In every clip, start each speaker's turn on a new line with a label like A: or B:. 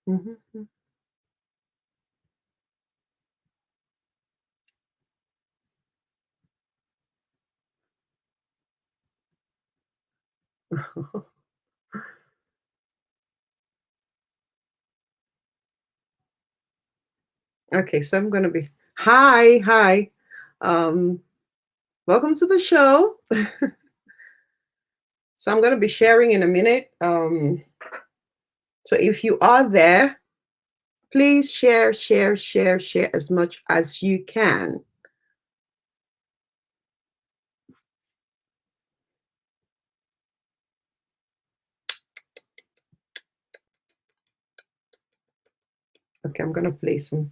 A: Mm-hmm. Okay, so I'm going to be hi. Welcome to the show. So I'm going to be sharing in a minute. So if you are there, please share as much as you can. Okay, I'm going to play some.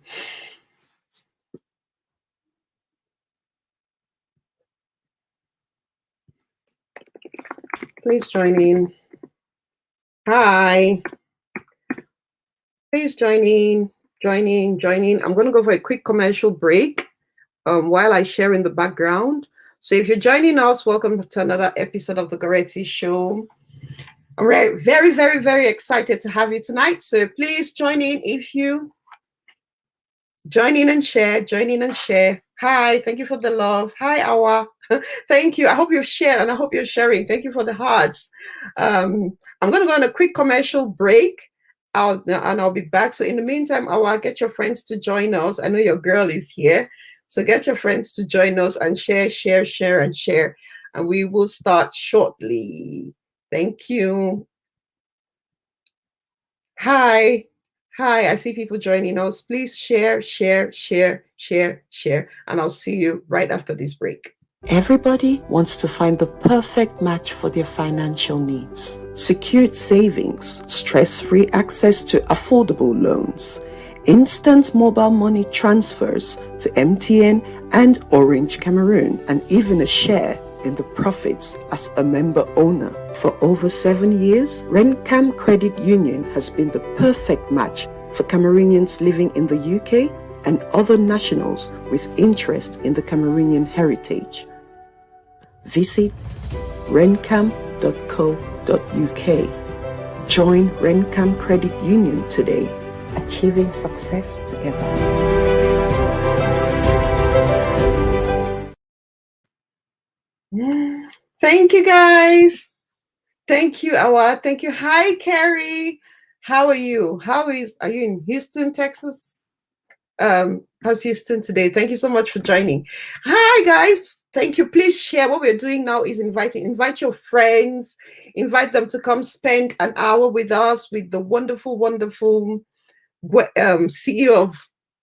A: Please join in. Hi. Please join in. I'm going to go for a quick commercial break while I share in the background. So if you're joining us, welcome to another episode of the Goretti Show. I'm very, very, very excited to have you tonight. So please join in if you join in and share. Hi, thank you for the love. Hi, Awa. Thank you. I hope you've shared and I hope you're sharing. Thank you for the hearts. I'm going to go on a quick commercial break. I'll be back. So in the meantime, Awa, get your friends to join us. I know your girl is here. So get your friends to join us and share. And we will start shortly. Thank you. Hi, I see people joining us. Please share, and I'll see you right after this break. Everybody wants to find the perfect match for their financial needs. Secured savings, stress-free access to affordable loans, instant mobile money transfers to MTN and Orange Cameroon, and even a share in the profits as a member owner. For over 7 years, Rencam Credit Union has been the perfect match for Cameroonians living in the UK and other nationals with interest in the Cameroonian heritage. Visit rencam.co.uk. Join Rencam Credit Union today, achieving success together. Thank you, guys. Thank you, Awa. Thank you. Hi, Carrie. How are you? Are you in Houston, Texas? How's Houston today? Thank you so much for joining. Hi, guys. Thank you. Please share. What we're doing now is invite your friends, invite them to come spend an hour with us, with the wonderful CEO of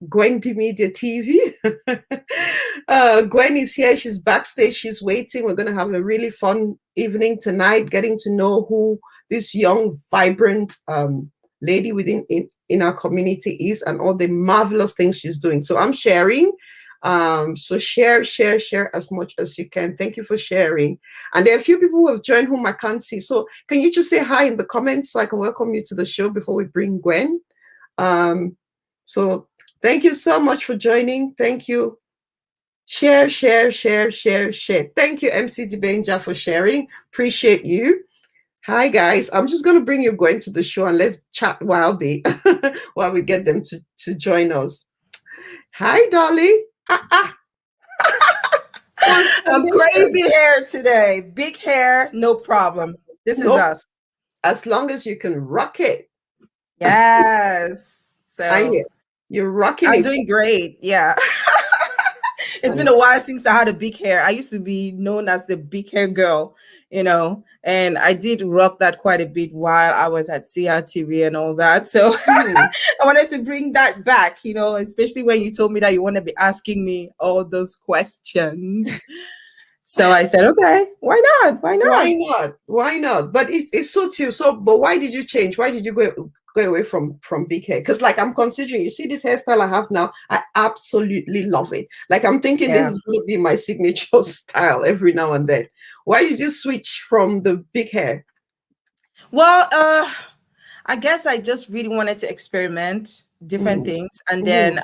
A: Gwendy Media TV. Gwen is here. She's backstage. She's waiting. We're going to have a really fun evening tonight, getting to know who this young, vibrant lady in our community is and all the marvelous things she's doing. So I'm sharing. So share as much as you can. Thank you for sharing. And there are a few people who have joined whom I can't see. So can you just say hi in the comments so I can welcome you to the show before we bring Gwen? So thank you so much for joining. Thank you. Share. Thank you, MC Dibenja, for sharing. Appreciate you. Hi, guys. I'm just going to bring you Gwen to the show and let's chat while we get them to join us. Hi, Dolly.
B: I'm crazy hair today. Big hair, no problem. This is us.
A: As long as you can rock it.
B: Yes. So
A: you're rocking
B: it.
A: I'm
B: doing great. Yeah. It's been a while since I had a big hair. I used to be known as the big hair girl, and I did rock that quite a bit while I was at CRTV and all that. So I wanted to bring that back, especially when you told me that you want to be asking me all those questions. So I said, okay, why not?
A: Why not? But it suits you. So, but why did you change? Why did you go away from big hair? Because I'm considering, you see this hairstyle I have now, I absolutely love it. I'm thinking this is going to be my signature style every now and then. Why did you switch from the big hair?
B: Well, I guess I just really wanted to experiment different things. And then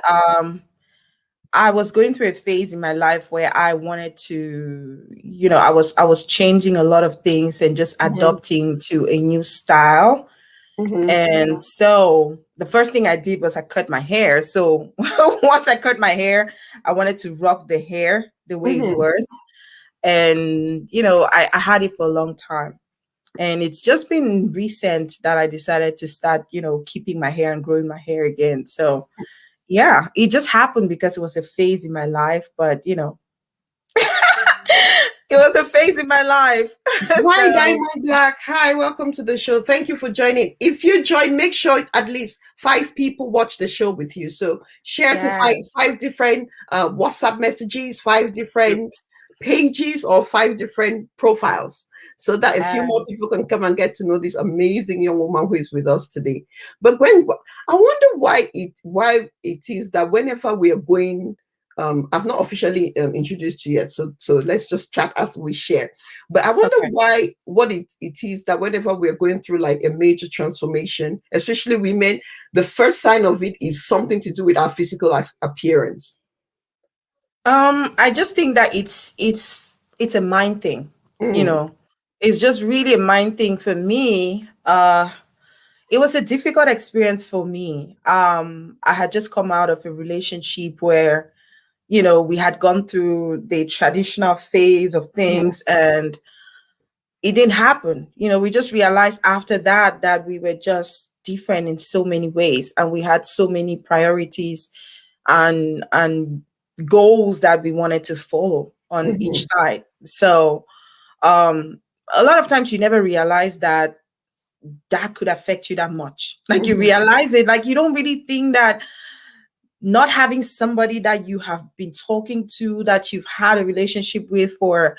B: I was going through a phase in my life where I wanted to, I was changing a lot of things and just adopting to a new style. And so the first thing I did was I cut my hair. So once I cut my hair, I wanted to rock the hair the way it was. And, you know, I had it for a long time. And it's just been recent that I decided to start, you know, keeping my hair and growing my hair again. So, yeah, it just happened because it was a phase in my life. But, you know, it was a phase in my life.
A: Hi, Diamond Black. Hi, welcome to the show. Thank you for joining. If you join, make sure at least 5 people watch the show with you. So share to five different WhatsApp messages, 5 different pages, or 5 different profiles, so that a few more people can come and get to know this amazing young woman who is with us today. But Gwen, I wonder why it is that whenever we are going, I've not officially introduced you yet, so let's just chat as we share. But I wonder what it is that whenever we're going through like a major transformation, especially women, the first sign of it is something to do with our physical appearance.
B: I just think that it's a mind thing, you know. It's just really a mind thing for me. It was a difficult experience for me. I had just come out of a relationship where, you know, we had gone through the traditional phase of things, and it didn't happen. You know, we just realized after that that we were just different in so many ways, and we had so many priorities and goals that we wanted to follow on each side. So a lot of times you never realize that could affect you that much. Like you realize it, like you don't really think that not having somebody that you have been talking to, that you've had a relationship with for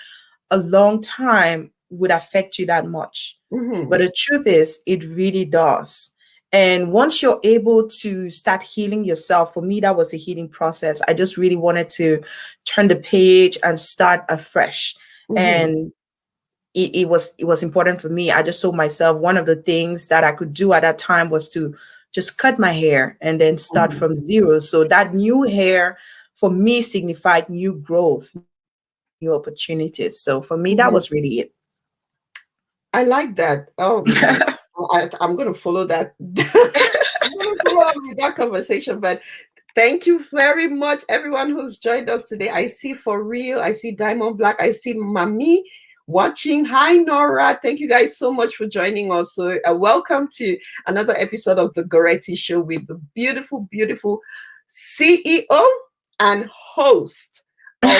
B: a long time, would affect you that much. But the truth is, it really does. And once you're able to start healing yourself, for me, that was a healing process. I just really wanted to turn the page and start afresh. And it was important for me. I just told myself one of the things that I could do at that time was to just cut my hair and then start from zero. So that new hair for me signified new growth, new opportunities. So for me, that was really it.
A: I like that. Oh, I'm going to follow that. I'm going to follow up with that conversation. But thank you very much, everyone who's joined us today. I see For Real. I see Diamond Black. I see Mami watching. Hi, Nora. Thank you guys so much for joining us. So welcome to another episode of the Goretti Show with the beautiful, beautiful CEO and host of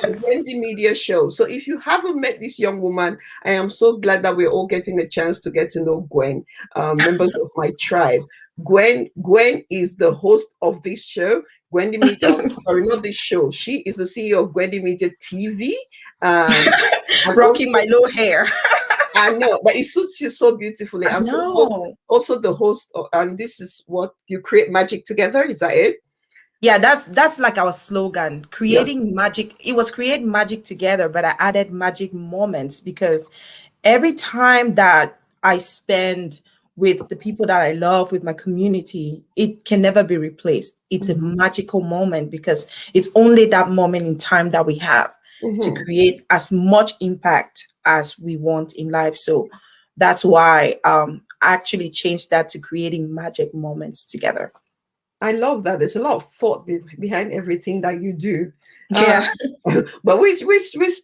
A: the Gwendy Media show. So if you haven't met this young woman, I am so glad that we're all getting a chance to get to know Gwen, members of my tribe. Gwen is the host of this show, Gwendy Media. Sorry, not this show. She is the CEO of Gwendy Media TV.
B: Rocking my low hair.
A: I know, but it suits you so beautifully. And so also the host, and this is what you create magic together. Is that it?
B: Yeah, that's like our slogan, creating magic. It was create magic together, but I added magic moments, because every time that I spend with the people that I love, with my community, it can never be replaced. It's a magical moment, because it's only that moment in time that we have to create as much impact as we want in life. So that's why I actually changed that to creating magic moments together.
A: I love that. There's a lot of thought behind everything that you do.
B: Yeah.
A: But which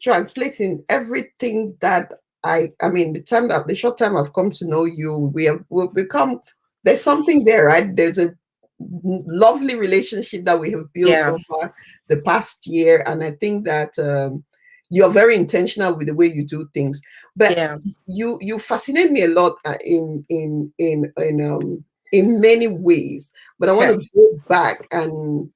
A: translates in everything that I mean, the short time I've come to know you, we've become, there's something there, right? There's a lovely relationship that we have built over the past year. And I think that you're very intentional with the way you do things. But you fascinate me a lot in many ways. But I want to go back and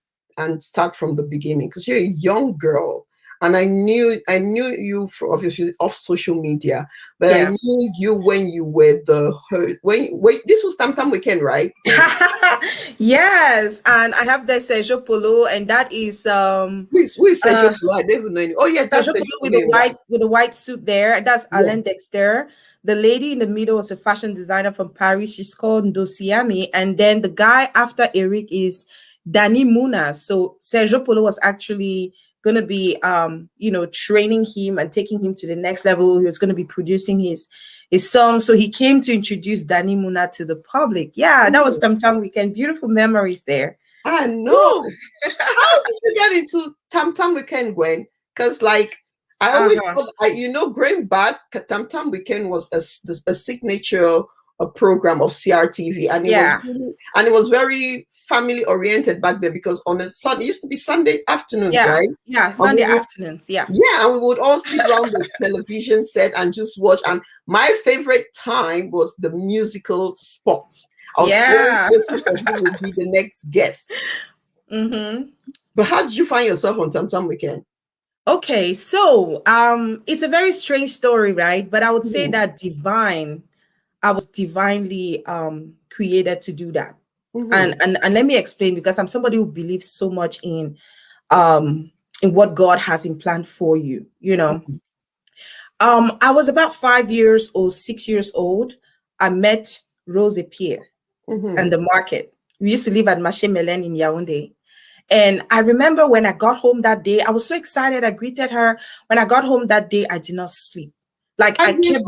A: start from the beginning, because you're a young girl, and I knew you obviously off social media, but I knew you when you were this was Tam Tam Weekend, right?
B: Yes, and I have the Sergio Polo, and that is
A: who is Sergio Polo? I don't even know any. Oh yeah, that's
B: Sergio Polo with the white suit there. That's Alain Dexter. The lady in the middle was a fashion designer from Paris. She's called Ndosiami. And then the guy after Eric is Danny Muna. So Sergio Polo was actually going to be, training him and taking him to the next level. He was going to be producing his song. So he came to introduce Danny Muna to the public. Yeah, that was Tam Tam Weekend. Beautiful memories there.
A: I know. How did you get into Tam Tam Weekend, Gwen? Because like I always thought, growing back, Tam Tam Weekend was a signature program of CRTV, and it was very family oriented back then, because on it used to be Sunday afternoons, right?
B: Yeah, Sunday afternoons. Yeah,
A: and we would all sit around the television set and just watch. And my favorite time was the musical spots. I was always waiting for who would be the next guest. But how did you find yourself on Tam Tam Weekend?
B: Okay, so it's a very strange story, right? But I would say that I was divinely created to do that. And let me explain, because I'm somebody who believes so much in what God has in plan for you, I was about 5 years or 6 years old. I met Rose Pierre in the market. We used to live at Marché Mélène in Yaoundé. And I remember when I got home that day, I was so excited. I greeted her. When I got home that day, I did not sleep. Like I kept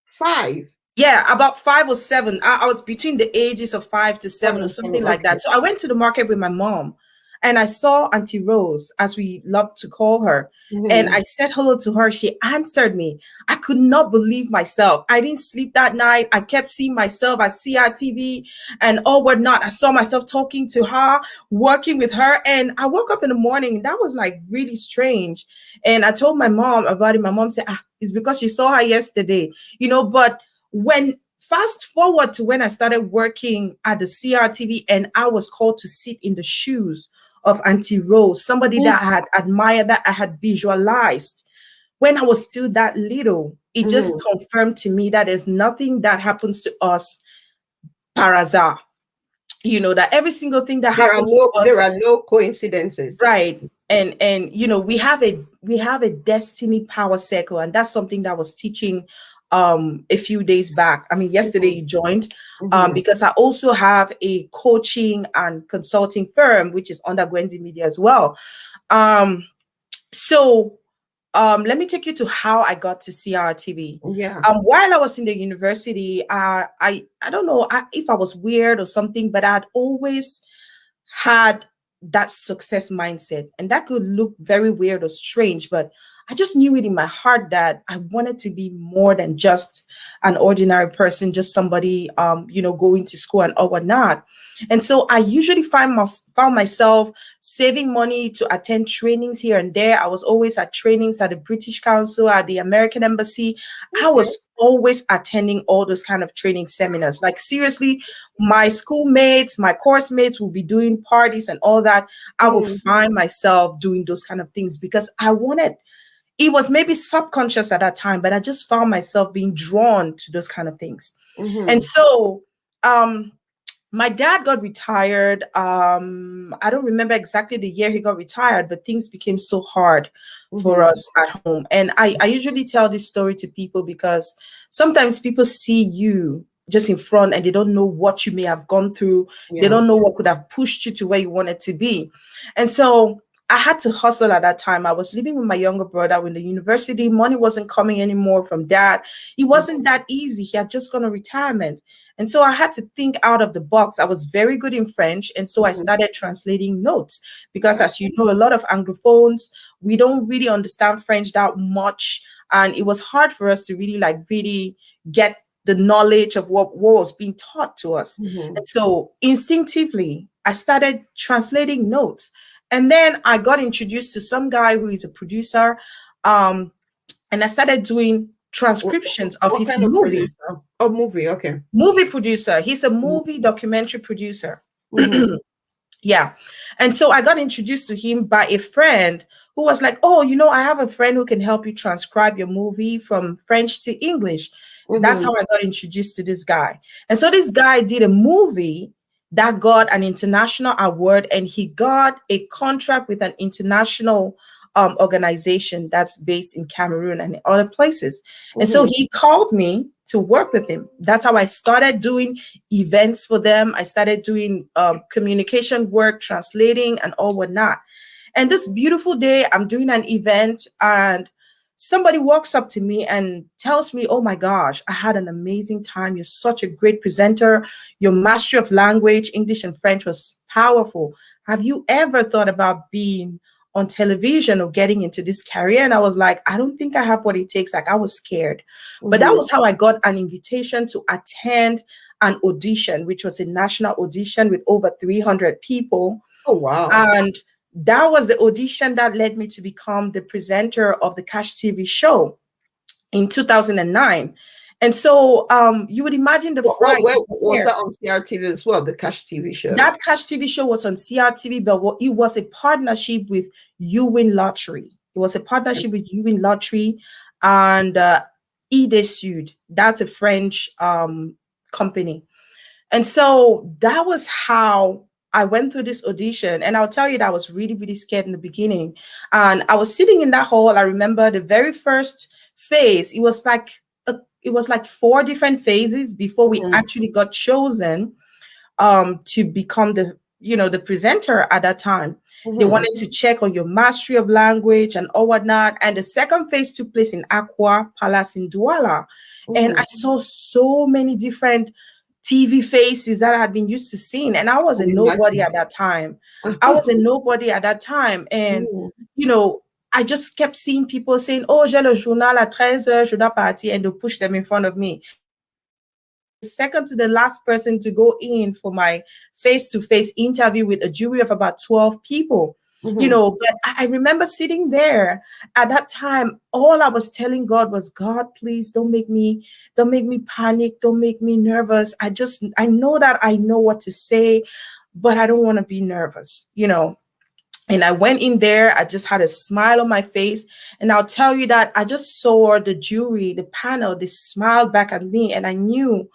A: 5.
B: Yeah, about 5 or 7. I was between the ages of 5 to 7 or something like that. So I went to the market with my mom, and I saw Auntie Rose, as we love to call her. And I said hello to her. She answered me. I could not believe myself. I didn't sleep that night. I kept seeing myself at CRTV and all whatnot. I saw myself talking to her, working with her. And I woke up in the morning. That was like really strange. And I told my mom about it. My mom said, it's because you saw her yesterday, but when fast forward to when I started working at the CRTV, and I was called to sit in the shoes of Auntie Rose, somebody that I had admired, that I had visualized when I was still that little, it just confirmed to me that there's nothing that happens to us par hasard. That every single thing that happens to us,
A: there are no coincidences.
B: Right. And we have a destiny power circle, and that's something that I was teaching a few days back. I mean, yesterday you joined, because I also have a coaching and consulting firm, which is under Gwendy Media as well. So let me take you to how I got to CRTV. While I was in the university, I don't know if I was weird or something, but I'd always had that success mindset, and that could look very weird or strange, but I just knew it in my heart that I wanted to be more than just an ordinary person, just somebody, going to school and all whatnot. And so I usually found myself saving money to attend trainings here and there. I was always at trainings at the British Council, at the American Embassy. I was always attending all those kind of training seminars. Like seriously, my schoolmates, my course mates will be doing parties and all that. I will find myself doing those kind of things because it was maybe subconscious at that time, but I just found myself being drawn to those kind of things. And so my dad got retired. I don't remember exactly the year he got retired, but things became so hard for us at home. And I usually tell this story to people because sometimes people see you just in front and they don't know what you may have gone through. They don't know what could have pushed you to where you wanted to be. And so I had to hustle at that time. I was living with my younger brother when the university money wasn't coming anymore from dad. It wasn't that easy. He had just gone on retirement. And so I had to think out of the box. I was very good in French. And so I started translating notes because, as you know, a lot of Anglophones, we don't really understand French that much. And it was hard for us to really get the knowledge of what was being taught to us. And so instinctively, I started translating notes. And then I got introduced to some guy who is a producer. And I started doing transcriptions of his movie.
A: Movie, okay.
B: Movie producer. He's a movie documentary producer. Yeah. And so I got introduced to him by a friend who was like, oh, I have a friend who can help you transcribe your movie from French to English. That's how I got introduced to this guy. And so this guy did a movie that got an international award, and he got a contract with an international organization that's based in Cameroon and other places. And so he called me to work with him. That's how I started doing events for them. I started doing communication work, translating and all whatnot. And this beautiful day, I'm doing an event and somebody walks up to me and tells me, oh my gosh, I had an amazing time. You're such a great presenter. Your mastery of language, English and French was powerful. Have you ever thought about being on television or getting into this career? And I was like, I don't think I have what it takes. Like, I was scared. But that was how I got an invitation to attend an audition, which was a national audition with over 300 people.
A: Oh, wow.
B: And that was the audition that led me to become the presenter of the Cash TV show in 2009. And so you would imagine the
A: Where was that on CRTV as well, the Cash TV show?
B: That Cash TV show was on CRTV, but it was a partnership with You Win Lottery. It was a partnership with You Win Lottery and Ide Sud. That's a French company. And so that was how I went through this audition. And I'll tell you that I was really, really scared in the beginning. And I was sitting in that hall. I remember the very first phase. It was like 4 different phases before we actually got chosen to become the presenter at that time. They wanted to check on your mastery of language and all whatnot. And the second phase took place in Aqua Palace in Douala. And I saw so many different TV faces that I had been used to seeing. And I was a nobody at that time. And, I just kept seeing people saying, oh, j'ai le journal à 13h, je dois partir, and they'll push them in front of me. Second to the last person to go in for my face-to-face interview with a jury of about 12 people. But I remember sitting there at that time. All I was telling God was, God, please don't make me panic. Don't make me nervous. I know that I know what to say, but I don't want to be nervous, And I went in there, I just had a smile on my face. And I'll tell you that I just saw the jury, the panel, they smiled back at me. And I knew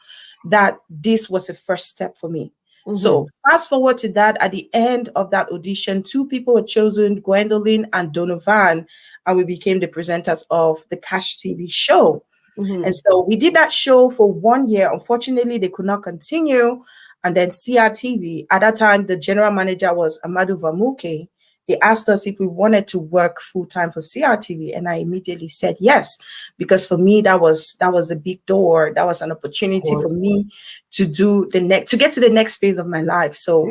B: that this was a first step for me. So fast forward to that, at the end of that audition, 2 people were chosen, Gwendolyn and Donovan, and we became the presenters of the Cash TV show. And so we did that show for 1 year. Unfortunately, they could not continue. And then CRTV, at that time, the general manager was Amadou Vamuke. They asked us if we wanted to work full-time for CRTV, and I immediately said yes, because for me that was a big door. That was an opportunity for me to get to the next phase of my life. So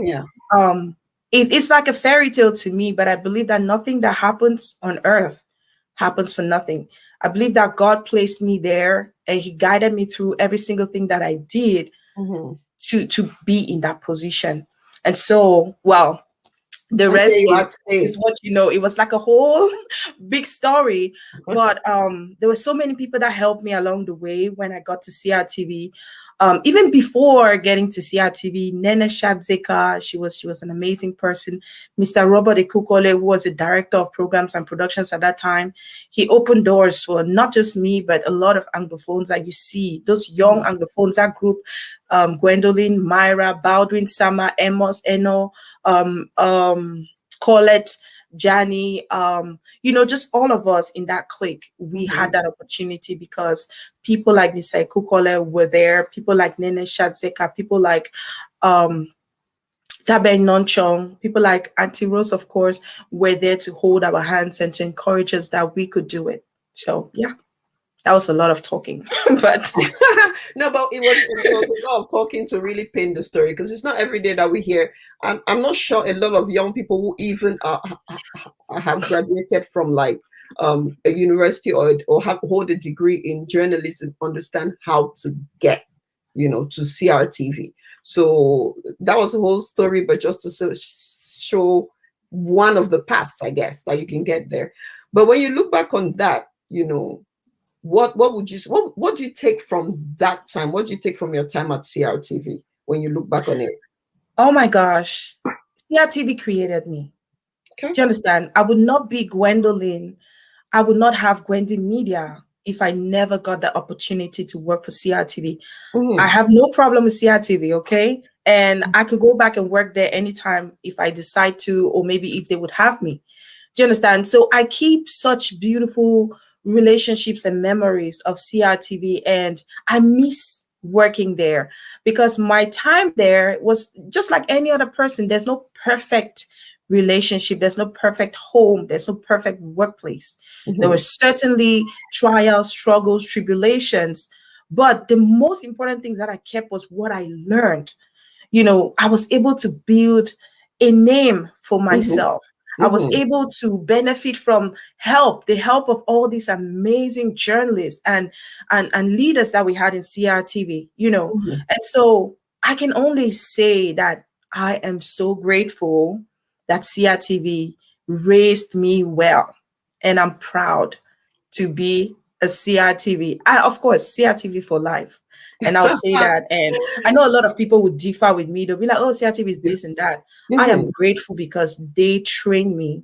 B: it's like a fairy tale to me, but I believe that nothing that happens on earth happens for nothing. I believe that God placed me there, and He guided me through every single thing that I did to be in that position. And so, the rest is what you know. It was like a whole big story, but there were so many people that helped me along the way when I got to CRTV. Even before getting to CRTV, Nene Shadzeka, she was an amazing person. Mr. Robert Ekukole, who was the director of programs and productions at that time, he opened doors for not just me, but a lot of Anglophones that you see, those young Anglophones, that group, Gwendolyn, Myra, Baldwin, Sama, Amos, Eno, Colette, Jani, just all of us in that clique, we had that opportunity because people like Nisa Kukole were there, people like Nene Shadzeka, people like Tabe Nonchong, people like Auntie Rose, of course, were there to hold our hands and to encourage us that we could do it. So, yeah. That was a lot of talking, but
A: no, but it was a lot of talking to really paint the story, because it's not every day that we hear. I'm not sure a lot of young people who even have graduated from like a university or hold a degree in journalism understand how to get, to CRTV. So that was the whole story, but just to show one of the paths, I guess, that you can get there. But when you look back on that, what do you take from that time? What do you take from your time at CRTV when you look back on it?
B: Oh my gosh, CRTV created me. Okay. Do you understand? I would not be Gwendolyn. I would not have Gwendy Media if I never got the opportunity to work for CRTV. I have no problem with CRTV, okay? And I could go back and work there anytime if I decide to, or maybe if they would have me. Do you understand? So I keep such beautiful relationships and memories of CRTV, and I miss working there because my time there was just like any other person. There's no perfect relationship. There's no perfect home. There's no perfect workplace. There were
A: Mhm.
B: certainly trials, struggles, tribulations. But the most important things that I kept was what I learned. I was able to build a name for
A: Mhm.
B: myself. I was
A: Mhm.
B: able to benefit from the help of all these amazing journalists and leaders that we had in CRTV,
A: Mhm.
B: And so I can only say that I am so grateful that CRTV raised me well. And I'm proud to be a CRTV. Of course, CRTV for life. And I'll say that. And I know a lot of people would differ with me. They'll be like, oh, CRTV is this and that. I am
A: Mhm.
B: grateful because they trained me.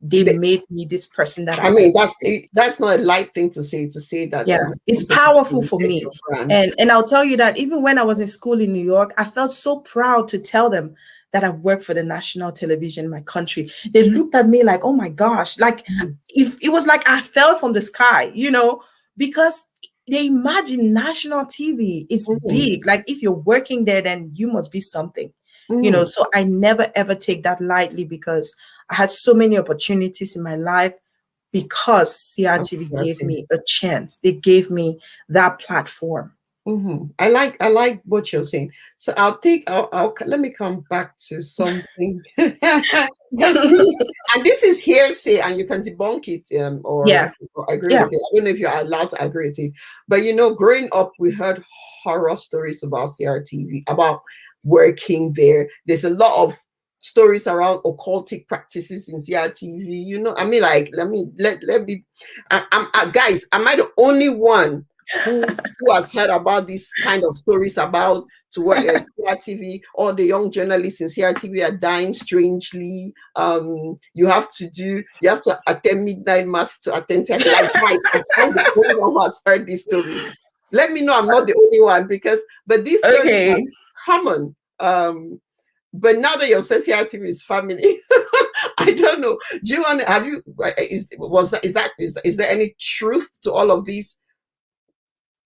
B: They made me this person that
A: I
B: I
A: mean,
B: am today.
A: that's not a light thing to say. To say that
B: Yeah, it's
A: somebody
B: powerful for
A: created
B: me.
A: your brand.
B: And I'll tell you that even when I was in school in New York, I felt so proud to tell them that I worked for the national television in my country. They looked at me like, oh my gosh, like
A: Mhm.
B: if it was like I fell from the sky, because they imagine national TV is
A: Mhm.
B: big. Like if you're working there, then you must be something.
A: Mhm.
B: So I never ever take that lightly because I had so many opportunities in my life because CRTV gave me a chance. They gave me that platform.
A: Mm-hmm. I like what you're saying. So I'll let me come back to something because me, and this is hearsay, and you can debunk it or
B: Yeah,
A: agree
B: yeah.
A: with it. I don't know if you're allowed to agree with it, but growing up, we heard horror stories about CRTV, about working there. There's a lot of stories around occultic practices in CRTV. I mean, like, let me, guys, am I the only one who has heard about this kind of stories about to what CRTV? All the young journalists in CRTV are dying strangely. You have to attend midnight mass to attend CRTV. Like, guys, am I the only one who has heard these stories? Let me know I'm not the only one, but these stories are
B: Okay.
A: common. But now that your CRTV is family, I don't know. Do you want to have you? Is there any truth to all of these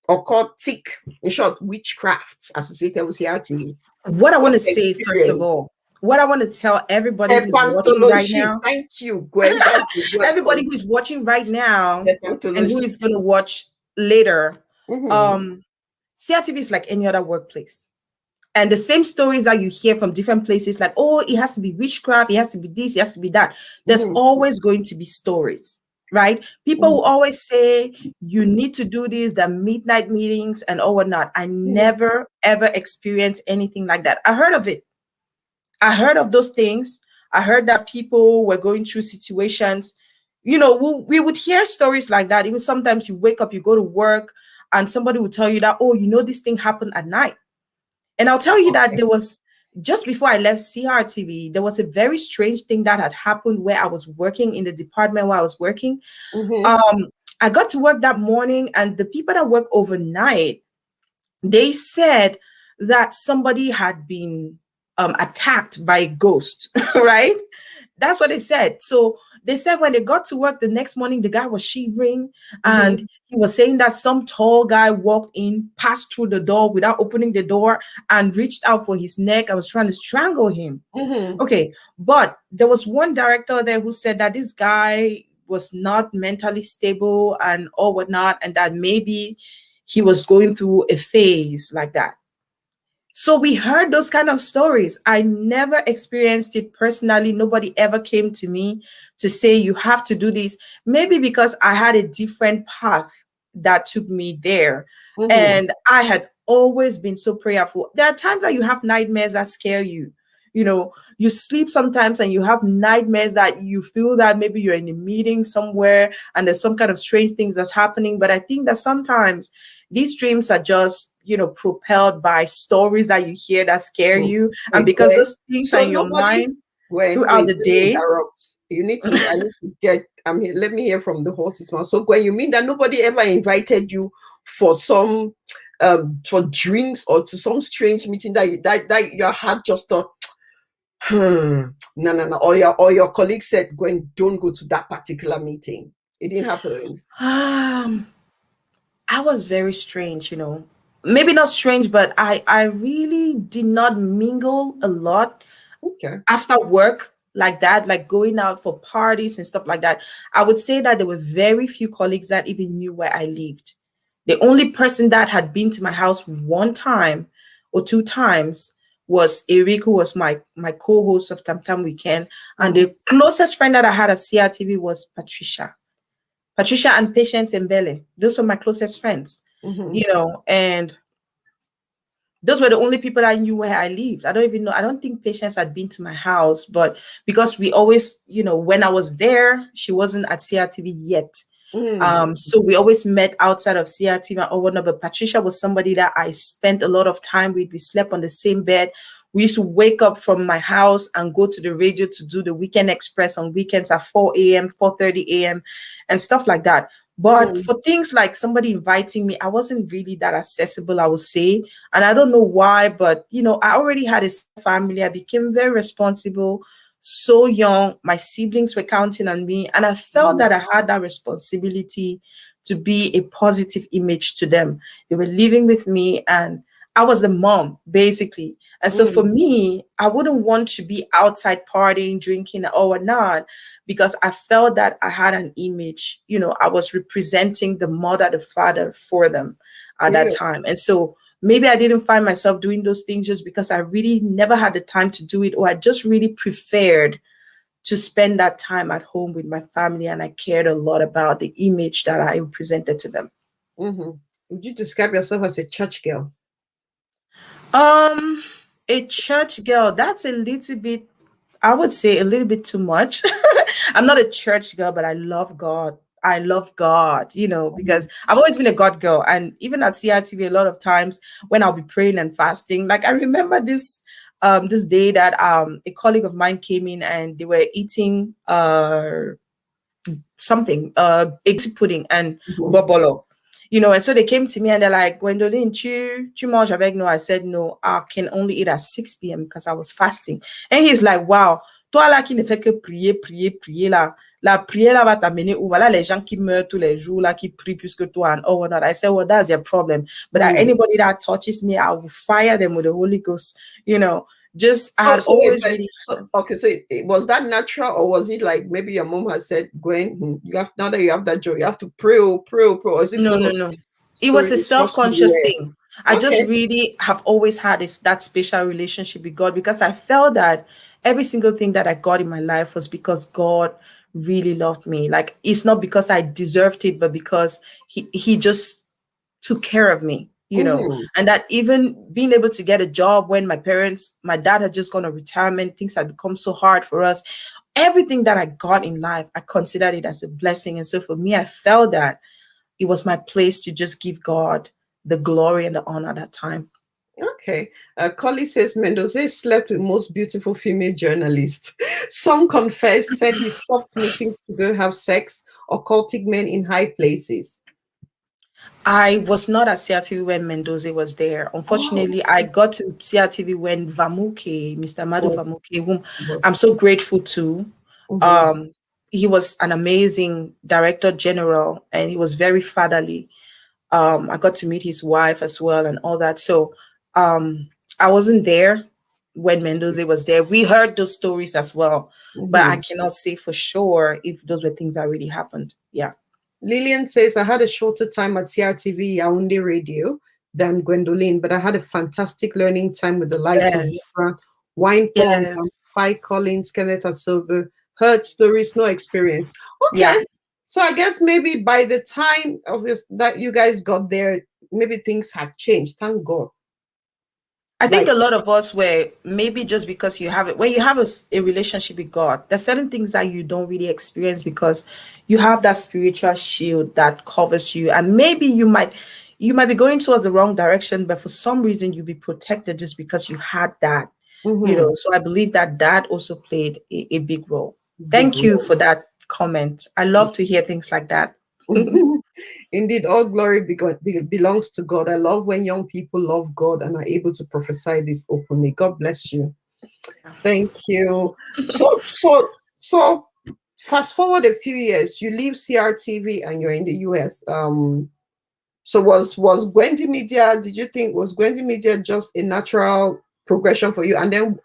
A: occultic, in short, witchcrafts associated with CRTV?
B: What I want
A: What's
B: to
A: the
B: say, first of
A: experience?
B: all, what I want to tell everybody who is watching right
A: Hepatology.
B: now,
A: Thank you, Gwen. That's the word for
B: everybody who is watching right now, and who
A: hepatology.
B: is going to watch later,
A: Mm-hmm.
B: um, CRTV is like any other workplace. And the same stories that you hear from different places, like, oh, it has to be witchcraft, it has to be this, it has to be that. There's
A: Mm-hmm.
B: always going to be stories, right? People will always say, you need to do this, the midnight meetings and all whatnot. I
A: Mm-hmm.
B: never, ever experienced anything like that. I heard of it. I heard of those things. I heard that people were going through situations. We would hear stories like that. Even sometimes you wake up, you go to work, and somebody will tell you that, oh, this thing happened at night. And I'll tell you that there was, just before I left CRTV, there was a very strange thing that had happened where I was working in the department where I was working.
A: Mm-hmm.
B: I got to work that morning, and the people that work overnight, they said that somebody had been attacked by a ghost, right? That's what they said. So they said when they got to work the next morning, the guy was shivering
A: Mm-hmm.
B: and he was saying that some tall guy walked in, passed through the door without opening the door, and reached out for his neck and was trying to strangle him.
A: Mm-hmm.
B: Okay, but there was one director there who said that this guy was not mentally stable and all whatnot, and that maybe he was going through a phase like that. So we heard those kind of stories. I never experienced it personally. Nobody ever came to me to say, you have to do this. Maybe because I had a different path that took me there.
A: Mm-hmm.
B: And I had always been so prayerful. There are times that you have nightmares that scare you. You sleep sometimes and you have nightmares that you feel that maybe you're in a meeting somewhere and there's some kind of strange things that's happening. But I think that sometimes these dreams are just, propelled by stories that you hear that scare you. And
A: Wait,
B: because
A: Gwen.
B: those things are
A: So
B: in your
A: nobody,
B: mind
A: Gwen,
B: throughout
A: wait,
B: the
A: let me
B: day.
A: interrupt. I need to get, I'm here. Let me hear from the horse's mouth. So Gwen, you mean that nobody ever invited you for for drinks or to some strange meeting that your heart just thought, no, or your colleague said, Gwen, don't go to that particular meeting. It didn't happen.
B: I was very strange, maybe not strange, but I really did not mingle a lot
A: Okay.
B: after work. like that, like going out for parties and stuff like that, I would say that there were very few colleagues that even knew where I lived. The only person that had been to my house one time or two times was Eric, who was my co-host of Tam Tam Weekend. And the closest friend that I had at CRTV was Patricia. Patricia and Patience Mbele. Those were my closest friends, you know, and those were the only people I knew where I lived. I don't even know. I don't think Patience had been to my house, but because we always, you know, when I was there, she wasn't at CRTV yet. So we always met outside of CRTV or whatnot. But Patricia was somebody that I spent a lot of time with. We slept on the same bed. We used to wake up from my house and go to the radio to do the Weekend Express on weekends at 4 a.m., 4:30 a.m. and stuff like that. But for things like somebody inviting me, I wasn't really that accessible, I would say. And I don't know why, but, you know, I already had a family. I became very responsible, so young. My siblings were counting on me. And I felt that I had that responsibility to be a positive image to them. They were living with me and I was the mom, basically. And so for me, I wouldn't want to be outside partying, drinking, or whatnot, because I felt that I had an image, you know, I was representing the mother, the father for them at that time. And so maybe I didn't find myself doing those things just because I really never had the time to do it, or I just really preferred to spend that time at home with my family, and I cared a lot about the image that I presented to them.
A: Would you describe yourself as a church girl?
B: A church girl, that's a little bit, I would say a little bit too much. I'm not a church girl, but I love God. I love God, you know, because I've always been a God girl. And even at CRTV, a lot of times when I'll be praying and fasting, like I remember this day that a colleague of mine came in and they were eating something, egg pudding and bobolo. You know, and so they came to me and they're like, Gwendolyn, tu mange avec nous? I said, no, I can only eat at 6 p.m. because I was fasting. And he's like, wow, toi là qui ne fais que prier là, la prière là va t'amener où? Voilà les gens qui meurent tous les jours là, qui prient plus que toi and all that. I said, well, that's their problem. But anybody that touches me, I will fire them with the Holy Ghost, you know. Just I had always really.
A: Okay, so was that natural, or was it like maybe your mom has said, Gwen, you have, now that you have that joy, you have to pray. Or is it
B: no. It was a self-conscious thing. I just really have always had that special relationship with God, because I felt that every single thing that I got in my life was because God really loved me. Like, it's not because I deserved it, but because he just took care of me, you know. And that even being able to get a job when my dad had just gone on retirement, things had become so hard for us. Everything that I got in life, I considered it as a blessing. And so for me, I felt that it was my place to just give God the glory and the honor at that time.
A: Okay. Collie says Mendoza slept with most beautiful female journalists. Some confessed, said he stopped meetings to go have sex, occultic men in high places.
B: I was not at CRTV when Mendoza was there. Unfortunately, I got to CRTV when Vamuke, Mr. Madu Vamuke, whom I'm so grateful to. He was an amazing director general, and he was very fatherly. I got to meet his wife as well and all that. So I wasn't there when Mendoza was there. We heard those stories as well, but I cannot say for sure if those were things that really happened. Yeah.
A: Lillian says, I had a shorter time at CRTV Yaoundé Radio than Gwendolyn, but I had a fantastic learning time with the likes of Wine Pong, Spike Collins, Kenneth Asobu. Heard stories, no experience. Okay. Yeah. So I guess maybe by the time of this that you guys got there, maybe things had changed. Thank God.
B: I think a lot of us were, maybe just because when you have a relationship with God, there's certain things that you don't really experience because you have that spiritual shield that covers you. And maybe you might be going towards the wrong direction, but for some reason you'll be protected just because you had that, you know. So I believe that also played a big role. Thank you for that comment. I love to hear things like that.
A: Indeed, all glory belongs to God. I love when young people love God and are able to prophesy this openly. God bless you. Thank you. So fast forward a few years, you leave CRTV and you're in the US. So was Gwendy Media, was Gwendy Media just a natural progression for you? And then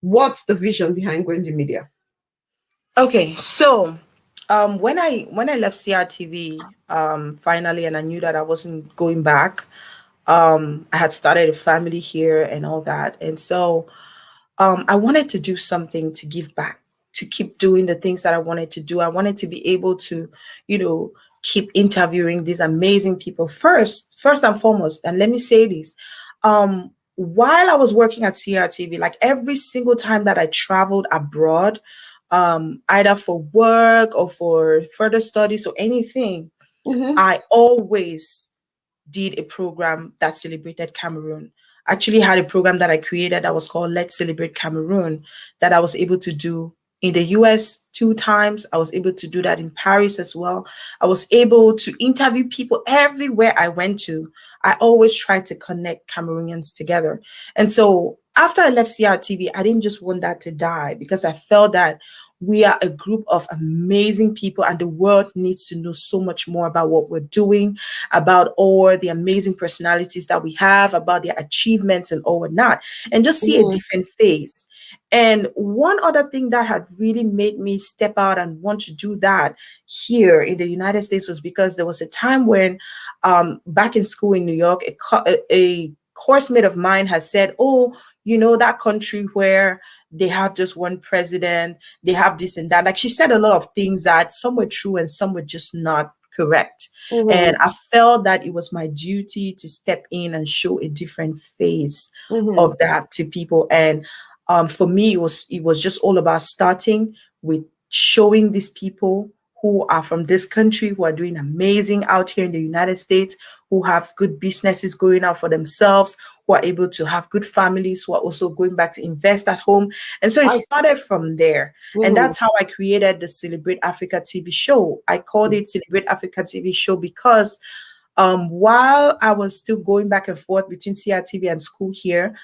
A: What's the vision behind Gwendy Media?
B: Okay, so when I left CRTV finally, and I knew that I wasn't going back, I had started a family here and all that, and so I wanted to do something to give back, to keep doing the things that I wanted to do. I wanted to be able to, you know, keep interviewing these amazing people first and foremost. And let me say this, while I was working at CRTV, like every single time that I traveled abroad, either for work or for further studies or anything,
A: Mm-hmm.
B: I always did a program that celebrated Cameroon. I actually had a program that I created that was called Let's Celebrate Cameroon, that I was able to do in the US 2 times. I was able to do that in Paris as well. I was able to interview people everywhere I went to. I always tried to connect Cameroonians together. And so after I left CRTV, I didn't just want that to die, because I felt that we are a group of amazing people and the world needs to know so much more about what we're doing, about all the amazing personalities that we have, about their achievements and all whatnot, and just see a
A: Mm-hmm.
B: different face. And one other thing that had really made me step out and want to do that here in the United States was because there was a time when, back in school in New York, a course mate of mine has said, "Oh, you know, that country where they have just one president, they have this and that." Like, she said a lot of things that some were true and some were just not correct. And
A: Mm-hmm.
B: I felt that it was my duty to step in and show a different face
A: Mm-hmm.
B: of that to people. And for me, it was just all about starting with showing these people who are from this country, who are doing amazing out here in the United States, who have good businesses going out for themselves, who are able to have good families, who are also going back to invest at home. And so it
A: I.
B: started from there. And
A: Mm-hmm.
B: that's how I created the Celebrate Africa TV show. I called it Celebrate Africa TV show because while I was still going back and forth between CRTV and school here,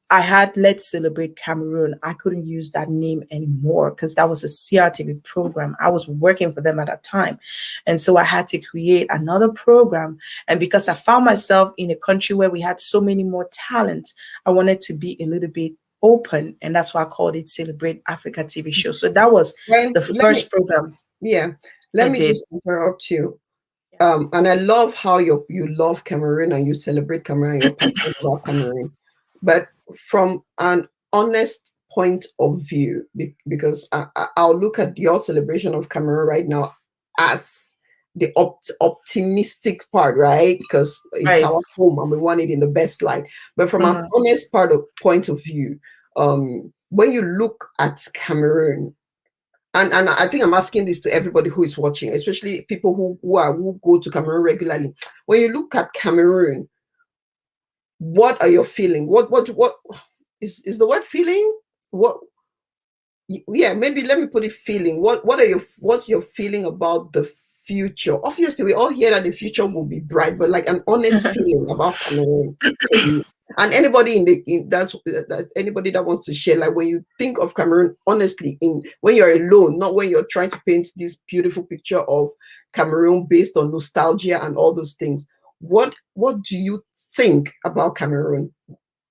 B: I had Let's Celebrate Cameroon. I couldn't use that name anymore because that was a CRTV program. I was working for them at that time. And so I had to create another program. And because I found myself in a country where we had so many more talent, I wanted to be a little bit open. And that's why I called it Celebrate Africa TV show. So that was
A: Well,
B: the first program
A: yeah,
B: I
A: let me
B: did.
A: just interrupt you.
B: Yeah.
A: And I love how you love Cameroon and you celebrate Cameroon and you're passionate about Cameroon. But from an honest point of view, because I'll look at your celebration of Cameroon right now as the optimistic part, right? Because it's
B: Right.
A: our home and we want it in the best light. But from an
B: Mhm.
A: honest point of view, when you look at Cameroon, and I think I'm asking this to everybody who is watching, especially people who go to Cameroon regularly. When you look at Cameroon, what are you feeling? What is the word feeling? What yeah, maybe let me put it feeling. What's your feeling about the future? Obviously, we all hear that the future will be bright, but like an honest feeling about Cameroon for you. And anybody that's anybody that wants to share, like when you think of Cameroon, honestly, in when you're alone, not when you're trying to paint this beautiful picture of Cameroon based on nostalgia and all those things. What do you think about Cameroon?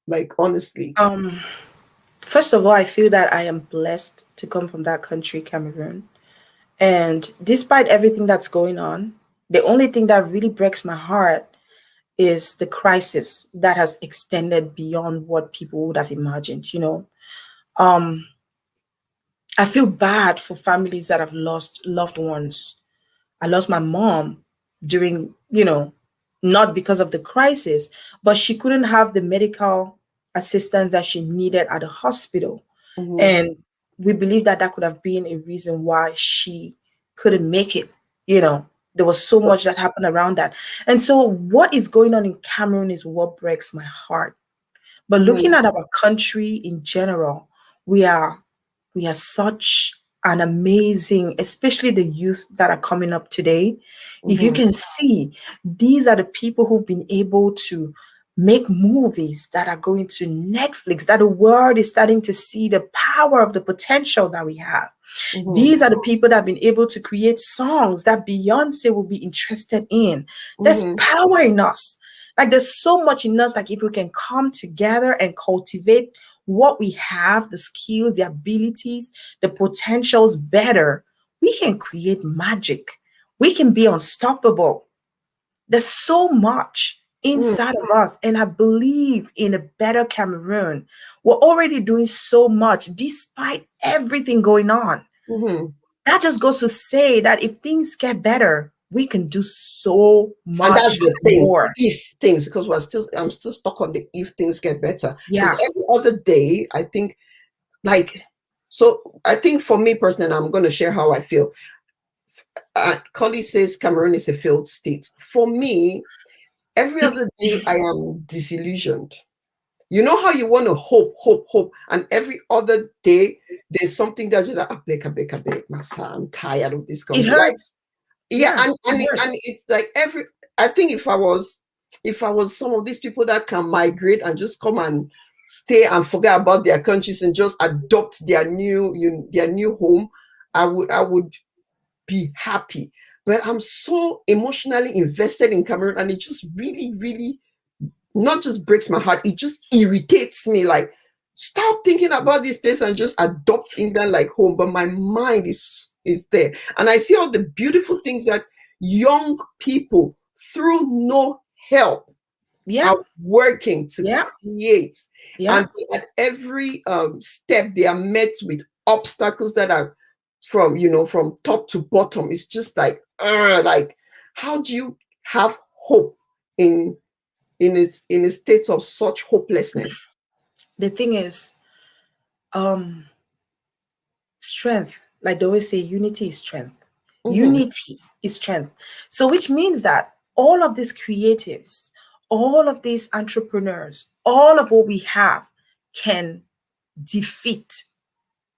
A: Like honestly.
B: Um, First of all, I feel that I am blessed to come from that country, Cameroon. And despite everything that's going on, the only thing that really breaks my heart is the crisis that has extended beyond what people would have imagined. Um, I feel bad for families that have lost loved ones. I lost my mom during, not because of the crisis, but she couldn't have the medical assistance that she needed at the hospital.
A: Mm-hmm,
B: And we believe that that could have been a reason why she couldn't make it. You know, there was so much that happened around that. And so what is going on in Cameroon is what breaks my heart. But looking
A: mm-hmm,
B: at our country in general, we are we are such an amazing, especially the youth that are coming up today. If you
A: mm-hmm,
B: can see, these are the people who've been able to make movies that are going to Netflix, that the world is starting to see the power of the potential that we have.
A: mm-hmm,
B: These are the people that have been able to create songs that Beyonce will be interested in. There's
A: mm-hmm,
B: power in us. Like, there's so much in us. Like, if we can come together and cultivate what we have, the skills, the abilities, the potentials better, we can create magic. We can be unstoppable. There's so much inside of us, and I believe in a better Cameroon. We're already doing so much despite everything going on.
A: Mm-hmm.
B: That just goes to say that if things get better, we can do so much
A: And that's the thing,
B: more.
A: if things, because I'm still stuck on the if things get better. Because
B: Yeah.
A: every other day, I think, like, so I think for me personally, I'm going to share how I feel. Collie says Cameroon is a failed state. For me, every other day, I am disillusioned. You know how you want to hope, and every other day, there's something that you're like, I beg, Massa, I'm tired of this
B: It
A: country. Like,
B: hurts.
A: yeah,
B: Yeah,
A: and
B: it hurts.
A: it's like I think if I was some of these people that can migrate and just come and stay and forget about their countries and just adopt their new home, I would be happy. But I'm so emotionally invested in Cameroon, and it just really, really not just breaks my heart, it just irritates me. Like, stop thinking about this place and just adopt England like home. But my mind is there, and I see all the beautiful things that young people through no help are working to create. And at every step they are met with obstacles that are from top to bottom. It's just like how do you have hope in a state of such hopelessness?
B: The thing is, strength, like they always say, unity is strength. Unity is strength. So which means that all of these creatives, all of these entrepreneurs, all of what we have can defeat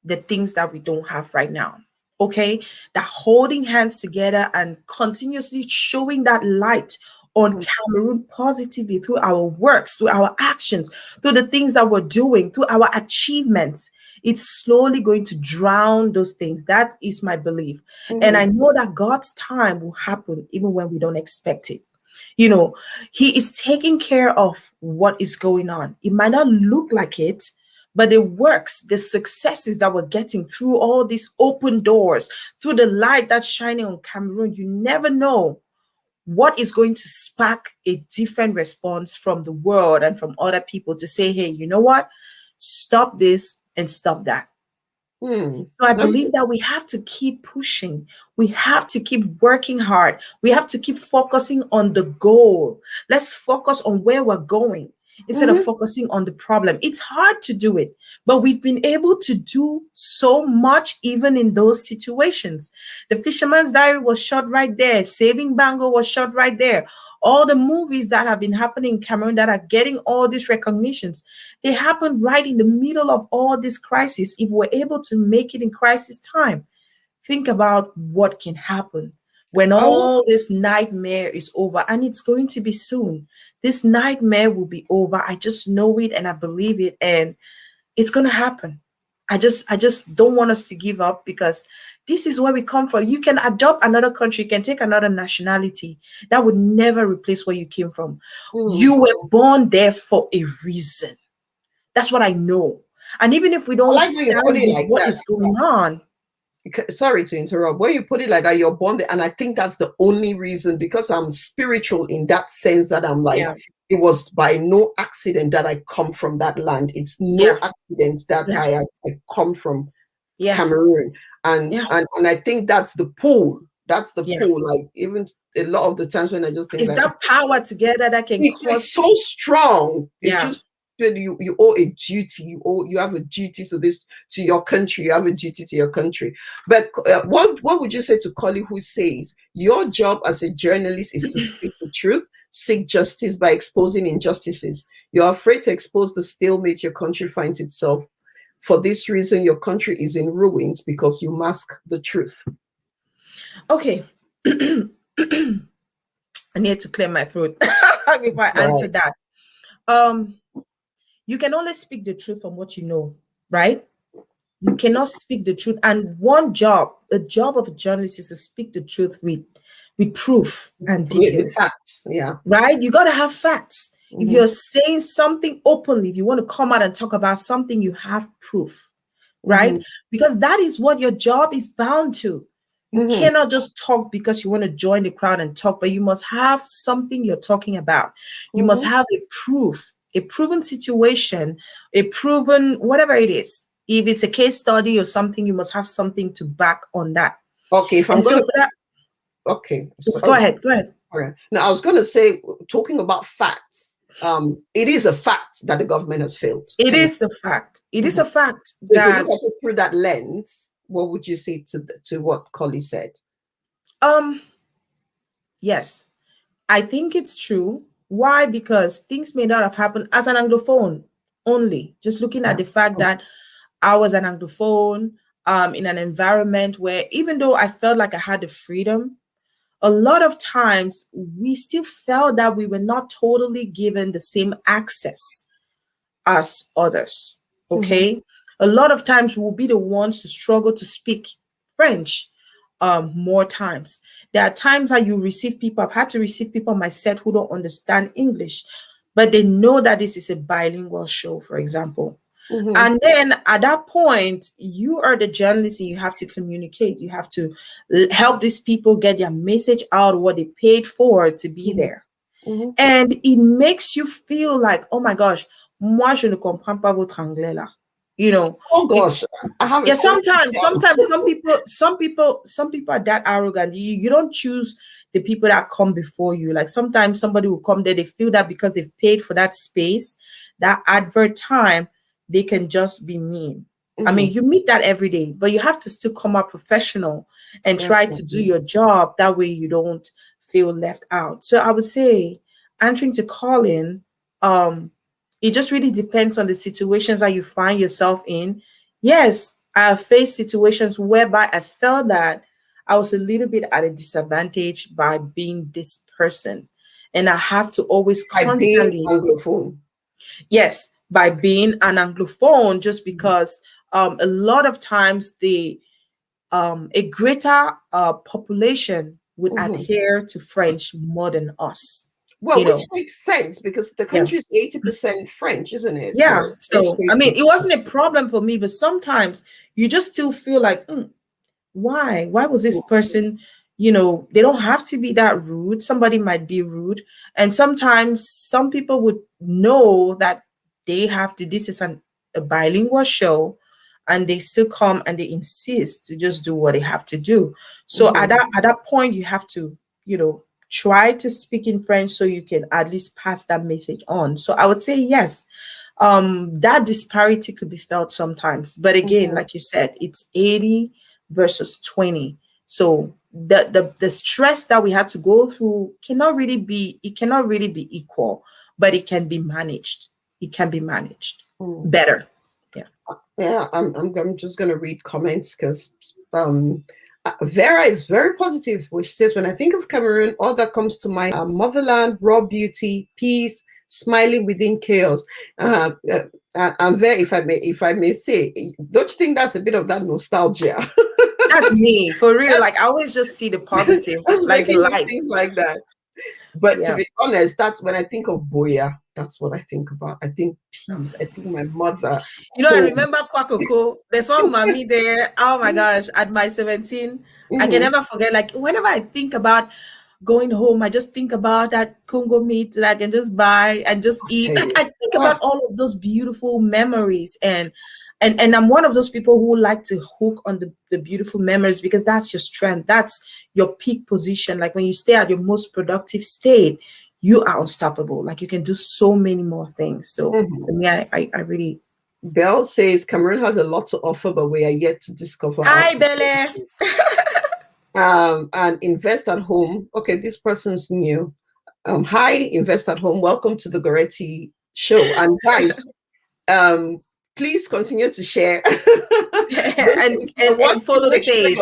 B: the things that we don't have right now. Okay, that holding hands together and continuously showing that light on Cameroon positively through our works, through our actions, through the things that we're doing, through our achievements, it's slowly going to drown those things. That is my belief. And I know that God's time will happen even when we don't expect it. You know, He is taking care of what is going on. It might not look like it, but the works, the successes that we're getting through all these open doors, through the light that's shining on Cameroon, you never know what is going to spark a different response from the world and from other people to say, hey, you know what? Stop this and stop that. So I believe that we have to keep pushing. We have to keep working hard. We have to keep focusing on the goal. Let's focus on where we're going instead of focusing on the problem. It's hard to do it, but we've been able to do so much even in those situations. The Fisherman's Diary was shot right there. Saving Bango was shot right there. All the movies that have been happening in Cameroon that are getting all these recognitions, they happened right in the middle of all this crisis. If we're able to make it in crisis time, think about what can happen when all this nightmare is over, and it's going to be soon. This nightmare will be over. I just know it and I believe it, and it's going to happen. I just don't want us to give up, because this is where we come from. You can adopt another country, you can take another nationality. That would never replace where you came from. You were born there for a reason. That's what I know. And even if we don't stand with what is going on.
A: Sorry to interrupt. When you put it like that, you're born there. And I think that's the only reason, because I'm spiritual in that sense, that I'm like, it was by no accident that I come from that land. It's no accident that I come from Cameroon. And I think that's the pull. That's the pull. Like, even a lot of the times when I just think,
B: it's like, that power together that can cause.
A: It's so strong. It just, you owe a duty. You have a duty to your country. You have a duty to your country. But what would you say to Collie, who says your job as a journalist is to speak the truth, seek justice by exposing injustices? You're afraid to expose the stalemate your country finds itself. For this reason, your country is in ruins because you mask the truth.
B: Okay. I need to clear my throat if I answer that. You can only speak the truth from what you know, right? You cannot speak the truth. And the job of a journalist is to speak the truth with proof and details.
A: Yeah.
B: Right? You got to have facts. If you're saying something openly, if you want to come out and talk about something, you have proof, right? Because that is what your job is bound to. You cannot just talk because you want to join the crowd and talk, but you must have something you're talking about. You must have a proof, a proven situation, a proven whatever it is. If it's a case study or something, you must have something to back on that.
A: Okay, if I'm going to...
B: that,
A: okay.
B: So, go ahead.
A: All right. Now, I was going to say, talking about facts, it is a fact that the government has failed.
B: It is a fact. It is a fact.
A: So if you look at it through that lens, what would you say to what Collie said?
B: Yes, I think it's true. Why? Because things may not have happened as an Anglophone only. Just looking at the fact that I was an Anglophone in an environment where, even though I felt like I had the freedom, a lot of times we still felt that we were not totally given the same access as others. Okay. A lot of times we will be the ones to struggle to speak French more times. There are times that you receive people, I've had to receive people on my set who don't understand English, but they know that this is a bilingual show, for example. And then at that point, you are the journalist and you have to communicate. You have to help these people get their message out, what they paid for to be there. And it makes you feel like, oh my gosh, moi je ne comprends pas votre anglais là. You know,
A: oh gosh,
B: sometimes some people are that arrogant. You don't choose the people that come before you. Like sometimes somebody will come there, they feel that because they've paid for that space, that advert time, they can just be mean. I mean, you meet that every day, but you have to still come out professional and try to do your job. That way you don't feel left out. So I would say, answering to Colin, it just really depends on the situations that you find yourself in. Yes, I have faced situations whereby I felt that I was a little bit at a disadvantage by being this person. And I have to always constantly...
A: Anglophone.
B: Yes, by being an Anglophone, just because a lot of times a greater population would adhere to French more than us.
A: Well, which makes sense because the country is 80% French, isn't it?
B: Yeah. So, I mean, it wasn't a problem for me, but sometimes you just still feel like, why was this person, they don't have to be that rude. Somebody might be rude. And sometimes some people would know that they have to, this is a bilingual show, and they still come and they insist to just do what they have to do. So at that point, you have to, try to speak in French so you can at least pass that message on. So I would say, yes, that disparity could be felt sometimes. But again, like you said, it's 80 versus 20. So the stress that we have to go through cannot really be equal, but it can be managed. It can be managed better.
A: Yeah, I'm just going to read comments because Vera is very positive, which says, when I think of Cameroon, all that comes to mind are motherland, raw beauty, peace, smiling within chaos. And Vera, if I may say, don't you think that's a bit of that nostalgia?
B: That's me, for real. Like, I always just see the positive, like life,
A: like that. But to be honest, that's when I think of Boya. That's what I think about. I think peace. I think my mother.
B: I remember Kwakoko. There's one mommy there. Oh my gosh, at my 17, I can never forget. Like, whenever I think about going home, I just think about that Congo meat that I can just buy and just eat. Like, I think about all of those beautiful memories. And I'm one of those people who like to hook on the beautiful memories, because that's your strength. That's your peak position. Like when you stay at your most productive state, you are unstoppable. Like you can do so many more things. So for me, I really...
A: Belle says Cameroon has a lot to offer, but we are yet to discover.
B: Hi, Belle.
A: And invest at home. Okay, this person's new. Hi, invest at home. Welcome to the Goretti show. And guys, please continue to share
B: and follow the page.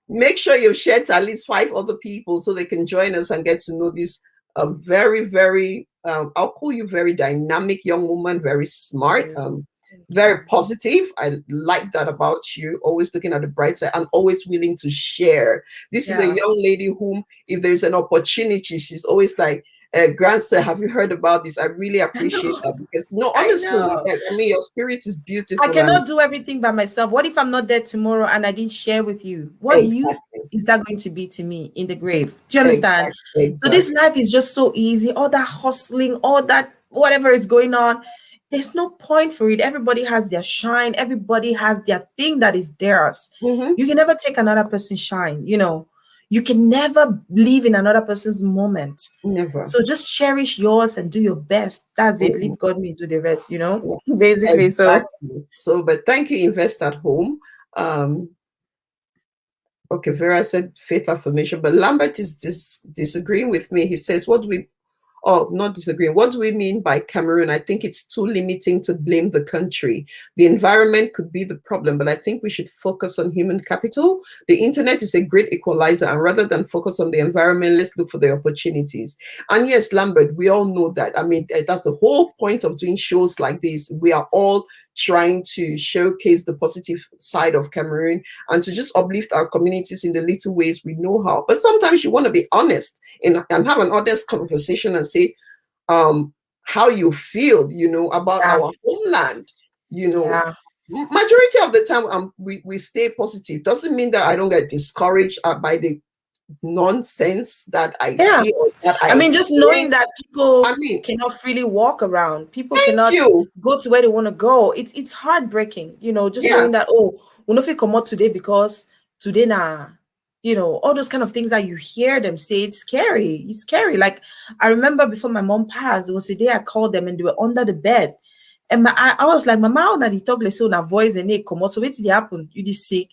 A: Make sure you've shared to at least 5 other people so they can join us and get to know this very, very, I'll call you very dynamic young woman, very smart, very positive. I like that about you, always looking at the bright side and always willing to share. This is a young lady whom, if there's an opportunity, she's always like, Grant said, have you heard about this? I really appreciate that, because no,
B: I
A: honestly,
B: know.
A: I mean, your spirit is
B: I
A: beautiful, and
B: cannot do everything by myself. What if I'm not there tomorrow and I didn't share with you? What use
A: exactly,
B: is that going to be to me in the grave? Do you understand?
A: exactly,
B: So this
A: exactly.
B: life is just so easy. All that hustling, all that whatever is going on, there's no point for it. Everybody has their shine. Everybody has their thing that is theirs.
A: Mm-hmm.
B: You can never take another person's shine. You can never live in another person's moment.
A: Never.
B: So just cherish yours and do your best. That's it.
A: Mhm.
B: Leave God me do the rest,
A: Yeah,
B: basically. So
A: exactly. So, but thank you, Invest at Home. Um, okay, Vera said faith affirmation, but Lambert is disagreeing with me. He says, what do we Oh, not disagreeing. What do we mean by Cameroon? I think it's too limiting to blame the country. The environment could be the problem, but I think we should focus on human capital. The internet is a great equalizer, and rather than focus on the environment, let's look for the opportunities. And yes, Lambert, we all know that. I mean, that's the whole point of doing shows like this. We are all trying to showcase the positive side of Cameroon and to just uplift our communities in the little ways we know how. But sometimes you want to be honest and have an honest conversation and say how you feel, about
B: yeah,
A: our homeland.
B: yeah,
A: Majority of the time, we stay positive. Doesn't mean that I don't get discouraged by the nonsense that I
B: yeah.
A: see or that I
B: I mean, just knowing
A: experience.
B: that
A: I
B: people
A: mean,
B: cannot freely walk around, people
A: thank
B: cannot
A: you.
B: go to where they want to go. It's heartbreaking, just
A: Yeah.
B: knowing that we not fit come out today because today now, all those kind of things that you hear them say. It's scary. It's scary. Like I remember before my mom passed, there was a day I called them and they were under the bed. And I was like, Mama, now the talk like so na voice and they come out. So what's the happen? You this sick.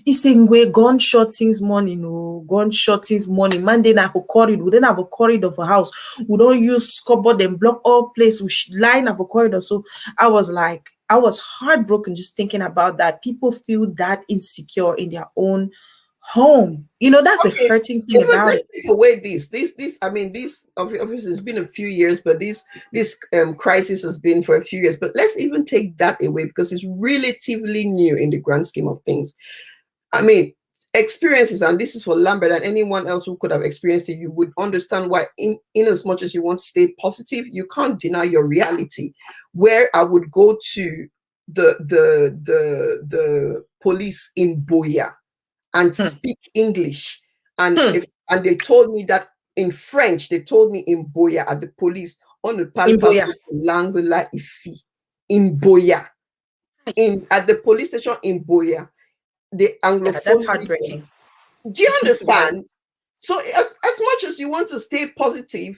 B: He's saying we gunshot since morning, gunshot since morning. Monday na have a corridor. We don't have a corridor for house. We don't use cupboard and block all place. We line of a corridor. So I was like, I was heartbroken just thinking about that. People feel that insecure in their own home. That's the
A: Okay.
B: hurting thing
A: Even
B: about
A: let's
B: it.
A: take away this. I mean, this obviously it's been a few years, but this crisis has been for a few years. But let's even take that away because it's relatively new in the grand scheme of things. I mean, experiences, and this is for Lambert and anyone else who could have experienced it, you would understand why, in as much as you want to stay positive, you can't deny your reality. Where I would go to the police in Boya and speak English. And they told me that in French, they told me in Boya at the police, on ne parle
B: In
A: pas
B: Boya.
A: votre langue là ici. In Boya. At the police station in Boya, the
B: Yeah, that's
A: Anglophone region.
B: heartbreaking.
A: Do you
B: Yes.
A: understand? So as much as you want to stay positive,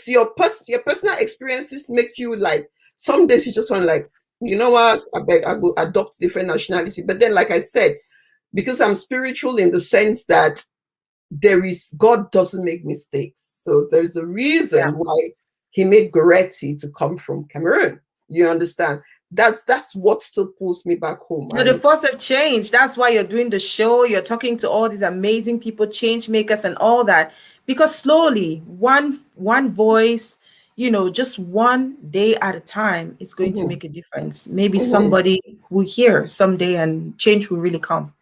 A: your personal experiences make you like, some days you just want to like, you know what, I beg, I go adopt different nationality. But then, like I said, because I'm spiritual in the sense that God doesn't make mistakes. So there's a reason why he made Goretti to come from Cameroon. You understand? That's what still pulls me back home.
B: You're the force of change. That's why you're doing the show. You're talking to all these amazing people, change makers, and all that. Because slowly, one voice, just one day at a time is going to make a difference. Maybe somebody will hear someday, and change will really come.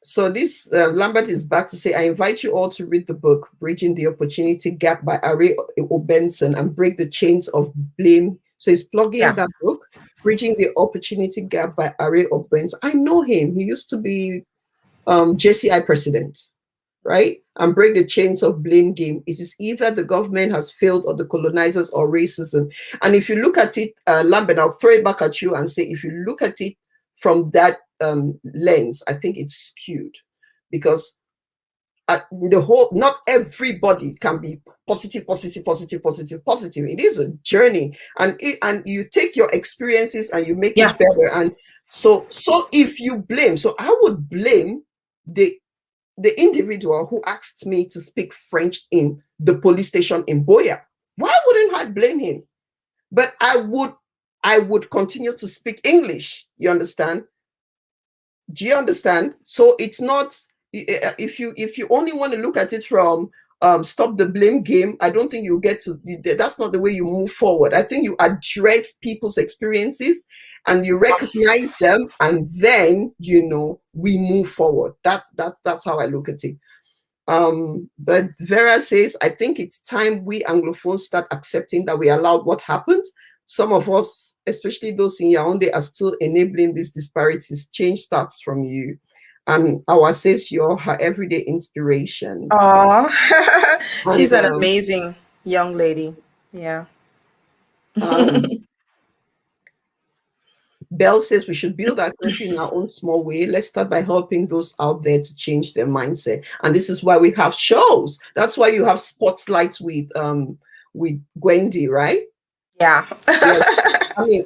A: So this Lambert is back to say, I invite you all to read the book, Bridging the Opportunity Gap by Are Obenson, and break the chains of blame. So he's plugging that book, Bridging the Opportunity Gap by Are Obenson. I know him. He used to be JCI president, right? And break the chains of blame game. It is either the government has failed or the colonizers or racism. And if you look at it, Lambert, I'll throw it back at you and say, if you look at it from that lens, I think it's skewed because not everybody can be positive. It is a journey, and you take your experiences and you make it better. And so if you blame, so I would blame the individual who asked me to speak French in the police station in Boya. Why wouldn't I blame him? But I would continue to speak English. You understand? Do you understand? So it's not, if you only want to look at it from stop the blame game, I don't think you get to, that's not the way you move forward. I think you address people's experiences and you recognize them, and then we move forward. That's how I look at it. But Vera says, I think it's time we Anglophones start accepting that we allowed what happened. Some of us, especially those in Yaoundé, are still enabling these disparities. Change starts from you. And Awa says you're her everyday inspiration.
B: Oh, she's
A: And
B: an amazing young lady. Yeah.
A: Belle says we should build our country in our own small way. Let's start by helping those out there to change their mindset. And this is why we have shows. That's why you have spotlights with Gwendy, right?
B: Yeah.
A: Yes. I mean,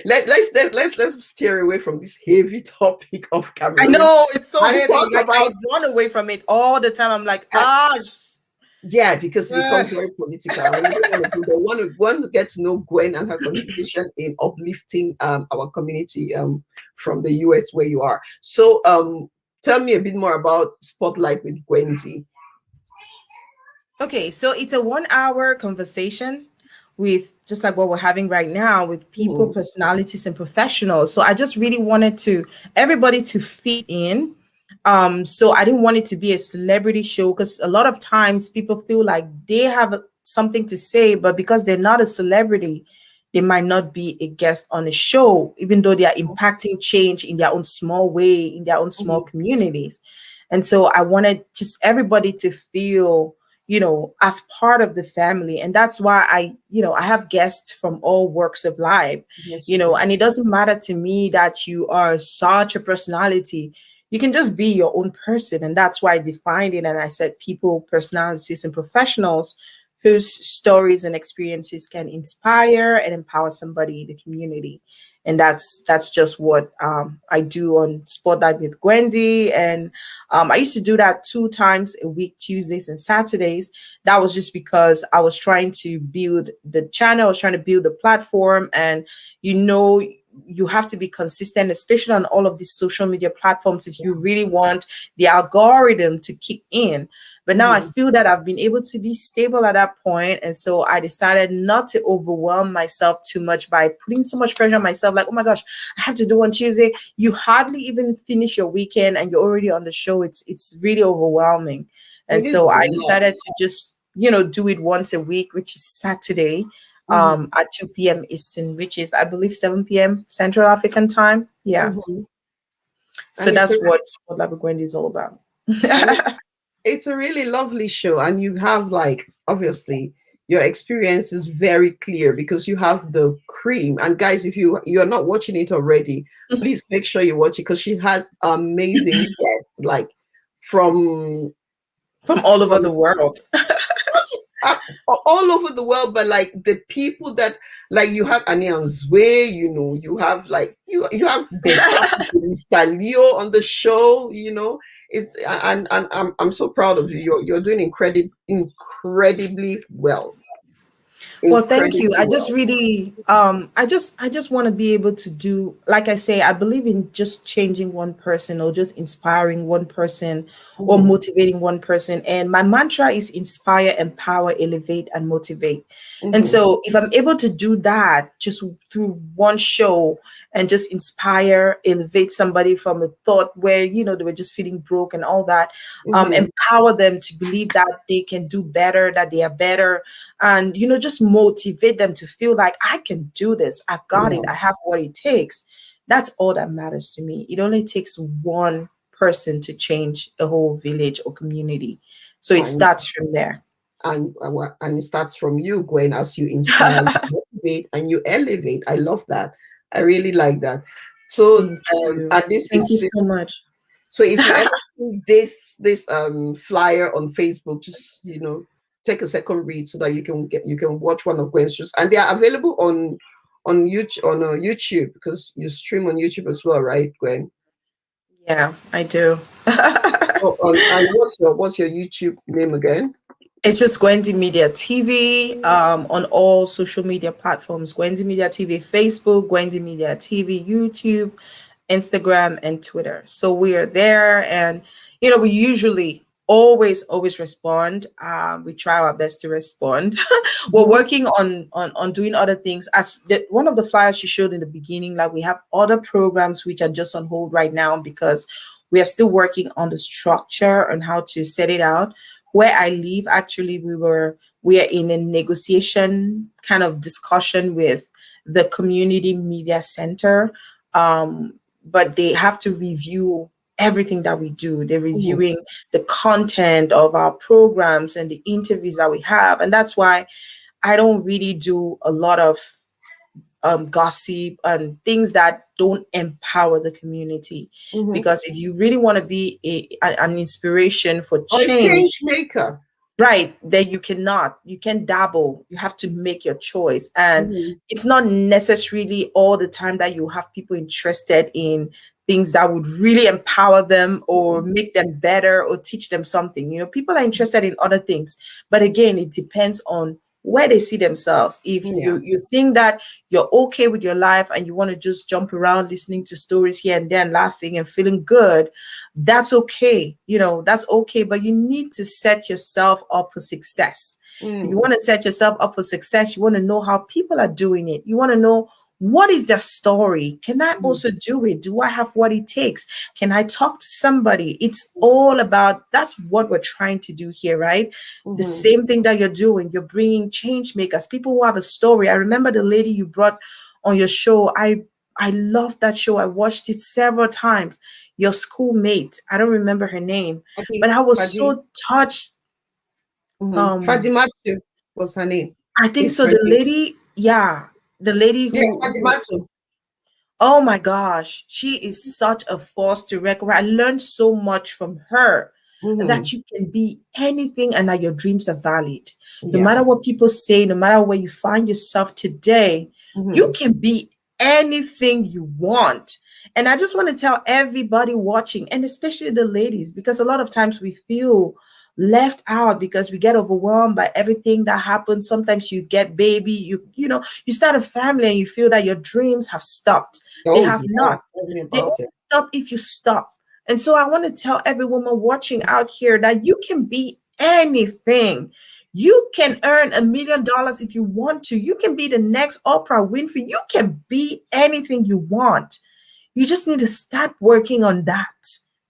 A: let's steer away from this heavy topic of Cameroon.
B: I know it's so
A: and
B: heavy.
A: talk
B: Like,
A: about
B: I run away from it all the time. I'm like,
A: yeah, because it becomes very political. And we don't want to get to know Gwen and her contribution in uplifting our community from the US where you are. So tell me a bit more about Spotlight with Gwendy.
B: Okay, so it's a 1-hour conversation with, just like what we're having right now, with people, personalities, and professionals. So I just really wanted everybody to fit in. So I didn't want it to be a celebrity show, because a lot of times people feel like they have something to say, but because they're not a celebrity, they might not be a guest on the show, even though they are impacting change in their own small way, in their own small communities. And so I wanted just everybody to feel, as part of the family. And that's why I have guests from all walks of life, and it doesn't matter to me that you are such a personality. You can just be your own person. And that's why I defined it. And I said people, personalities, and professionals whose stories and experiences can inspire and empower somebody in the community. And that's just what I do on Spotlight with Gwendy. And I used to do that 2 times a week, Tuesdays and Saturdays. That was just because I was trying to build the channel. I was trying to build the platform. And, you have to be consistent, especially on all of these social media platforms, if you really want the algorithm to kick in. But now I feel that I've been able to be stable at that point. And so I decided not to overwhelm myself too much by putting so much pressure on myself. Like, oh my gosh, I have to do on Tuesday. You hardly even finish your weekend and you're already on the show. It's really overwhelming. And so I decided to just, do it once a week, which is Saturday. At 2 p.m. Eastern, which is, I believe, 7 p.m. Central African time. Yeah. So that's what Spotlight with Gwendy is all about.
A: It's a really lovely show. And you have, obviously, your experience is very clear because you have the cream. And guys, if you're not watching it already, please make sure you watch it, because she has amazing guests, from
B: all over the world.
A: All over the world, but the people that you have Anyanzwe, you have you have Mr. Leo on the show, it's and I'm so proud of you. You're doing incredibly well.
B: Well, thank you. I just really, I just want to be able to do, like I say, I believe in just changing one person or just inspiring one person or motivating one person. And my mantra is inspire, empower, elevate, and motivate. And so if I'm able to do that just through one show and just inspire, elevate somebody from a thought where, they were just feeling broke and all that, empower them to believe that they can do better, that they are better, and, just motivate them to feel like I can do this. I got it. I have what it takes. That's all that matters to me. It only takes one person to change a whole village or community. So it starts from there.
A: And it starts from you, Gwen, as you inspire, motivate, and you elevate. I love that. I really like that. So
B: thank you so much.
A: So if you ever see this flyer on Facebook, just take a second read so that you can watch one of Gwen's shows, and they are available on YouTube because you stream on YouTube as well, right, Gwen?
B: Yeah, I do.
A: And what's your YouTube name again?
B: It's just Gwendy Media TV on all social media platforms. Gwendy Media TV, Facebook, Gwendy Media TV, YouTube, Instagram, and Twitter. So we are there, and we usually always respond. We try our best to respond. We're working on doing other things. As one of the flyers you showed in the beginning, we have other programs which are just on hold right now because We are still working on the structure and how to set it out. Where I live, actually, we are in a negotiation kind of discussion with the community media center. But they have to review everything that we do. They're
A: Mhm.
B: reviewing the content of our programs and the interviews that we have. And that's why I don't really do a lot of gossip and things that don't empower the community.
A: Mhm.
B: Because if you really want to be an inspiration for
A: Or a change
B: change,
A: maker.
B: right, then you can dabble. You have to make your choice. And
A: Mhm.
B: it's not necessarily all the time that you have people interested in things that would really empower them or make them better or teach them something. People are interested in other things. But again, it depends on where they see themselves. If
A: Yeah.
B: you think that you're okay with your life and you want to just jump around listening to stories here and there and laughing and feeling good, that's okay. That's okay. But you need to set yourself up for success. You
A: Mm.
B: want to set yourself up for success. You want to know how people are doing it. You want to know, what is their story? Can I
A: Mhm.
B: also do it? Do I have what it takes? Can I talk to somebody? It's all about, that's what we're trying to do here, right? The
A: Mhm.
B: same thing that you're doing. You're bringing change makers, people who have a story. I remember the lady you brought on your show. I loved that show. I watched it several times. Your schoolmate, I don't remember her name,
A: Fadi,
B: but I was
A: Fadi,
B: so touched. Um,
A: Fadimatu was her name.
B: I think
A: Is
B: so.
A: her
B: The
A: name.
B: lady, yeah, the lady
A: Yeah,
B: who
A: Fadimatu.
B: oh my gosh, she is such a force to reckon with. I learned so much from her, that
A: Mhm.
B: you can be anything and that your dreams are valid. No
A: Yeah.
B: matter what people say, no matter where you find yourself today, you
A: Mhm.
B: can be anything you want. And I just want to tell everybody watching, and especially the ladies, because a lot of times we feel left out because we get overwhelmed by everything that happens. Sometimes you get baby, you start a family and you feel that your dreams have stopped. They
A: Oh
B: have
A: yeah,
B: not.
A: tell me
B: They
A: about
B: only
A: it.
B: stop if you stop. And so I want to tell every woman watching out here that you can be anything. You can earn $1 million if you want to. You can be the next Oprah Winfrey. You can be anything you want. You just need to start working on that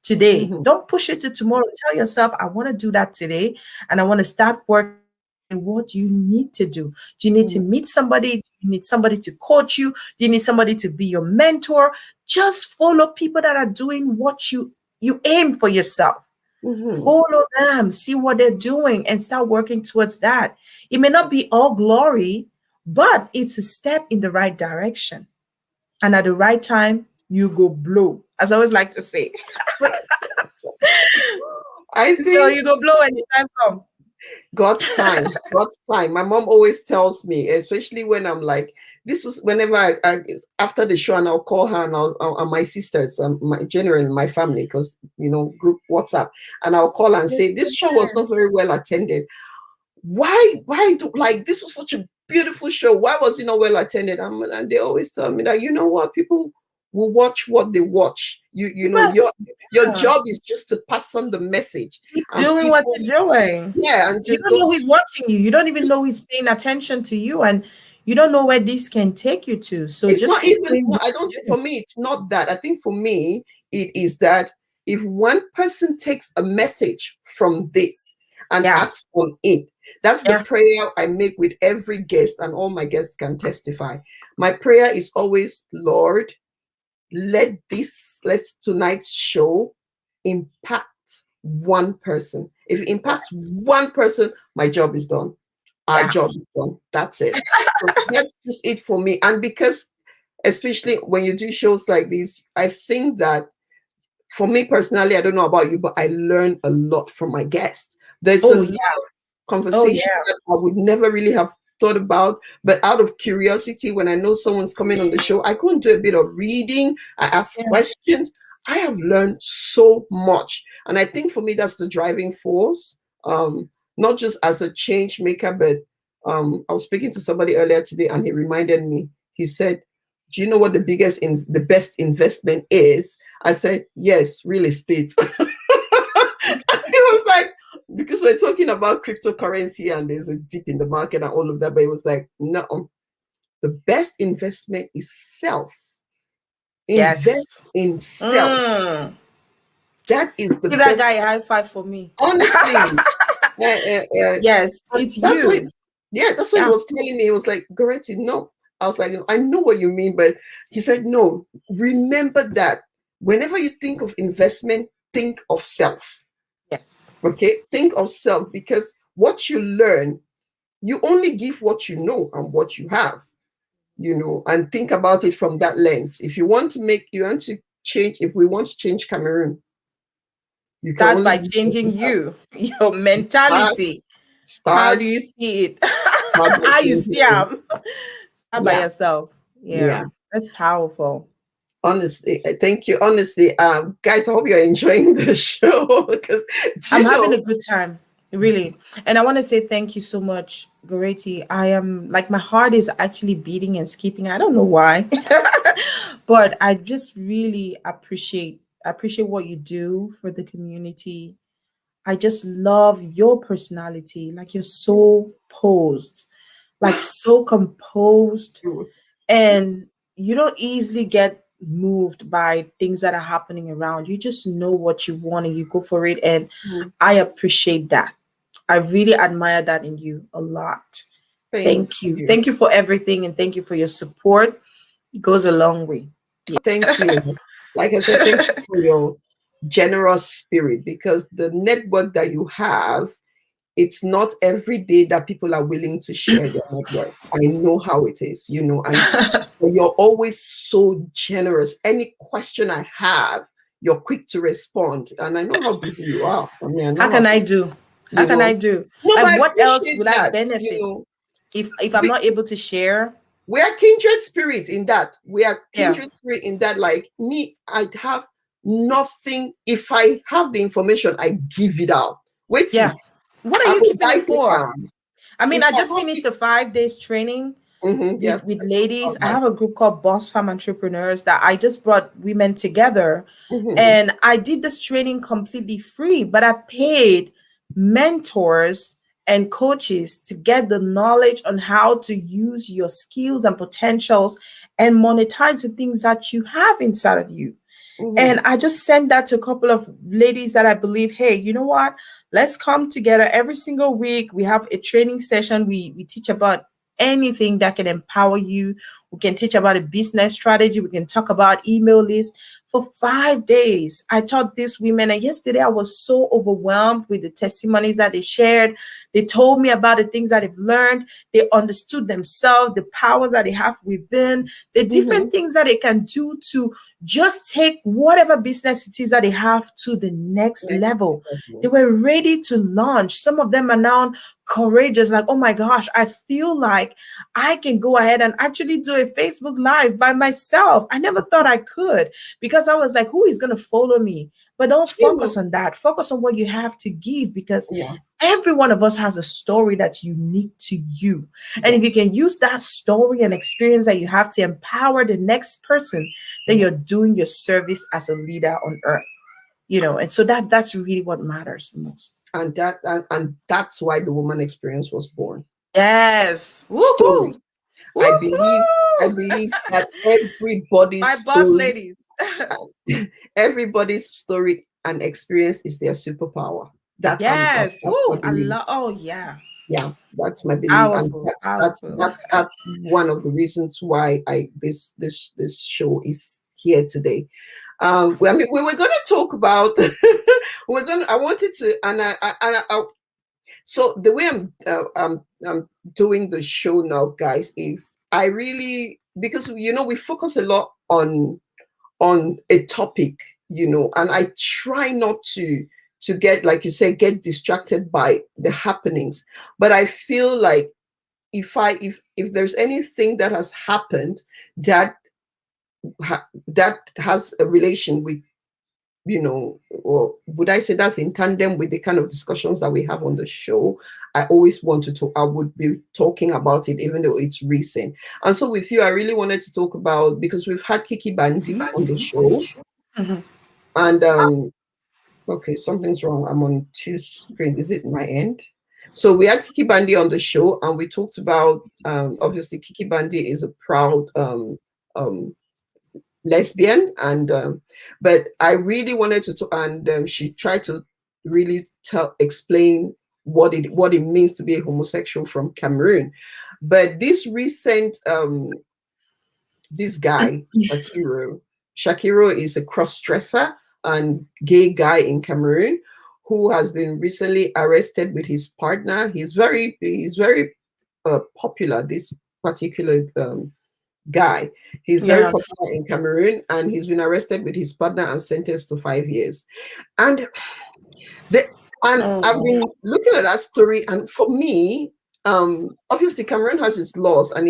B: today.
A: Mhm.
B: Don't push it to tomorrow. Tell yourself, I want to do that today. And I want to start working. What do you need to do? Do you need to
A: Mhm.
B: meet somebody? Do you need somebody to coach you? Do you need somebody to be your mentor? Just follow people that are doing what you aim for yourself.
A: Mhm.
B: Follow them, see what they're doing, and start working towards that. It may not be all glory, but it's a step in the right direction. And at the right time, you go blow, as I always like to say.
A: But I
B: So
A: think
B: you go blow when the time comes.
A: God's time. God's time. My mom always tells me, especially when I'm like, this was whenever after the show, and I'll call her and my sisters, generally my family, because group WhatsApp, and I'll call her and
B: Yes,
A: say, this show was
B: amen.
A: not very well attended. Why do, like, this was such a beautiful show? Why was it not well attended? And they always tell me that, you know what, people will watch what they watch.
B: But
A: Your
B: yeah,
A: job is just to pass on the message,
B: keep
A: and
B: doing what
A: people,
B: you're doing.
A: yeah, and
B: You
A: just
B: don't
A: don't.
B: know who's watching you. You don't even know who's paying attention to you, and you don't know where this can take you to. So
A: It's
B: just
A: not
B: keep
A: even,
B: doing
A: no,
B: what
A: I don't
B: you're
A: think,
B: doing.
A: for me, it's not that. I think for me, it is that if one person takes a message from this and
B: Yeah,
A: acts on it, that's the
B: yeah.
A: prayer I make with every guest, and all my guests can testify. My prayer is always, Lord, let tonight's show impact one person. If it impacts one person, my job is done. Our
B: Yeah.
A: job is done. That's it. So that's just it for me. And because, especially when you do shows like these, I think that, for me personally, I don't know about you, but I learn a lot from my guests. There's a
B: Oh
A: lot
B: yeah.
A: of
B: Oh
A: conversations
B: yeah.
A: that I would never really have thought about, but out of curiosity, when I know someone's coming on the show, I go and do a bit of reading, I ask
B: Yeah.
A: questions. I have learned so much. And I think for me, that's the driving force. Not just as a change maker, but I was speaking to somebody earlier today, and he reminded me, he said, do you know what the best investment is? I said, yes, real estate. It was like, because we're talking about cryptocurrency and there's a dip in the market and all of that, but it was like, no, the best investment is self.
B: Yes.
A: Invest in self.
B: Mm.
A: That is the
B: Give that
A: best.
B: guy a high five for me.
A: Honestly,
B: Yes, it's
A: that's what.
B: you.
A: Yeah, that's what he
B: Yeah.
A: was telling me. He was like, Goretti, no. I was like, I know what you mean, but he said, no. Remember that whenever you think of investment, think of self.
B: Yes.
A: Okay, think of self, because what you learn, you only give what you know and what you have. And think about it from that lens. If you want to change, if we want to change Cameroon, you can
B: Start
A: only
B: by
A: do what
B: changing
A: you have.
B: your
A: Start,
B: mentality. How do
A: start,
B: you see it?
A: start by
B: How you see
A: changing.
B: them? Start by
A: Yeah,
B: yourself.
A: yeah.
B: Yeah, that's powerful.
A: Honestly, thank you. Honestly, guys, I hope you're enjoying the show because do
B: I'm
A: you
B: having
A: know?
B: a good time, really. And I want to say thank you so much, Goreti. I am like, my heart is actually beating and skipping. I don't know why. But I just really appreciate what you do for the community. I just love your personality. Like, you're so posed, like so composed, and you don't easily get moved by things that are happening around. You just know what you want and you go for it. And
A: Mhm.
B: I appreciate that. I really admire that in you a lot.
A: Thank
B: Thank you.
A: you.
B: Thank you for everything, and thank you for your support. It goes a long way.
A: Thank you. Like I said, thank you for your generous spirit, because the network that you have, it's not every day that people are willing to share their network. I know how it is, and you're always so generous. Any question I have, you're quick to respond. And I know how busy you are. I mean, I
B: How
A: know
B: can
A: how,
B: I do? How
A: you
B: can I
A: know.
B: do?
A: No, but
B: Like,
A: I
B: what else
A: appreciate
B: would I
A: that,
B: benefit if I'm not able to share?
A: we are kindred spirit in that. We are
B: Yeah.
A: kindred spirit in that. Like me, I have nothing. If I have the information, I give it out. Wait,
B: Yeah. What are
A: I
B: you
A: will
B: keeping it
A: die
B: for?
A: calm.
B: I mean,
A: If
B: I
A: I
B: just
A: have
B: finished
A: it,
B: a 5 days training
A: yeah,
B: with ladies.
A: all
B: I
A: right.
B: have a group called Boss Farm Entrepreneurs that I just brought women together.
A: Mhm.
B: And I did this training completely free, but I paid mentors and coaches to get the knowledge on how to use your skills and potentials and monetize the things that you have inside of you.
A: Mhm.
B: And I just sent that to a couple of ladies that I believe, hey, you know what? Let's come together every single week. We have a training session. We teach about anything that can empower you. We can teach about a business strategy. We can talk about email lists. For 5 days, I taught these women. And yesterday, I was so overwhelmed with the testimonies that they shared. They told me about the things that they've learned. They understood themselves, the powers that they have within, the different
A: Mhm.
B: things that they can do to just take whatever business it is that they have to the next
A: Next
B: level. They
A: level.
B: were ready to launch. Some of them are now courageous, like, oh my gosh, I feel like I can go ahead and actually do a Facebook Live by myself. I never thought I could, because I was like, who is going to follow me? But don't
A: You know,
B: focus on that. Focus on what you have to give, because
A: yeah,
B: every one of us has a story that's unique to you. And
A: yeah,
B: if you can use that story and experience that you have to empower the next person, then
A: yeah.
B: you're doing your service as a leader on earth. And so that's really what matters the most.
A: And that's why the woman experience was born.
B: Yes.
A: Story.
B: Woohoo.
A: I believe I
B: Woohoo.
A: believe that everybody's
B: My boss
A: story,
B: ladies.
A: everybody's story and experience is their superpower.
B: Yes.
A: That's my
B: Woo. I
A: belief.
B: love. Oh yeah.
A: Yeah, that's my belief, and
B: Powerful.
A: that's
B: Powerful.
A: that's that's one of the reasons why this show is here today. I mean, we were going to talk about. I wanted to, so the way I'm doing the show now, guys, is I really, because we focus a lot on a topic, and I try not to get, like you say, get distracted by the happenings. But I feel like if there's anything that has happened that that has a relation with, or would I say that's in tandem with the kind of discussions that we have on the show, I always want to talk. I would be talking about it, even though it's recent. And so with you, I really wanted to talk about, because we've had Kiki Bandi on the show,
B: Mhm.
A: and okay, something's wrong. I'm on two screens. Is it my end? So we had Kiki Bandi on the show, and we talked about, obviously Kiki Bandi is a proud um, lesbian, and but I really wanted to and she tried to really explain what it means to be a homosexual from Cameroon. But this recent this guy Shakiro is a cross-dresser and gay guy in Cameroon who has been recently arrested with his partner. He's very popular, this particular guy. He's very popular in Cameroon, and he's been arrested with his partner and sentenced to 5 years. And I've been looking at that story, and for me, obviously Cameroon has its laws, and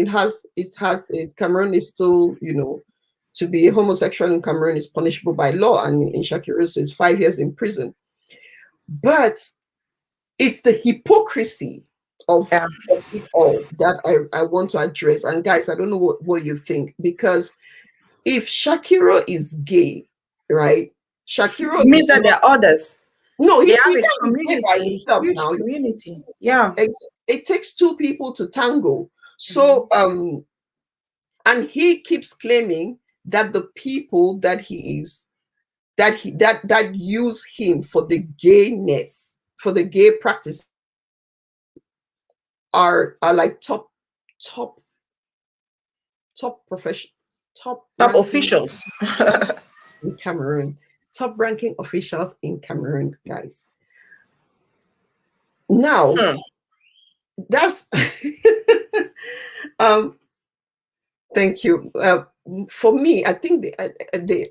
A: Cameroon is still, to be a homosexual in Cameroon is punishable by law, and in Shakiro's it's 5 years in prison. But it's the hypocrisy of it all that I want to address. And guys, I don't know what you think, because if Shakiro is gay, right? Shakiro
B: means that there are others.
A: No,
B: he have a community, huge
A: now.
B: Community. Yeah.
A: It takes two people to tango. So and he keeps claiming that the people that that use him for the gayness, for the gay practice, are like top
B: officials
A: in Cameroon, top ranking officials in Cameroon, guys. Now, that's thank you. For me, I think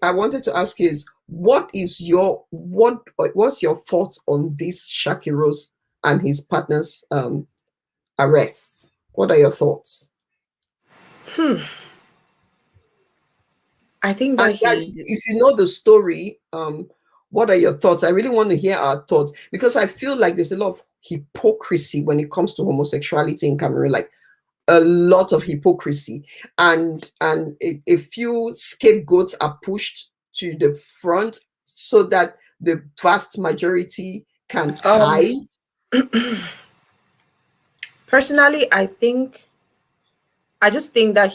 A: I wanted to ask you is what's your thoughts on this Shakiro's and his partner's arrest? What are your thoughts?
B: I think that
A: guys, if you know the story, what are your thoughts? I really want to hear our thoughts, because I feel like there's a lot of hypocrisy when it comes to homosexuality in Cameroon, like a lot of hypocrisy, and a few scapegoats are pushed to the front so that the vast majority can hide.
B: Personally, I just think that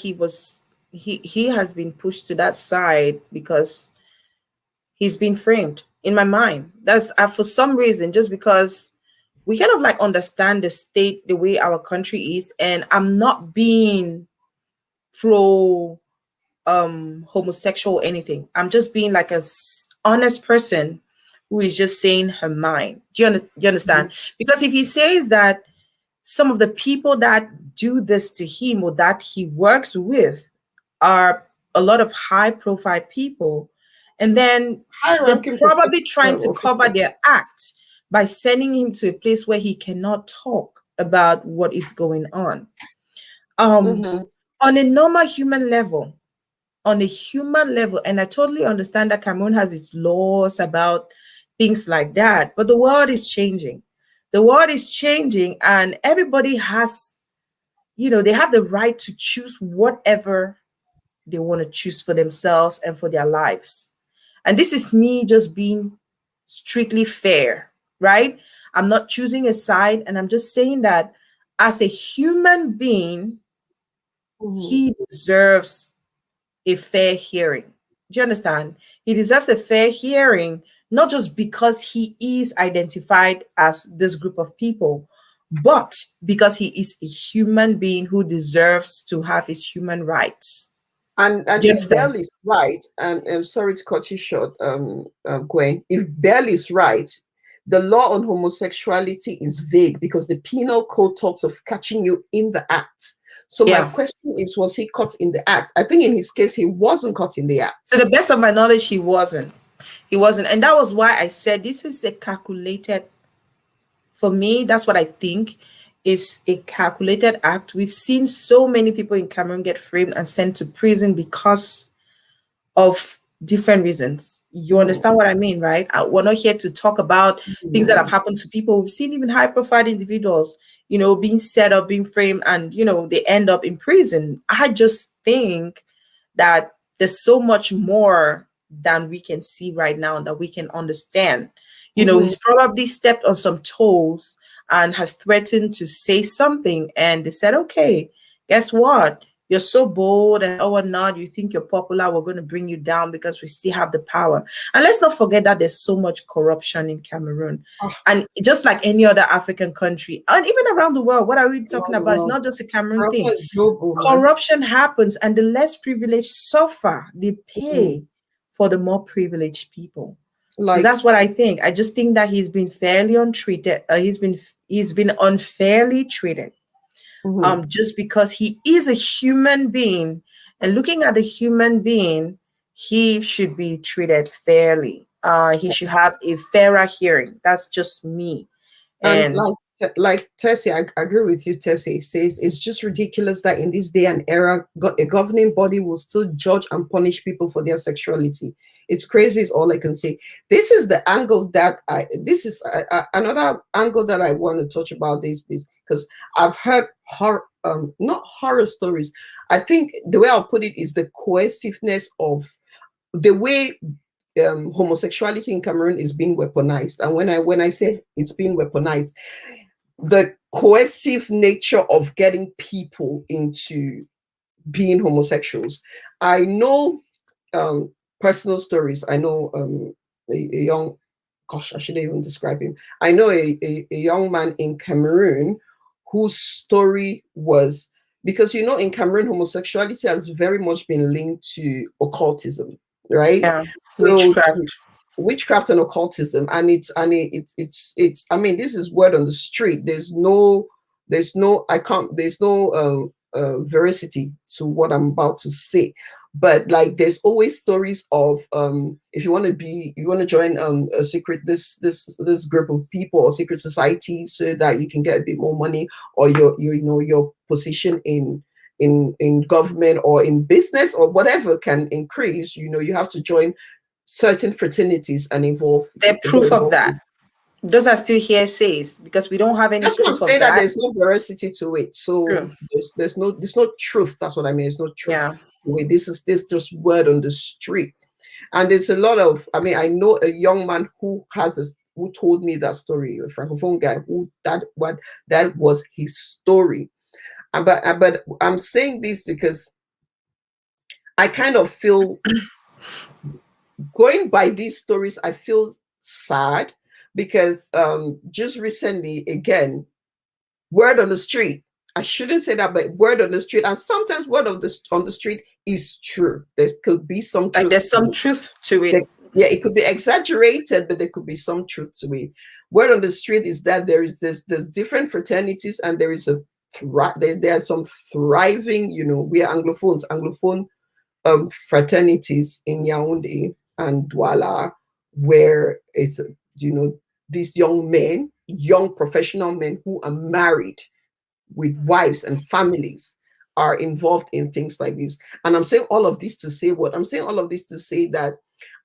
B: he has been pushed to that side because he's been framed in my mind. That's for some reason, just because we kind of like understand the state, the way our country is, and I'm not being pro homosexual or anything. I'm just being like a honest person who is just saying her mind. Do you understand? Because if he says that some of the people that do this to him or that he works with are a lot of high profile people, and then they're probably trying to cover their act by sending him to a place where he cannot talk about what is going on. On a normal human level, and I totally understand that Cameroon has its laws about things like that, but the world is changing. The world is changing, and everybody has, they have the right to choose whatever they want to choose for themselves and for their lives. And this is me just being strictly fair, right? I'm not choosing a side, and I'm just saying that as a human being, he deserves a fair hearing. Do you understand? He deserves a fair hearing, not just because he is identified as this group of people, but because he is a human being who deserves to have his human rights.
A: And if Bell is right, and I'm sorry to cut you short, Gwen, if Bell is right, the law on homosexuality is vague because the penal code talks of catching you in the act. So my question is, was he caught in the act? I think in his case, he wasn't caught in the act.
B: To the best of my knowledge, he wasn't. He wasn't. And that was why I said this is a calculated, for me, that's what I think is a calculated act. We've seen so many people in Cameroon get framed and sent to prison because of different reasons. You understand what I mean, right? We're not here to talk about things that have happened to people. We've seen even high-profile individuals, being set up, being framed, and, they end up in prison. I just think that there's so much more than we can see right now that we can understand. He's probably stepped on some toes and has threatened to say something, and they said, okay, guess what? You're so bold and oh not, you think you're popular, we're going to bring you down because we still have the power. And let's not forget that there's so much corruption in Cameroon. And just like any other African country, and even around the world, what are we talking about? It's not just a Cameroon thing. Corruption happens, and the less privileged suffer. They pay for the more privileged people. So that's what I think. I just think that he's been fairly untreated. He's been unfairly treated. Just because he is a human being, and looking at the human being, he should be treated fairly. He should have a fairer hearing. That's just me.
A: And like Tessie, I agree with you. Tessie says it's just ridiculous that in this day and era, a governing body will still judge and punish people for their sexuality. It's crazy, is all I can say. This is the angle that another angle that I want to touch about this, because I've heard not horror stories. I think the way I'll put it is the coerciveness of the way homosexuality in Cameroon is being weaponized. And when I say it's being weaponized, the coercive nature of getting people into being homosexuals. I know personal stories. I know a young, gosh, I shouldn't even describe him. I know a young man in Cameroon whose story was, because in Cameroon, homosexuality has very much been linked to occultism, right?
B: Yeah, witchcraft.
A: Witchcraft and occultism, and it's I mean, this is word on the street. There's no veracity to what I'm about to say, but like there's always stories of if you want to join a secret this group of people or secret society so that you can get a bit more money, or your position in government or in business or whatever can increase. You have to join certain fraternities and involve.
B: The proof of that. Those are still hearsays because we don't have any
A: proof of that. There's no veracity to it. So there's no truth. That's what I mean. There's no truth.
B: Yeah.
A: This just word on the street. And there's a lot of, I mean, I know a young man who told me that story, a Francophone guy that was his story. But I'm saying this because I kind of feel, going by these stories, I feel sad because just recently, again, word on the street. I shouldn't say that, but word on the street, and sometimes word on the street is true. There could be some truth.
B: There's some truth to it.
A: Yeah, it could be exaggerated, but there could be some truth to it. Word on the street is that there's different fraternities, and there is there are some thriving. We are Anglophone fraternities in Yaoundé and Douala, where it's these young professional men who are married with wives and families are involved in things like this. And I'm saying all of this to say what? I'm saying all of this to say that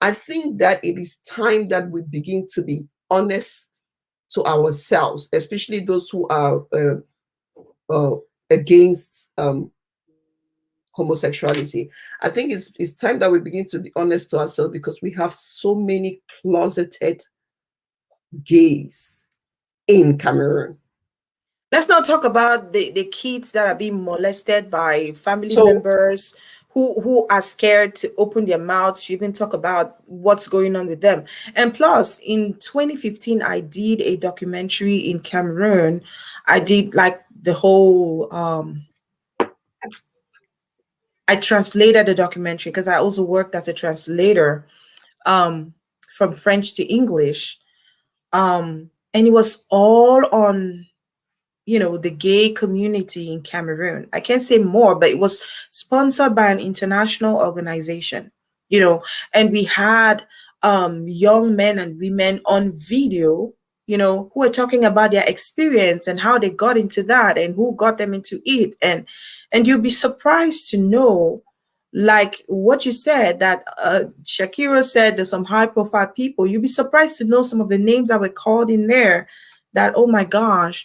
A: I think that it is time that we begin to be honest to ourselves, especially those who are against homosexuality. I think it's time that we begin to be honest to ourselves, because we have so many closeted gays in Cameroon.
B: Let's not talk about the kids that are being molested by family members who are scared to open their mouths to even talk about what's going on with them. And plus, in 2015, I did a documentary in Cameroon. I did like the whole, I translated the documentary because I also worked as a translator from French to English. And it was all on the gay community in Cameroon. I can't say more, but it was sponsored by an international organization, and we had young men and women on video, who were talking about their experience and how they got into that and who got them into it. And you'll be surprised to know, like what you said, that Shakiro said there's some high profile people. You'll be surprised to know some of the names that were called in there that, oh my gosh,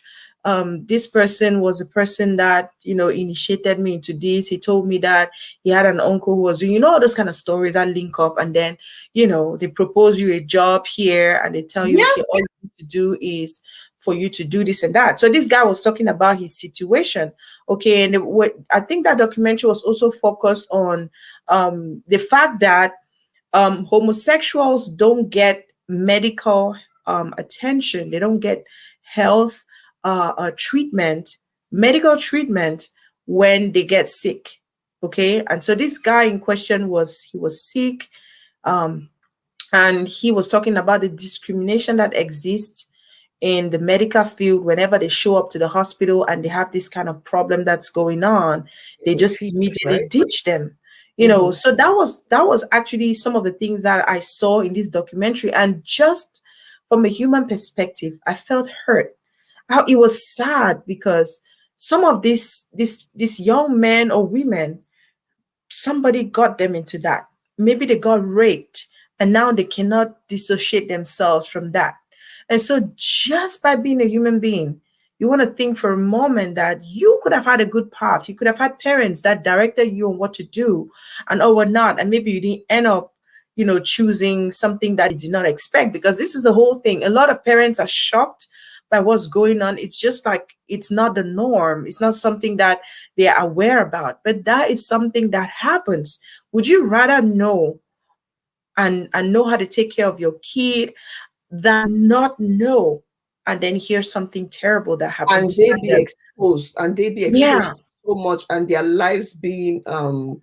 B: this person was the person that, initiated me into this. He told me that he had an uncle who was doing, all those kind of stories that link up, and then, they propose you a job here and they tell you,
A: Yeah.
B: okay, all you need to do is for you to do this and that. So this guy was talking about his situation. Okay. And I think that documentary was also focused on the fact that homosexuals don't get medical attention. They don't get health treatment, medical treatment when they get sick. Okay. And so this guy in question was sick. And he was talking about the discrimination that exists in the medical field. Whenever they show up to the hospital and they have this kind of problem that's going on, they just immediately ditch them. So that was actually some of the things that I saw in this documentary. And just from a human perspective, I felt hurt. How it was sad, because some of these young men or women, somebody got them into that. Maybe they got raped and now they cannot dissociate themselves from that. And so just by being a human being, you want to think for a moment that you could have had a good path. You could have had parents that directed you on what to do and or whatnot. And maybe you didn't end up, choosing something that you did not expect, because this is the whole thing. A lot of parents are shocked by what's going on. It's just like, it's not the norm. It's not something that they are aware about, but that is something that happens. Would you rather know and know how to take care of your kid than not know and then hear something terrible that happens?
A: And they be exposed,
B: Yeah.
A: so much, and their lives being
B: and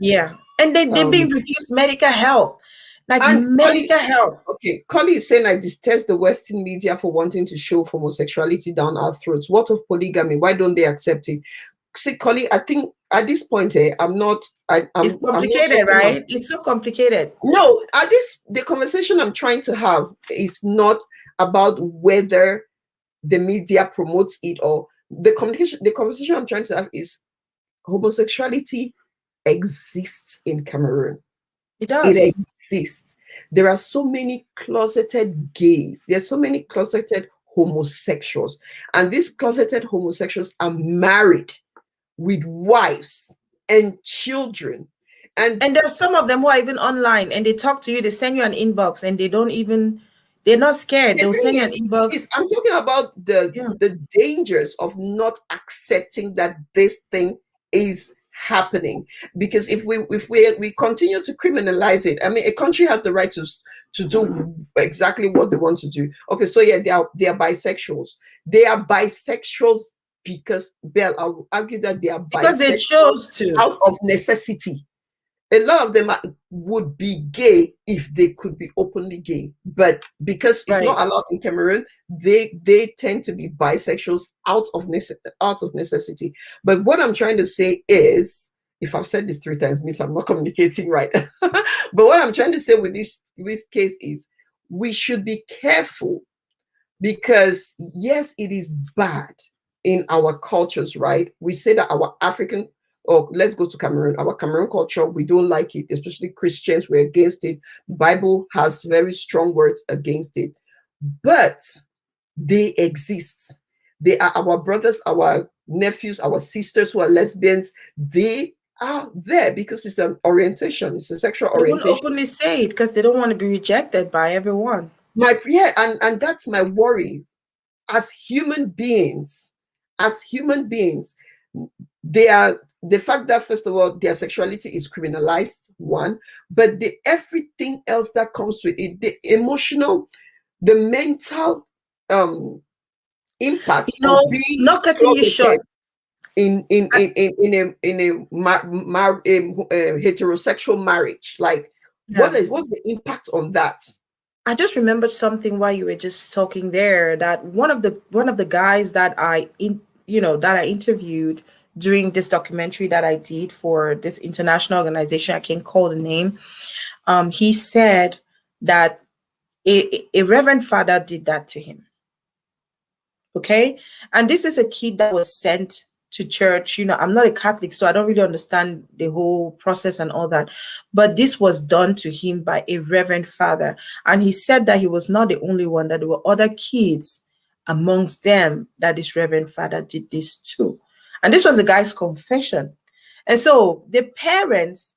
B: then they're being refused medical help. Medical health.
A: Okay, Collie is saying I detest the Western media for wanting to shove homosexuality down our throats. What of polygamy? Why don't they accept it? See, Collie, I think at this point, it's
B: complicated, right? It's so complicated.
A: No, the conversation I'm trying to have is not about whether the media promotes it, or the conversation I'm trying to have is homosexuality exists in Cameroon.
B: It does.
A: It exists. There are so many closeted gays. There's so many closeted homosexuals. And these closeted homosexuals are married with wives and children. And
B: there's some of them who are even online and they talk to you, they send you an inbox and they're not scared. They'll send you an inbox.
A: I'm talking about the dangers of not accepting that this thing is happening, because if we continue to criminalize it, I mean, a country has the right to do exactly what they want to do. Okay, so yeah, they are bisexuals. They are bisexuals because, Belle, I will argue that they are bisexuals
B: because they chose to,
A: out of necessity. A lot of them would be gay if they could be openly gay, but because it's not allowed in Cameroon, they tend to be bisexuals out of necessity. But what I'm trying to say is, if I've said this 3 times, means I'm not communicating right. But what I'm trying to say with this case is, we should be careful, because yes, it is bad in our cultures, right? We say that our African, or let's go to Cameroon, our Cameroon culture, we don't like it, especially Christians, we're against it. The Bible has very strong words against it, but they exist. They are our brothers, our nephews, our sisters who are lesbians. They are there because it's an orientation, it's a sexual orientation.
B: They won't openly say it because they don't want to be rejected by everyone.
A: And that's my worry. As human beings, they are, the fact that, first of all, their sexuality is criminalized, one, but everything else that comes with it, the emotional, the mental impact of being
B: not cutting you short
A: in a heterosexual marriage. Like, what's the impact on that?
B: I just remembered something while you were just talking there, that one of the guys that I interviewed during this documentary that I did for this international organization, I can't call the name, he said that a reverend father did that to him. Okay. And this is a kid that was sent to church. I'm not a Catholic, so I don't really understand the whole process and all that. But this was done to him by a reverend father. And he said that he was not the only one, that there were other kids amongst them that this Reverend Father did this too. And this was the guy's confession. And so the parents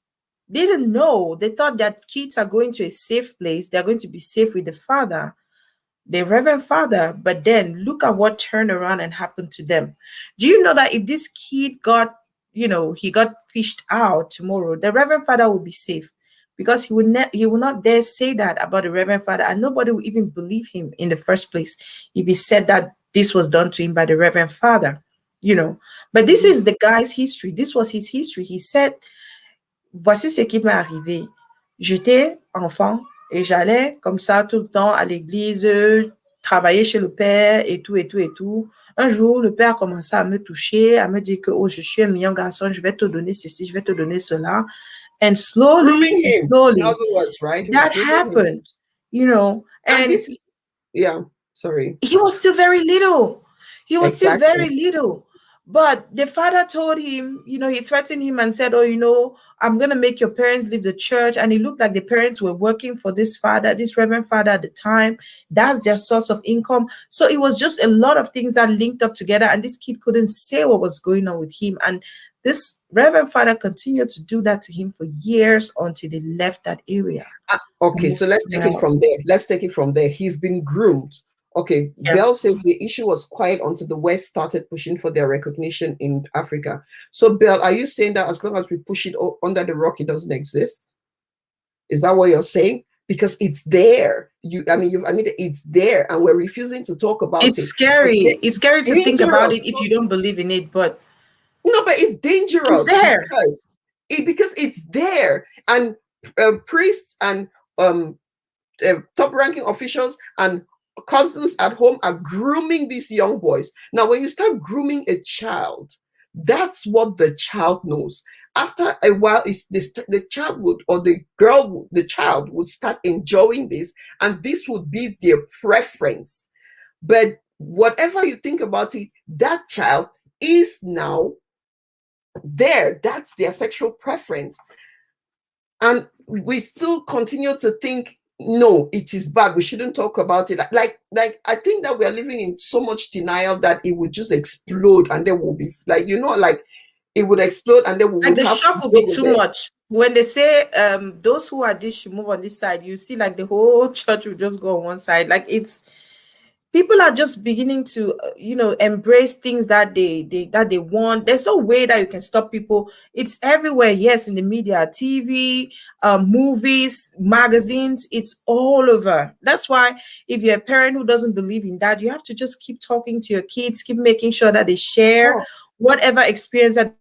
B: didn't know. They thought that kids are going to a safe place. They're going to be safe with the father, the Reverend Father. But then look at what turned around and happened to them. Do you know that if this kid got, he got fished out tomorrow, the Reverend Father will be safe? Because he will not dare say that about the Reverend Father, and nobody will even believe him in the first place if he said that this was done to him by the Reverend Father, But this is the guy's history. This was his history. He said, voici ce qui m'est arrivé. J'étais enfant et j'allais comme ça tout le temps à l'église, travailler chez le père et tout, et tout, et tout. Un jour, le père a commencé à me toucher, à me dire que, oh, je suis un meilleur garçon, je vais te donner ceci, je vais te donner cela. And slowly,
A: in other words, right?
B: that happened,
A: and this is, sorry.
B: He was still very little. Still very little. But the father told him, he threatened him and said, oh, I'm going to make your parents leave the church. And it looked like the parents were working for this father, this Reverend Father at the time. That's their source of income. So it was just a lot of things that linked up together. And this kid couldn't say what was going on with him. And this Reverend Father continued to do that to him for years until they left that area.
A: Okay, so let's take it from there. He's been groomed. Okay, yeah. Bell says the issue was quiet until the West started pushing for their recognition in Africa. So, Bell, are you saying that as long as we push it under the rock, it doesn't exist? Is that what you're saying? Because it's there. It's there, and we're refusing to talk about it.
B: It's scary. It's scary to think about it if you don't believe in it, but
A: no, but it's dangerous.
B: It's there
A: because it's there, and priests and top-ranking officials and cousins at home are grooming these young boys. Now, when you start grooming a child, that's what the child knows. After a while, the child would, or the child would start enjoying this, and this would be their preference. But whatever you think about it, that child is now there. That's their sexual preference. And we still continue to think, no, it is bad, we shouldn't talk about it. Like I think that we are living in so much denial that it would just explode, and there will be it would explode, and then we would
B: the shock will be too much. When they say those who are this should move on this side, you see like the whole church will just go on one side. Like people are just beginning to embrace things that they want. There's no way that you can stop people. It's everywhere. Yes, in the media, TV, movies, magazines, it's all over. That's why if you're a parent who doesn't believe in that, you have to just keep talking to your kids, keep making sure that they share whatever experience that,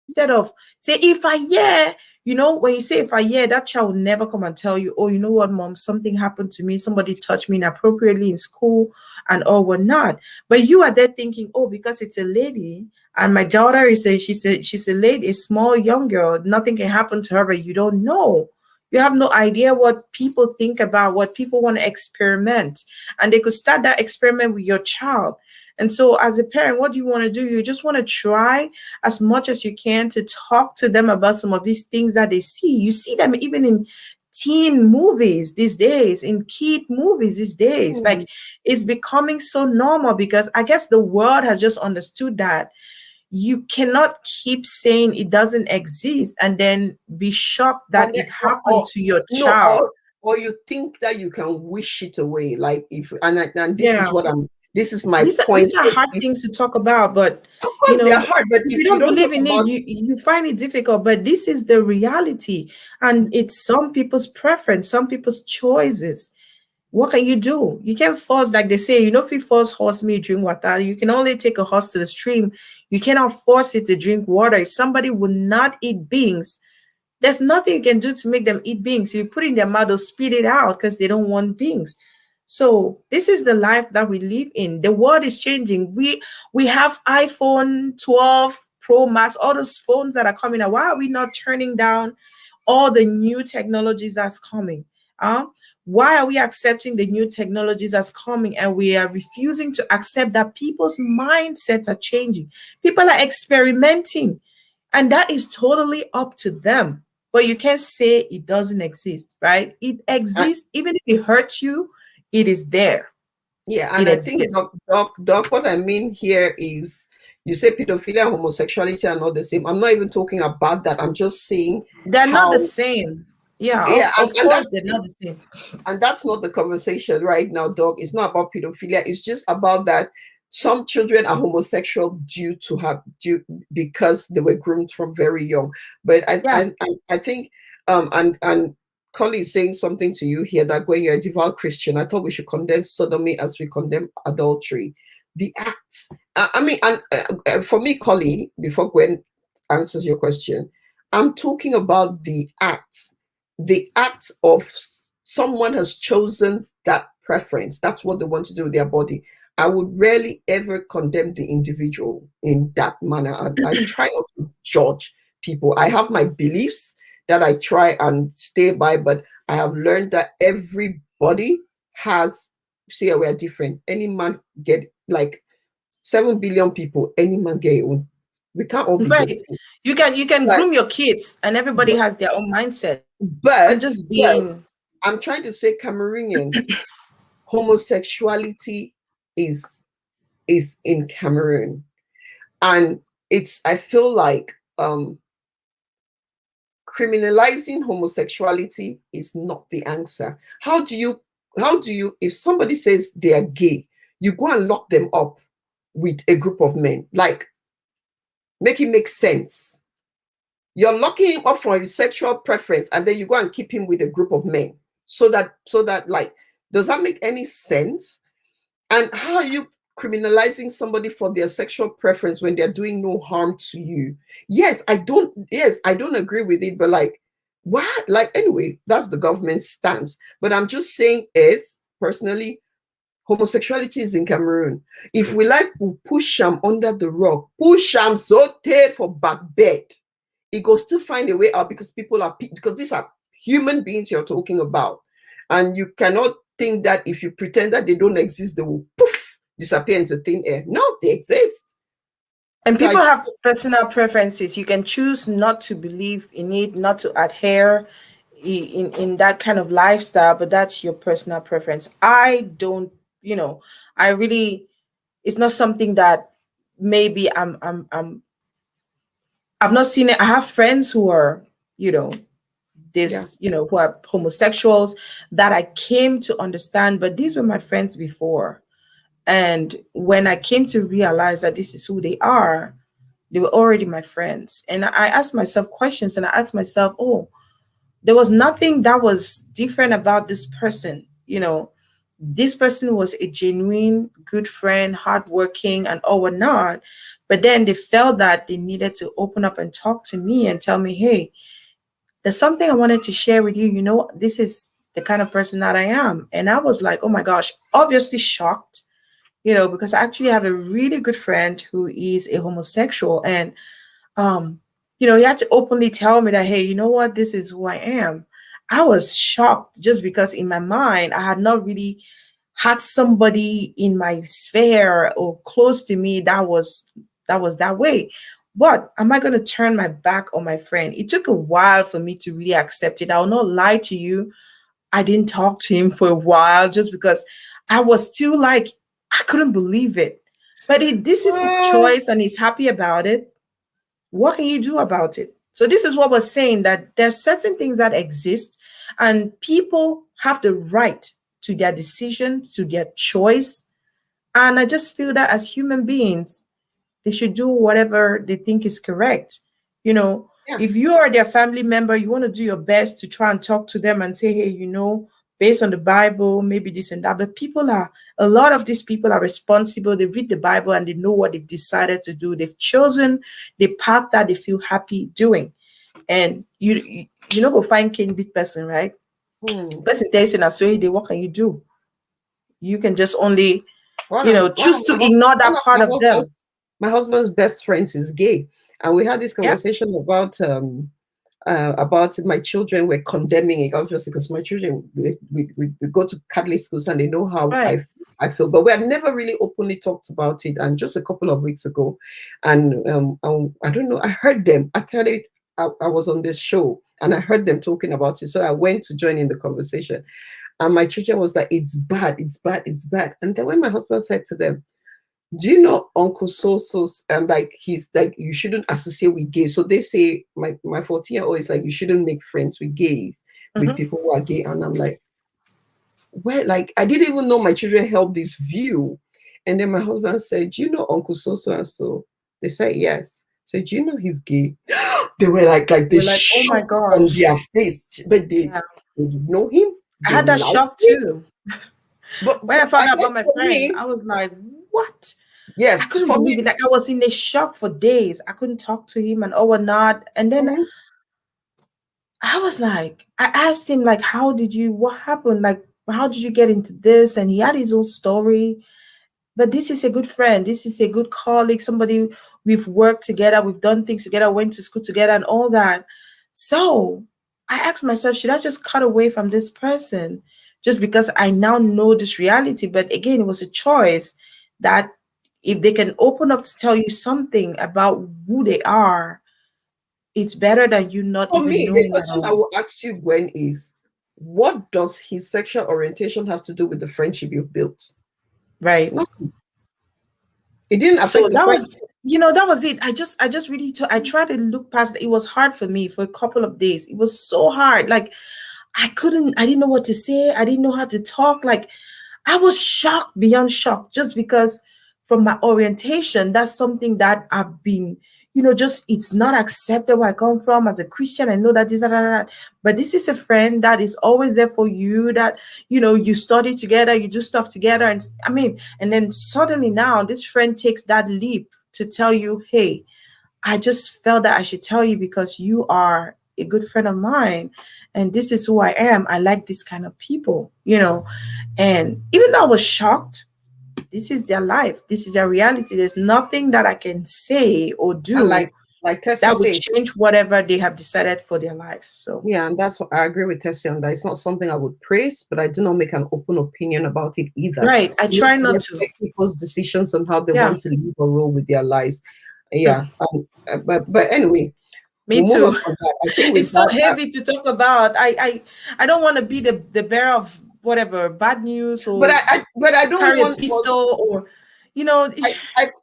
B: instead of say, if I when you say if I that child will never come and tell you, oh, you know what, mom, something happened to me, somebody touched me inappropriately in school and all whatnot. But you are there thinking, oh, because it's a lady and my daughter she's a lady, a small young girl, nothing can happen to her. But you don't know. You have no idea what people think about, what people want to experiment, and they could start that experiment with your child. And so as a parent, what do you want to do? You just want to try as much as you can to talk to them about some of these things that they see. You see them even in teen movies these days, in kid movies these days. Like it's becoming so normal because I guess the world has just understood that you cannot keep saying it doesn't exist and then be shocked that it happened to your child.
A: Or you think that you can wish it away. Like this is what this is my point.
B: These are hard things to talk about, but
A: of course they're hard. But
B: if you don't believe in it, you find it difficult. But this is the reality, and it's some people's preference, some people's choices. What can you do? You can't force, like they say, if you force horse me drink water, you can only take a horse to the stream. You cannot force it to drink water. If somebody will not eat beans, there's nothing you can do to make them eat beans. You put it in their mouth, they'll spit it out because they don't want beans. So this is the life that we live in. The world is changing. We have iPhone 12 Pro Max, all those phones that are coming out. Why are we not turning down all the new technologies that's coming? Why are we accepting the new technologies that's coming and we are refusing to accept that people's mindsets are changing? People are experimenting, and that is totally up to them. But you can't say it doesn't exist, right? It exists. Even if it hurts you, it is there.
A: Yeah,
B: It
A: and I think,
B: exists.
A: Doc, what I mean here is, you say pedophilia and homosexuality are not the same. I'm not even talking about that. I'm just saying
B: They're not the
A: how,
B: same. Yeah,
A: yeah,
B: of
A: and
B: course they're not the same.
A: that's not the conversation right now, Doc. It's not about pedophilia. It's just about that some children are homosexual due because they were groomed from very young. But
B: Yeah.
A: I think and Collie is saying something to you here, that when you're a devout Christian, I thought we should condemn sodomy as we condemn adultery. The act. I mean, and for me, Collie, before Gwen answers your question, I'm talking about the act of someone has chosen that preference. That's what they want to do with their body. I would rarely ever condemn the individual in that manner. I try not to judge people. I have my beliefs that I try and stay by, but I have learned that everybody has, see, we are different. Any man get, like 7 billion people, any man get one. We can't all be the
B: Right.
A: same.
B: You can
A: But
B: groom your kids and everybody
A: but
B: has their own mindset. I'm
A: but,
B: just
A: but
B: being
A: I'm trying to say, Cameroonians, homosexuality is in Cameroon, and it's, I feel like criminalizing homosexuality is not the answer. How do you, if somebody says they are gay, you go and lock them up with a group of men? Like, make it make sense. You're locking him up for his sexual preference, and then you go and keep him with a group of men. So that like, does that make any sense? And how are you criminalizing somebody for their sexual preference when they're doing no harm to you? Yes, I don't agree with it, but like, what? Like, anyway, that's the government's stance. But I'm just saying, is personally, homosexuality is in Cameroon. If we like, we push them under the rug, push them zote for back bed. It will still find a way out, because because these are human beings you're talking about. And you cannot think that if you pretend that they don't exist, they will poof, disappear into thin air. No, they exist.
B: And
A: So
B: people have personal preferences. You can choose not to believe in it, not to adhere in that kind of lifestyle, but that's your personal preference. I don't, I really, it's not something that maybe I've not seen it. I have friends who are, you know,
A: yeah.
B: who are homosexuals that I came to understand, but these were my friends before. And when I came to realize that this is who they were already my friends. And I asked myself questions, and I asked myself, oh, there was nothing that was different about this person. This person was a genuine good friend, hardworking, and all whatnot. But then they felt that they needed to open up and talk to me and tell me, hey, there's something I wanted to share with you. This is the kind of person that I am. And I was like, oh my gosh, obviously shocked, because I actually have a really good friend who is a homosexual. And he had to openly tell me that, hey, you know what, this is who I am. I was shocked, just because in my mind, I had not really had somebody in my sphere or close to me that was that way. But am I going to turn my back on my friend? It took a while for me to really accept it. I will not lie to you. I didn't talk to him for a while, just because I was still like, I couldn't believe it. But this is his choice and he's happy about it. What can you do about it? So this is what we're saying, that there's certain things that exist, and people have the right to their decision, to their choice. And I just feel that as human beings, they should do whatever they think is correct.
A: Yeah.
B: If you are their family member, you want to do your best to try and talk to them and say, hey, based on the Bible, maybe this and that. But a lot of these people are responsible. They read the Bible and they know what they've decided to do. They've chosen the path that they feel happy doing. And you know, go find King big person, right? Person tells you, so what can you do? You can just only, choose to ignore
A: one
B: that
A: of
B: part of them.
A: my husband's best friends is gay, and we had this
B: Yeah.
A: conversation about my children were condemning it, obviously, because my children, we go to Catholic schools and they know how
B: Right.
A: I feel, but we had never really openly talked about it. And just a couple of weeks ago, and I don't know, I heard them. I tell you, I was on this show and I heard them talking about it, so I went to join in the conversation. And my children was like, it's bad, it's bad, it's bad. And then when my husband said to them, do you know Uncle So-so's, like, he's like, you shouldn't associate with gays. So they say, my 14-year-old is like, you shouldn't make friends with gays, with people who are gay. And I'm like, well, like, I didn't even know my children held this view. And then my husband said, do you know Uncle So-so and so? They said, yes. So do you know he's gay? They were like the
B: We're like, oh my
A: shock on
B: gosh.
A: their face. But they know him.
B: I
A: They
B: had that
A: like
B: shock
A: him.
B: too.
A: But
B: When I
A: I
B: found out about
A: guess
B: my
A: for
B: friend,
A: me,
B: I was like, what? I
A: yes,
B: couldn't
A: for
B: believe
A: me,
B: it. Like, I was in a shock for days. I couldn't talk to him and or not. And then
A: mhm.
B: I was like, I asked him, like, what happened? Like, how did you get into this? And he had his own story. But this is a good friend. This is a good colleague, somebody we've worked together, we've done things together, went to school together, and all that. So I asked myself, should I just cut away from this person just because I now know this reality? But again, it was a choice that if they can open up to tell you something about who they are, it's better than you not
A: For
B: even
A: me, the
B: knowing at
A: question I
B: all.
A: will ask you, Gwen, is what does his sexual orientation have to do with the friendship you've built?
B: Right.
A: Nothing. It didn't
B: So
A: affect the
B: that was,
A: friendship.
B: that was it. I just really I tried to look past it. It was hard for me for a couple of days. It was so hard. Like I didn't know what to say. I didn't know how to talk. Like I was shocked beyond shock just because from my orientation, that's something that I've been, just it's not accepted where I come from as a Christian. I know that this, that. But this is a friend that is always there for you, that, you study together, you do stuff together. And I mean, and then suddenly now this friend takes that leap to tell you, hey, I just felt that I should tell you because you are a good friend of mine and this is who I am. I like this kind of people. And even though I was shocked, this is their life. This is their reality. There's nothing that I can say or
A: And
B: do
A: like Tessie
B: that would
A: says,
B: change whatever they have decided for their lives. So,
A: yeah, and that's what I agree with Tessie on that. It's not something I would praise, but I do not make an open opinion about it either.
B: right. I
A: You
B: try
A: need to
B: not to.
A: respect people's decisions on how they
B: Yeah.
A: want to live or roll with their lives.
B: Hmm.
A: Yeah. But anyway,
B: Me
A: we'll move on
B: too.
A: from that. I think with
B: It's so
A: that,
B: heavy to talk about. I don't want to be the bearer of whatever bad news
A: but
B: or
A: I don't
B: carry a
A: want us.
B: pistol or you know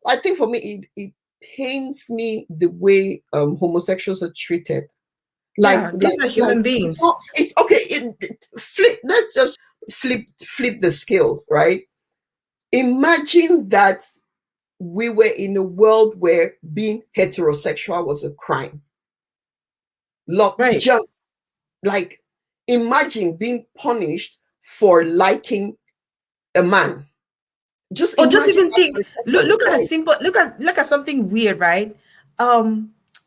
A: I think for me it pains me the way homosexuals are treated.
B: yeah, these are
A: Like
B: human
A: it's
B: beings.
A: not. It's okay. Flip. Let's just flip the scales, right? Imagine that we were in a world where being heterosexual was a crime. Look,
B: Right.
A: just like imagine being punished for liking a man. Just
B: Or just
A: imagine
B: even
A: that
B: think,
A: for a second, right?
B: look at something weird, right?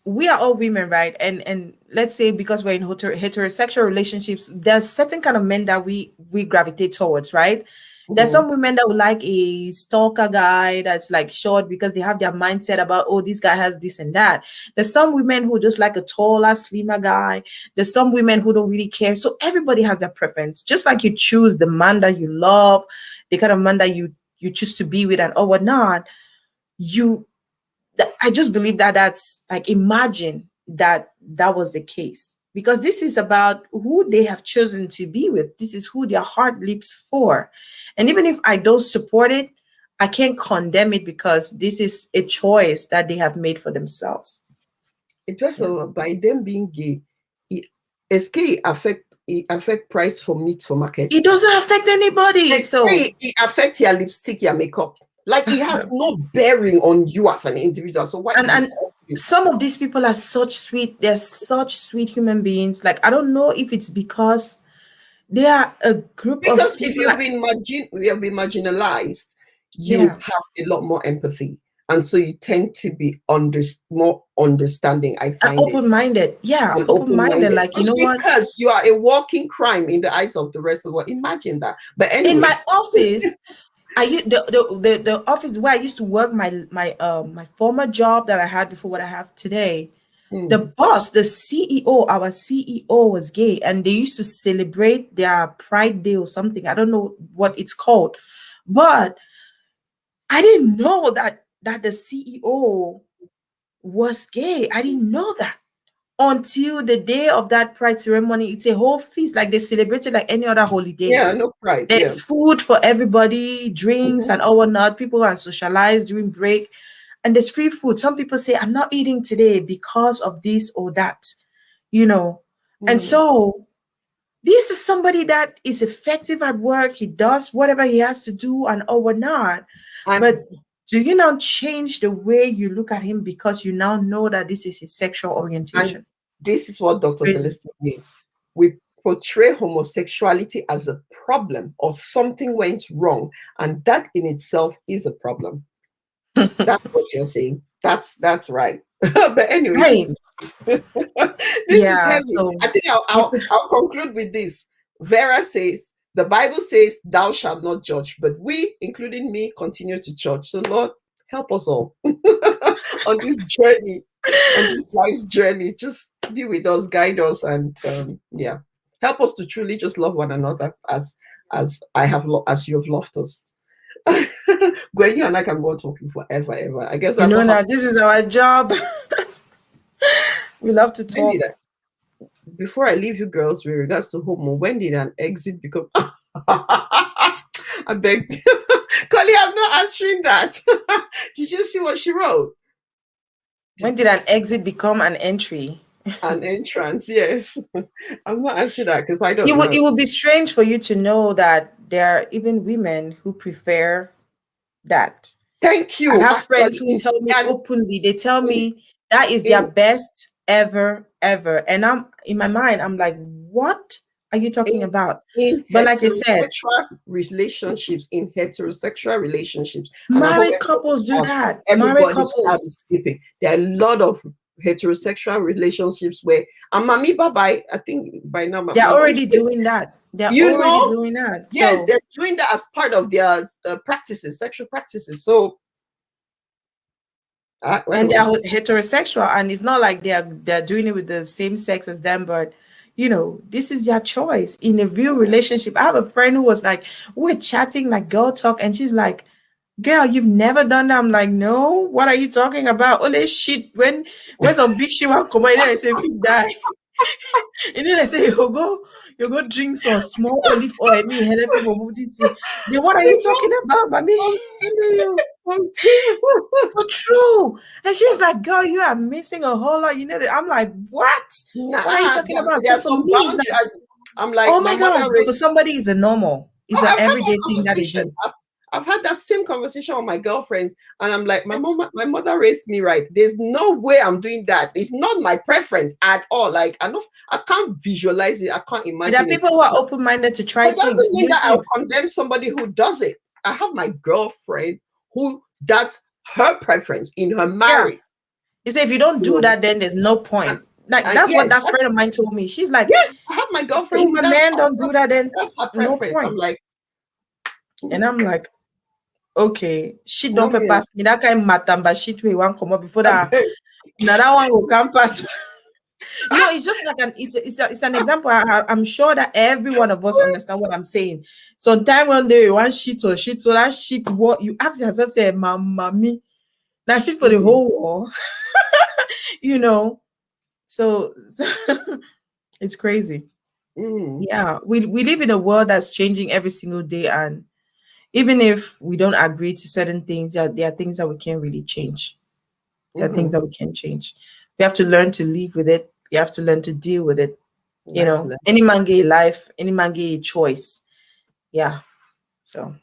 B: We are all women, right? And let's say because we're in heterosexual relationships, there's certain kind of men that we gravitate towards, right? There's
A: Mhm.
B: some women that would like a stalker guy that's like short because they have their mindset about, oh, this guy has this and that. There's some women who just like a taller, slimmer guy. There's some women who don't really care. So everybody has their preference. Just like you choose the man that you love, the kind of man that you choose to be with and or whatnot, you I just believe that that's like, imagine that that was the case, because this is about who they have chosen to be with. This is who their heart leaps for. And even if I don't support it, I can't condemn it because this is a choice that they have made for themselves.
A: It just
B: Yeah.
A: by them being gay, it, it affect price for meat for market.
B: It doesn't affect anybody. So
A: It affects your lipstick, your makeup. Like it has no bearing on you as an individual. So why
B: and
A: is it
B: and
A: you?
B: some of these people are such sweet, they're such sweet human beings. Like I don't know if it's because they are a group of
A: Because if
B: people like,
A: you have been marginalized, you
B: yeah,
A: have a lot more empathy. And so you tend to be more understanding, I find it,
B: open-minded. Yeah,
A: and
B: open-minded.
A: open-minded.
B: Like, you
A: Just
B: know what?
A: because you are a walking crime in the eyes of the rest of the world. Imagine that. But
B: In
A: anyway,
B: my office, I used the office where I used to work, my former job that I had before what I have today. The
A: hmm,
B: boss, the CEO, our CEO was gay, and they used to celebrate their Pride Day or something. I don't know what it's called, but I didn't know that the CEO was gay. I didn't know that. until the day of that pride ceremony. It's a whole feast, like they celebrate it like any other holiday.
A: Yeah, no pride.
B: There's food for everybody, drinks
A: Mhm.
B: and all whatnot. People are socialized during break, and there's free food. Some people say, I'm not eating today because of this or that, you know. And so this is somebody that is effective at work. He does whatever he has to do and all whatnot.
A: And
B: But do you now change the way you look at him because you now know that this is his sexual orientation?
A: this is what Dr.
B: Crazy.
A: Celeste means. We portray homosexuality as a problem or something went wrong, and that in itself is a problem. That's what you're saying. That's right. But anyway,
B: Right.
A: this is heavy.
B: So
A: I think I'll conclude with this. Vera says the Bible says, "Thou shalt not judge," but we, including me, continue to judge. So Lord, help us all on this journey, on this life's journey. Just be with us, guide us, and yeah, help us to truly just love one another as as you have loved us. Gwen, you and I can go on talking forever, ever. I guess that's
B: now this is our job. We love to talk.
A: Before I leave you girls, with regards to homo, when did an exit become? I beg, Collie, I'm not answering that. Did you see what she wrote?
B: When did an exit become an entry?
A: An entrance, yes. I'm not answering that because I don't know.
B: It would be strange for you to know that there are even women who prefer that.
A: Thank you.
B: I have friends who tell me openly, they tell me that is their best ever. And I'm in my mind, I'm like, what are you talking about? But like I said,
A: relationships, in heterosexual relationships,
B: married couples do that.
A: Everybody's child is sleeping. There are a lot of heterosexual relationships where Mami bye-bye, I think by now
B: they're already doing that. They're already doing that.
A: Yes, they're doing that as part of their practices, sexual practices. So
B: and they're heterosexual, and it's not like they're doing it with the same sex as them, but this is their choice in a real relationship. I have a friend who was like, we're chatting like girl talk, and she's like, girl, you've never done that. I'm like, no, what are you talking about? All this shit when some big shit will come in, I say if you die. And then I say you go drink some small olive oil, me help people move this thing. Then what are you talking about, mommy? So true. And she's like, girl, you are missing a whole lot. I'm like, what? What are you talking about? So for me,
A: I'm like,
B: oh my God, for somebody is a normal. It's an everyday thing that they do.
A: I've had that same conversation with my girlfriends, and I'm like, my mother raised me right. There's no way I'm doing that. It's not my preference at all. Like, I can't visualize it. I can't imagine.
B: There are people who are open-minded to try things.
A: Doesn't mean that I'll condemn somebody who does it. I have my girlfriend who that's her preference in her marriage.
B: Yeah. You say if you don't do that, then there's no point. Like that's what that friend of mine told me. She's like,
A: I have my girlfriend.
B: If a man don't do that, then
A: that's her preference.
B: No point.
A: I'm like,
B: and I'm like, okay, shit don't pass me. That kind of matamba shit we want come up before that. Now that one will come pass. No, it's just like it's an example. I'm sure that every one of us understand what I'm saying. Sometimes one day you want shit, so that shit, what you ask yourself, say, mommy, that shit for the whole war. So it's crazy. Yeah, we live in a world that's changing every single day, and even if we don't agree to certain things, there are things that we can't really change. There are things that we can't change. We have to learn to live with it. You have to learn to deal with it. Any man get a life, any man get a choice. Yeah. So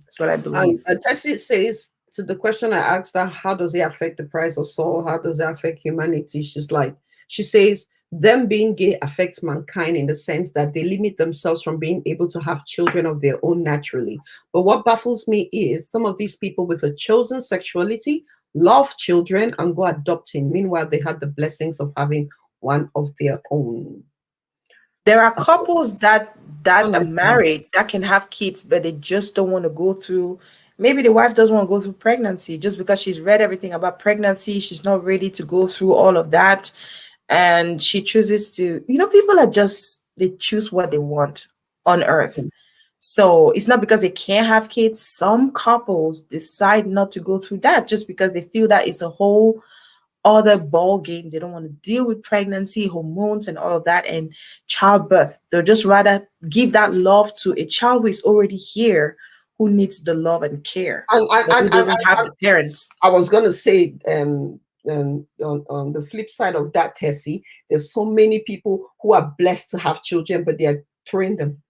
B: that's what I believe.
A: And Tessie says to the question I asked her, how does it affect the price of soul? How does it affect humanity? She says, them being gay affects mankind in the sense that they limit themselves from being able to have children of their own naturally. But what baffles me is some of these people with a chosen sexuality love children and go adopting. Meanwhile, they had the blessings of having one of their own.
B: There are couples that are married that can have kids, but they just don't want to go through. Maybe the wife doesn't want to go through pregnancy just because she's read everything about pregnancy. She's not ready to go through all of that. And she chooses to, people are they choose what they want on earth. So it's not because they can't have kids. Some couples decide not to go through that just because they feel that it's a whole other ball game. They don't want to deal with pregnancy, hormones, and all of that, and childbirth. They'll just rather give that love to a child who is already here, who needs the love and care, but who doesn't have the parents.
A: I was going to say, on the flip side of that, Tessie, there's so many people who are blessed to have children, but they are throwing them.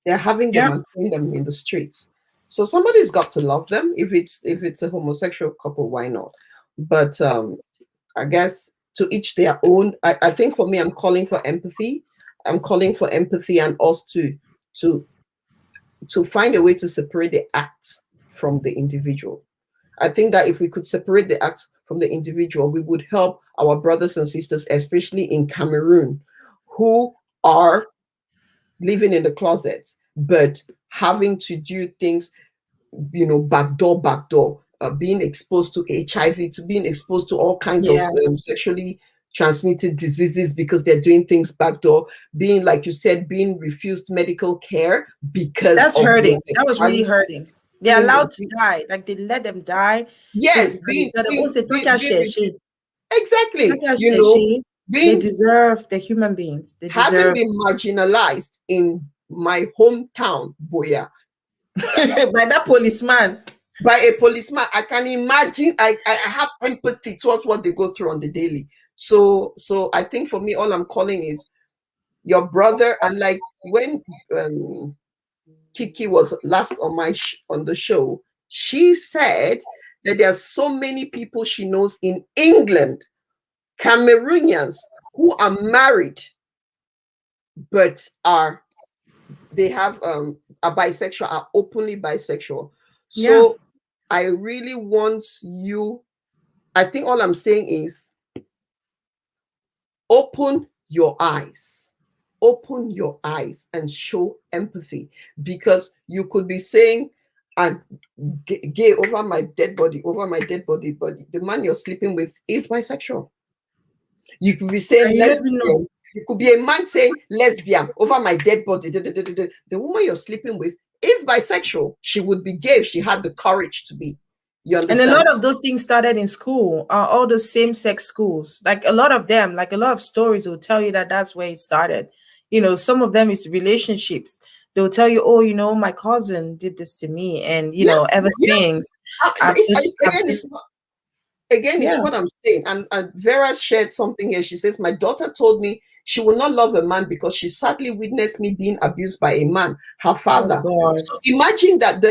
A: They're having them and throwing them in the streets. So somebody's got to love them. If it's a homosexual couple, why not? But I guess to each their own. I think for me, I'm calling for empathy. I'm calling for empathy and us to find a way to separate the act from the individual. I think that if we could separate the act from the individual, we would help our brothers and sisters, especially in Cameroon, who are living in the closet, but having to do things, backdoor, being exposed to HIV, to being exposed to all kinds of sexually transmitted diseases because they're doing things backdoor, being, like you said, being refused medical care because
B: that's hurting. That was really hurting. They're allowed to die, like they let them die.
A: Yes, exactly.
B: They deserve the human beings. They deserve
A: having been marginalized in my hometown, Boya,
B: by that policeman.
A: By a policeman, I can imagine. I have empathy towards what they go through on the daily. So I think for me, all I'm calling is your brother. And like when Kiki was last on the show, she said that there are so many people she knows in England, Cameroonians, who are married, but are bisexual, are openly bisexual. So I really want you, I think all I'm saying is open your eyes and show empathy, because you could be saying, and gay over my dead body, but the man you're sleeping with is bisexual. You could be saying lesbian. You could be a man saying lesbian over my dead body. The woman you're sleeping with is bisexual. She would be gay if she had the courage to be. You understand?
B: And a lot of those things started in school, all those same-sex schools. Like a lot of them, like a lot of stories will tell you that that's where it started. Some of them is relationships. They'll tell you, oh, my cousin did this to me, and ever since.
A: It's what I'm saying. And Vera shared something here. She says, my daughter told me she will not love a man because she sadly witnessed me being abused by a man, her father. So imagine that.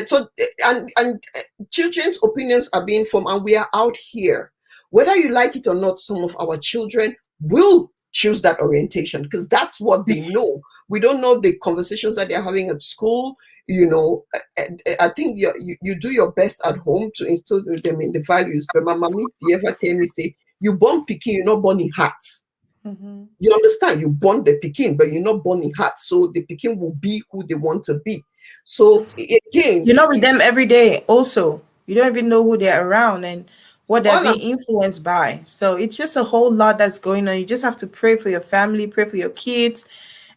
A: And children's opinions are being formed, and we are out here. Whether you like it or not, some of our children will choose that orientation because that's what they know. We don't know the conversations that they're having at school. I think you do your best at home to instill them in the values. But my mommy, you ever tell me, say, you born Peking, you're not born in hearts. Mm-hmm. You understand? You born the Peking, but you're not born in hearts. So the Peking will be who they want to be. So again,
B: you're not with them every day. Also, you don't even know who they're around and what they're being influenced by. So it's just a whole lot that's going on. You just have to pray for your family, pray for your kids,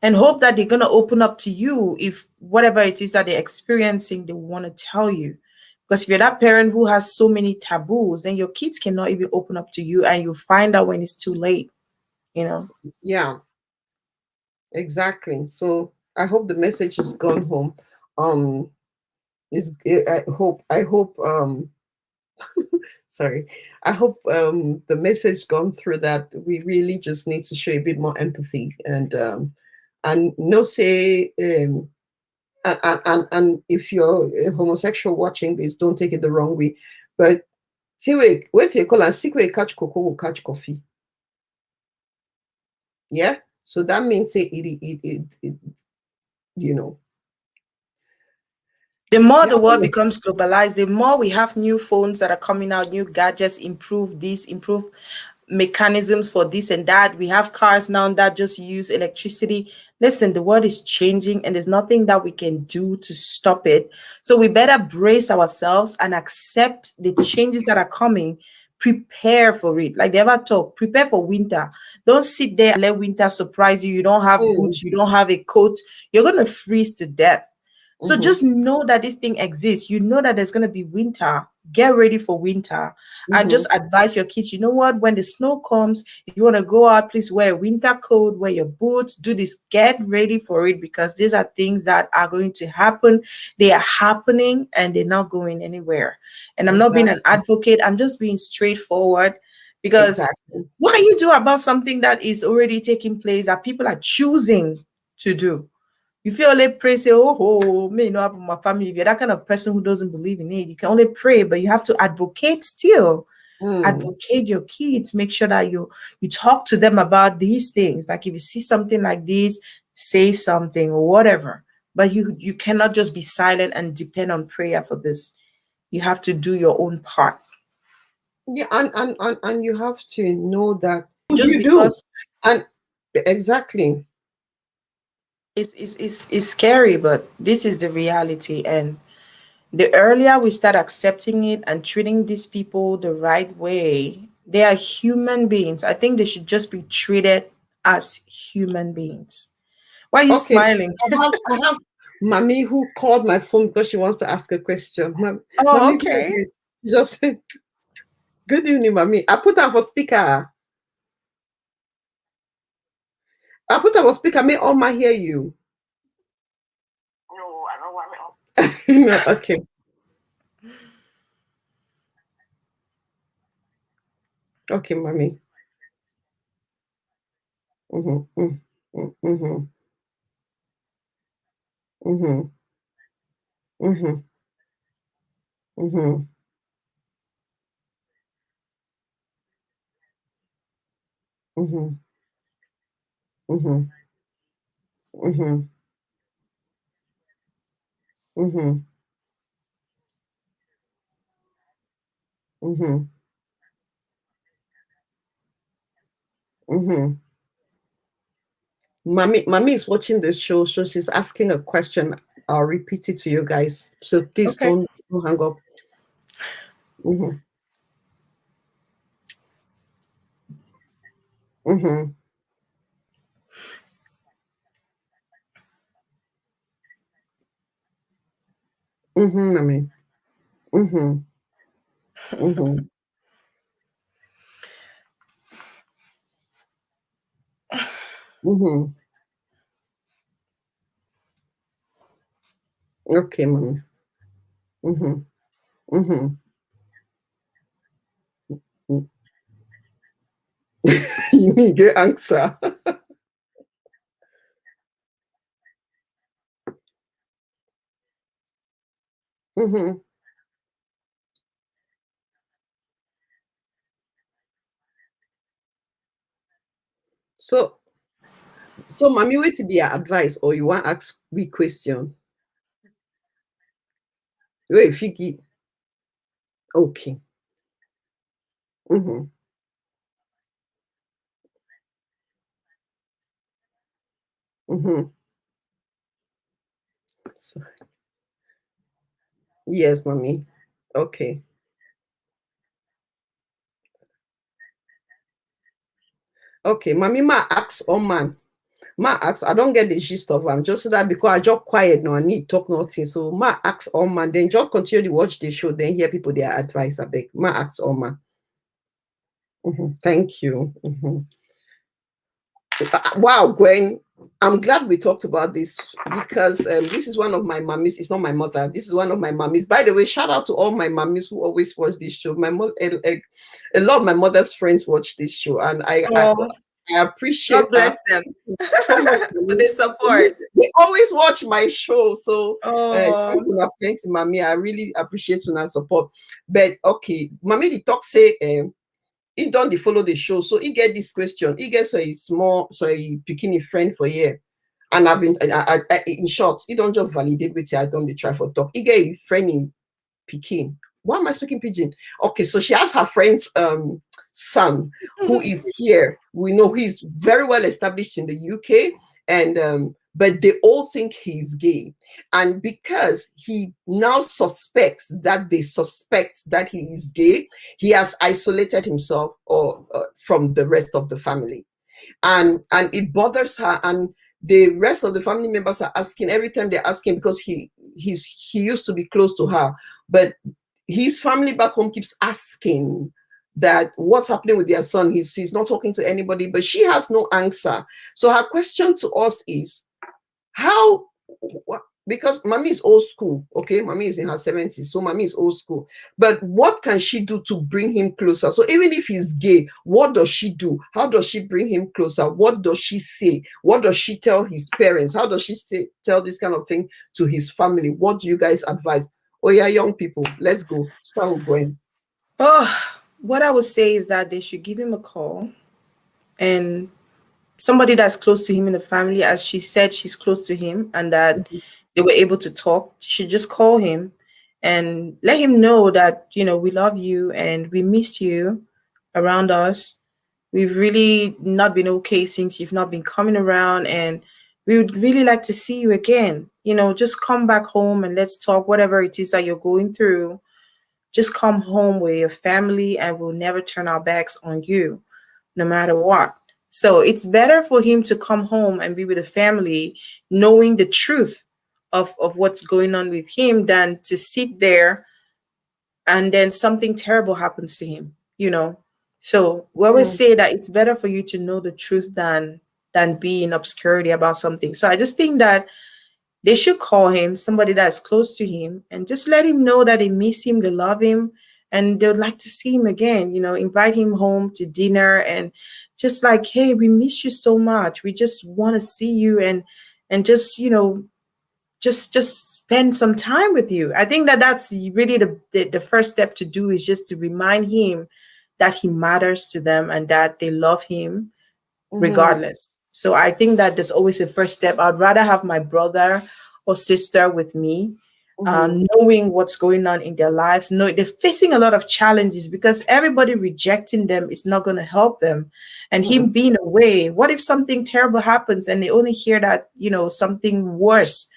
B: and hope that they're going to open up to you if whatever it is that they're experiencing, they want to tell you. Because if you're that parent who has so many taboos, then your kids cannot even open up to you, and you'll find out when it's too late,
A: Yeah, exactly. So I hope the message has gone home. I hope sorry. I hope the message gone through that we really just need to show a bit more empathy and no say and if you're a homosexual watching this, don't take it the wrong way. But what you call a sick way catch cocoa will catch coffee. Yeah, so that means it
B: the more the world becomes globalized, the more we have new phones that are coming out, new gadgets, improve mechanisms for this and that. We have cars now that just use electricity. Listen, the world is changing and there's nothing that we can do to stop it. So we better brace ourselves and accept the changes that are coming. Prepare for it. Like they ever talk, prepare for winter. Don't sit there and let winter surprise you. You don't have boots, you don't have a coat. You're going to freeze to death. So just know that this thing exists. You know that there's going to be winter. get ready for winter. And just advise your kids, you know what, when the snow comes, if you want to go out, please wear a winter coat, wear your boots, do this, get ready for it, because these are things that are going to happen. They are happening and they're not going anywhere. And I'm not being an advocate, I'm just being straightforward, because what can you do about something that is already taking place, that people are choosing to do? If you only pray, say, oh, me know about my family. If you're that kind of person who doesn't believe in it, you can only pray, but you have to advocate still. Advocate your kids. Make sure that you talk to them about these things. Like if you see something like this, say something or whatever. But you cannot just be silent and depend on prayer for this. You have to do your own part.
A: Yeah, and you have to know that
B: just
A: you
B: because
A: do. And exactly.
B: It's scary, but this is the reality. And the earlier we start accepting it and treating these people the right way, they are human beings. I think they should just be treated as human beings. Why are you smiling?
A: I have Mommy who called my phone because she wants to ask a question. Mommy,
B: Okay.
A: Just good evening, Mommy. I put her for speaker. May Oma hear you?
C: No, I don't want me.
A: No, okay. Okay, Mommy. Mommy is watching the show, so she's asking a question. I'll repeat it to you guys. So please don't hang up. Mommy. Okay, Mommy. You need the answer. So, Mommy, wait to be your advice, or you want to ask me question? Wait, Fiki. Okay. So, yes, Mommy. Okay. Okay, Mommy, ma ask or man. Ma ask, I don't get the gist of them. Just that because I just quiet now, I need talk nothing. So ma ask or man, then just continue to watch the show, then hear people their advice. I beg. Ma ask or man. Thank you. Wow, Gwen, I'm glad we talked about this because this is one of my mummies. It's not my mother. This is one of my mummies. By the way, shout out to all my mummies who always watch this show. My mother, a lot of my mother's friends watch this show, and I appreciate.
B: God bless them. For the support.
A: They always watch my show, so plenty, mommy. I really appreciate your support. But okay, mommy, the talk say he don't follow the show, so he get this question. He gets a small, so he picking a friend for year, and I've been in short, he don't just validate with you. I don't try for talk. He get a friend in Peking. Why am I speaking pidgin? Okay, so she has her friend's son who is here. We know he's very well established in the UK, and but they all think he's gay. And because he now suspects that they suspect that he is gay, he has isolated himself from the rest of the family. And it bothers her. And the rest of the family members are asking, every time they're asking, because he used to be close to her, but his family back home keeps asking that what's happening with their son. He's not talking to anybody, but she has no answer. So her question to us is, how, because mommy is old school, okay? Mommy is in her 70s, so mommy is old school. But what can she do to bring him closer? So even if he's gay, what does she do? How does she bring him closer? What does she say? What does she tell his parents? How does she tell this kind of thing to his family? What do you guys advise? Oh yeah, young people, let's go. Start with Gwen.
B: Oh, what I would say is that they should give him a call, and somebody that's close to him in the family, as she said, she's close to him, and that they were able to talk. Should just call him and let him know that, you know, we love you and we miss you around us. We've really not been okay since you've not been coming around, and we would really like to see you again. You know, just come back home and let's talk. Whatever it is that you're going through, just come home with your family and we'll never turn our backs on you, no matter what. So it's better for him to come home and be with the family, knowing the truth of what's going on with him, than to sit there and then something terrible happens to him, you know. So we always say that it's better for you to know the truth than be in obscurity about something. So I just think that they should call him, somebody that's close to him, and just let him know that they miss him, they love him, and they would like to see him again. You know, invite him home to dinner and just like, hey, we miss you so much. We just want to see you, and just, you know, just spend some time with you. I think that that's really the first step to do, is just to remind him that he matters to them and that they love him regardless. So I think that there's always a first step. I'd rather have my brother or sister with me, knowing what's going on in their lives. No, they're facing a lot of challenges, because everybody rejecting them is not going to help them. And him being away, what if something terrible happens and they only hear that, you know, something worse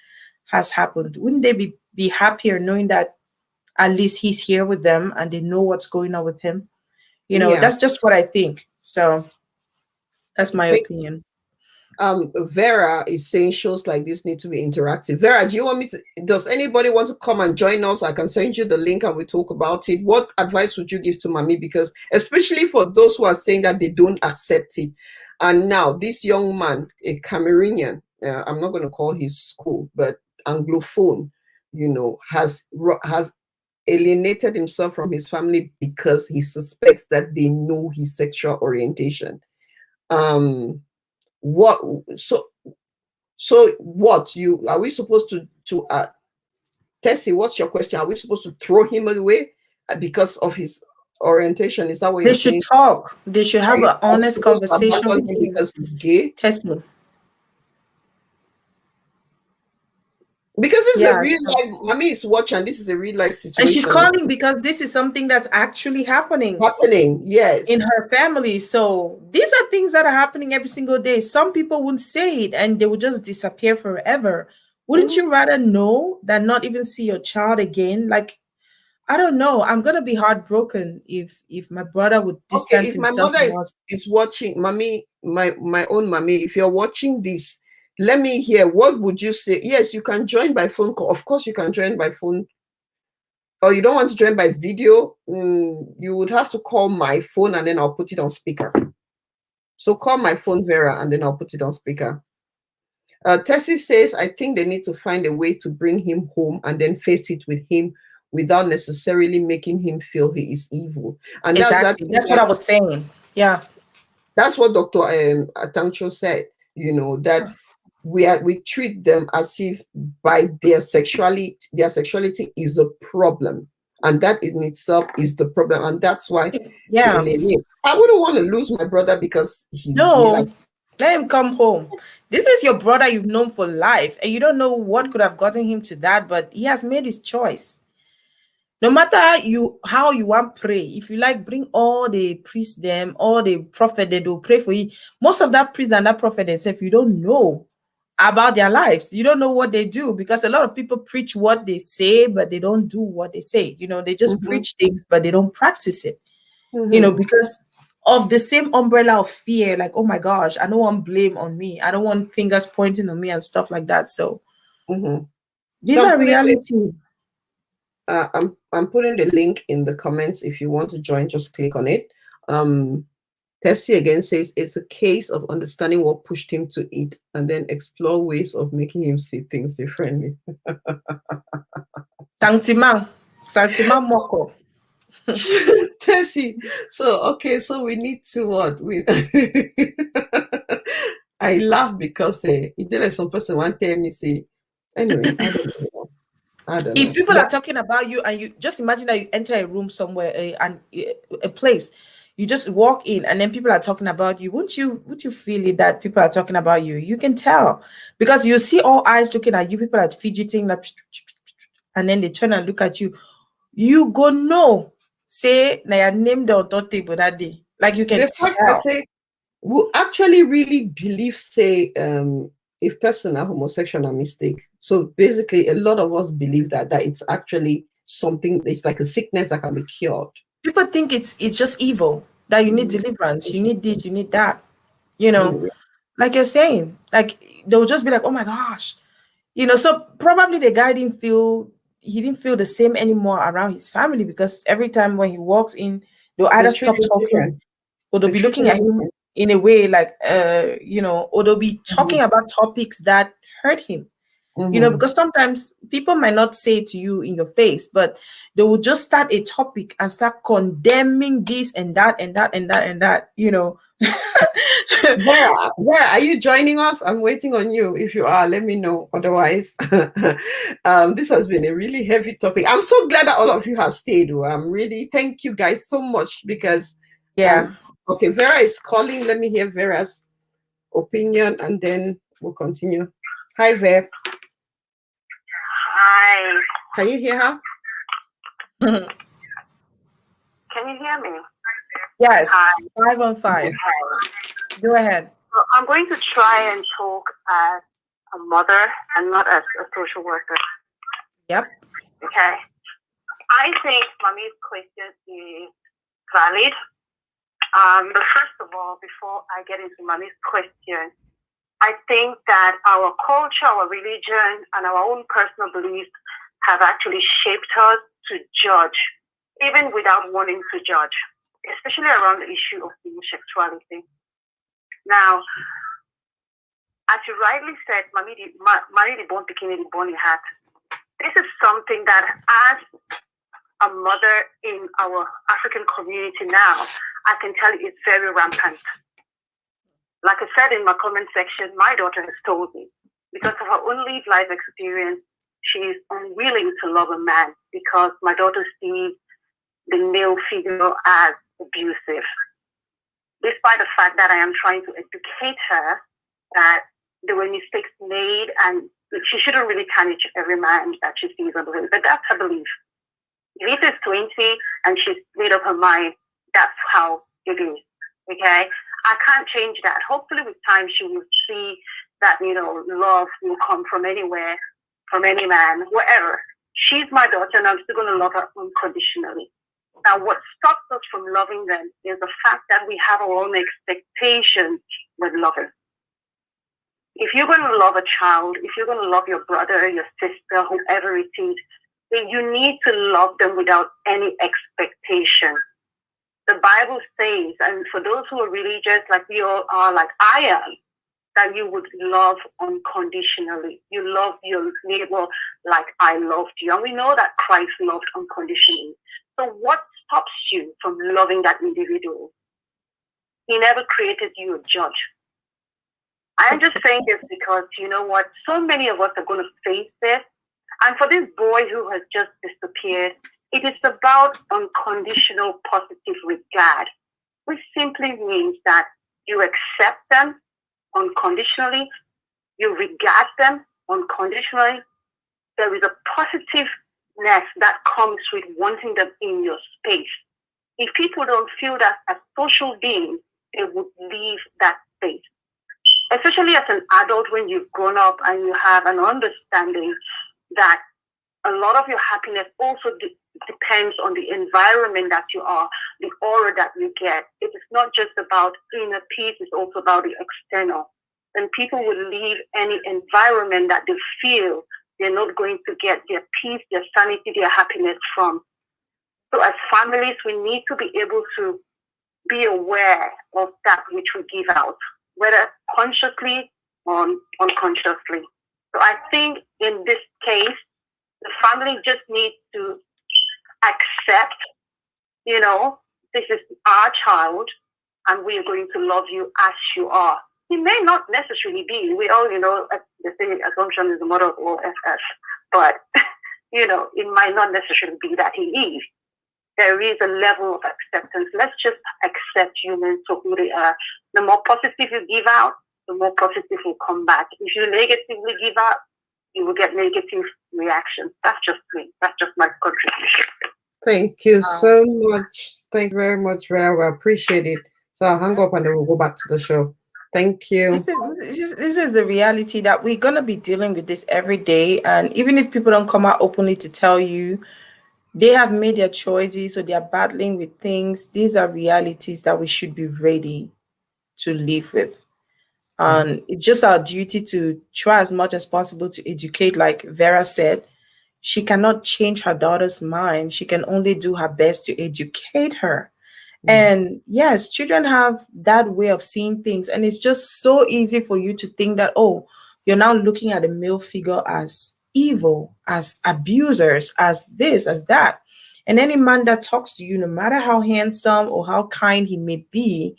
B: has happened? Wouldn't they be happier knowing that at least he's here with them and they know what's going on with him? You know, that's just what I think. So that's my opinion.
A: Vera is saying shows like this need to be interactive. Vera, do you want me to, does anybody want to come and join us? I can send you the link and we talk about it. What advice would you give to mommy? Because especially for those who are saying that they don't accept it. And now this young man, a Cameroonian, I'm not going to call his school, but Anglophone, you know, has alienated himself from his family because he suspects that they know his sexual orientation. What, so what you are we supposed to Tessie, what's your question? Are we supposed to throw him away because of his orientation? Is that what
B: they
A: you're
B: should
A: saying?
B: talk? They should have an honest conversation with him
A: because he's gay?
B: Tessie.
A: Because this is a real life, mommy is watching, this is a real life situation.
B: And she's calling because this is something that's actually happening.
A: Yes.
B: In her family. So these are things that are happening every single day. Some people wouldn't say it and they would just disappear forever. Wouldn't you rather know than not even see your child again? Like, I don't know. I'm gonna be heartbroken if my brother would distance himself.
A: If my mother is watching, mommy, my own mommy, if you're watching this, let me hear, what would you say? Yes, you can join by phone call. Of course, you can join by phone. Or you don't want to join by video, you would have to call my phone and then I'll put it on speaker. So call my phone, Vera, and then I'll put it on speaker. Tessie says, I think they need to find a way to bring him home and then face it with him without necessarily making him feel he is evil. And
B: exactly. That's what I was saying. Yeah.
A: That's what Dr. Atancho said, you know, that we treat them as if by their sexuality is a problem. And that in itself is the problem. And that's why I wouldn't want to lose my brother because he's
B: let him come home. This is your brother you've known for life, and you don't know what could have gotten him to that, but he has made his choice. No matter how you want to pray, if you like, bring all the priests, them, all the prophet, they will pray for you. Most of that priest and that prophet themselves, you don't know about their lives. You don't know what they do, because a lot of people preach what they say, but they don't do what they say. You know, they just preach things, but they don't practice it. You know, because of the same umbrella of fear, like, oh my gosh, I don't want blame on me. I don't want fingers pointing on me and stuff like that. So these are reality.
A: I'm putting the link in the comments. If you want to join, just click on it. Tessie again says it's a case of understanding what pushed him to eat and then explore ways of making him see things differently.
B: Santima Moko.
A: Tessie, so we need to what? I laugh because it did like some person one tell me say, anyway, I don't know.
B: If people are talking about you and you just imagine that you enter a room somewhere and a place, you just walk in and then people are talking about you. Wouldn't you feel it that people are talking about you? You can tell because you see all eyes looking at you. People are fidgeting like, and then they turn and look at you. You go no say na your name on top table that day. Like you can tell.
A: I say, we actually really believe say if person are homosexual a mistake. So basically a lot of us believe that it's actually something, it's like a sickness that can be cured.
B: People think it's just evil, that you need deliverance, you need this, you need that, you know, like you're saying, like they'll just be like, oh my gosh, you know. So probably the guy didn't feel the same anymore around his family, because every time when he walks in, they'll either stop talking or they'll be looking at him in a way like you know, or they'll be talking about topics that hurt him. You know, because sometimes people might not say it to you in your face, but they will just start a topic and start condemning this and that and that and that and that, you know.
A: Where are you joining us? I'm waiting on you. If you are, let me know. Otherwise, this has been a really heavy topic. I'm so glad that all of you have stayed. I'm really, thank you guys so much, because okay, Vera is calling. Let me hear Vera's opinion and then we'll continue. Hi, Vera.
C: Hi.
A: Can you hear her?
C: Can you hear me?
B: Yes. Hi. 5 on 5. Okay. Go ahead.
C: So I'm going to try and talk as a mother and not as a social worker.
B: Yep.
C: Okay. I think Mommy's question is valid. But first of all, before I get into Mommy's question, I think that our culture, our religion, and our own personal beliefs have actually shaped us to judge, even without wanting to judge, especially around the issue of homosexuality. Now, as you rightly said, Mami the born bikini, the born hat. This is something that, as a mother in our African community now, I can tell you it's very rampant. Like I said in my comment section, my daughter has told me, because of her own lived life experience, she is unwilling to love a man because my daughter sees the male figure as abusive. Despite the fact that I am trying to educate her that there were mistakes made and she shouldn't really tarnish every man that she sees on the way. But that's her belief. If it is 20 and she's made up her mind, that's how it is. Okay? I can't change that. Hopefully with time she will see that, you know, love will come from anywhere, from any man, wherever. She's my daughter and I'm still going to love her unconditionally. Now, what stops us from loving them is the fact that we have our own expectations with lovers. If you're going to love a child, if you're going to love your brother, your sister, whoever it is, then you need to love them without any expectation. The Bible says, and for those who are religious, like we all are, like I am, that you would love unconditionally. You love your neighbor like I loved you. And we know that Christ loved unconditionally. So what stops you from loving that individual? He never created you a judge. I'm just saying this because, you know what, so many of us are going to face this. And for this boy who has just disappeared, it is about unconditional positive regard, which simply means that you accept them unconditionally, you regard them unconditionally. There is a positiveness that comes with wanting them in your space. If people don't feel that as social beings, they would leave that space. Especially as an adult, when you've grown up and you have an understanding that a lot of your happiness also depends on the environment that you are, the aura that you get. It is not just about inner peace, it's also about the external. And people will leave any environment that they feel they're not going to get their peace, their sanity, their happiness from. So as families, we need to be able to be aware of that which we give out, whether consciously or unconsciously. So I think in this case, the family just needs to accept, this is our child and we are going to love you as you are. It may not necessarily be. We all, the same assumption is the mother of all FS, but, it might not necessarily be that he is. There is a level of acceptance. Let's just accept humans for who they are. The more positive you give out, the more positive will come back. If you negatively give out, you will get negative reactions. That's just me. That's just my contribution.
A: Thank you so much. Thank you very much, Vera. I appreciate it. So I'll hang up and then we'll go back to the show. Thank you.
B: This is the reality that we're going to be dealing with this every day. And even if people don't come out openly to tell you, they have made their choices, so they're battling with things. These are realities that we should be ready to live with. And it's just our duty to try as much as possible to educate. Like Vera said, she cannot change her daughter's mind. She can only do her best to educate her. And yes, children have that way of seeing things. And it's just so easy for you to think that, oh, you're now looking at a male figure as evil, as abusers, as this, as that. And any man that talks to you, no matter how handsome or how kind he may be,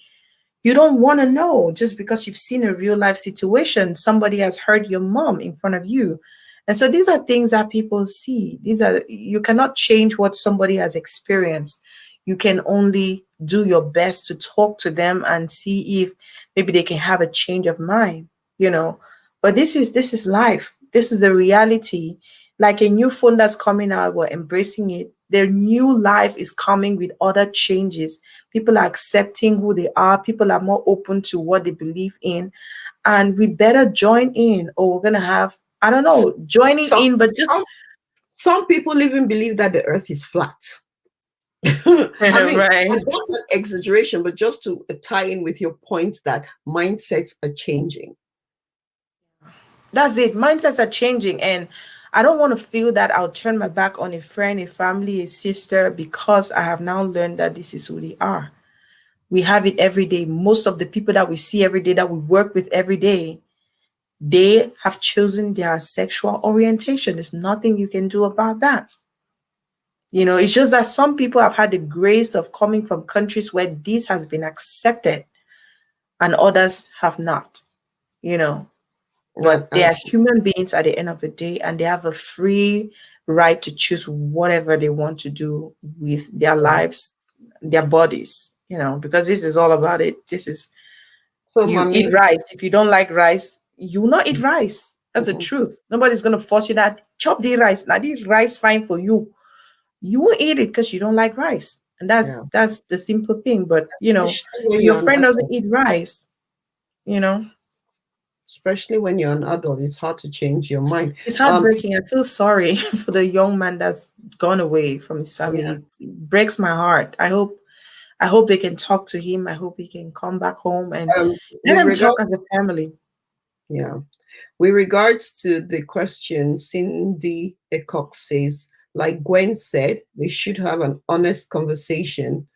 B: you don't want to know just because you've seen a real life situation. Somebody has hurt your mom in front of you. And so these are things that people see. You cannot change what somebody has experienced. You can only do your best to talk to them and see if maybe they can have a change of mind, But this is life. This is the reality. Like a new phone that's coming out, we're embracing it. Their new life is coming with other changes. People are accepting who they are. People are more open to what they believe in. And we better join in, or we're going to have, I don't know, but just...
A: Some people even believe that the earth is flat. I mean,
B: right.
A: That's an exaggeration, but just to tie in with your point that mindsets are changing.
B: That's it. Mindsets are changing. And I don't want to feel that I'll turn my back on a friend, a family, a sister, because I have now learned that this is who they are. We have it every day. Most of the people that we see every day, that we work with every day, they have chosen their sexual orientation. There's nothing you can do about that. It's just that some people have had the grace of coming from countries where this has been accepted and others have not, But they are human beings at the end of the day, and they have a free right to choose whatever they want to do with their lives, their bodies, because this is all about it. This is, eat rice. If you don't like rice, you will not eat rice. That's the truth. Nobody's going to force you that, chop the rice. Like, this rice fine for you. You won't eat it because you don't like rice. And that's the simple thing. But, your friend doesn't eat rice,
A: Especially when you're an adult, it's hard to change your mind.
B: It's heartbreaking. I feel sorry for the young man that's gone away from his family. Yeah. It breaks my heart. I hope they can talk to him. I hope he can come back home and let them talk as a family.
A: Yeah. With regards to the question, Cindy Ecox says, like Gwen said, they should have an honest conversation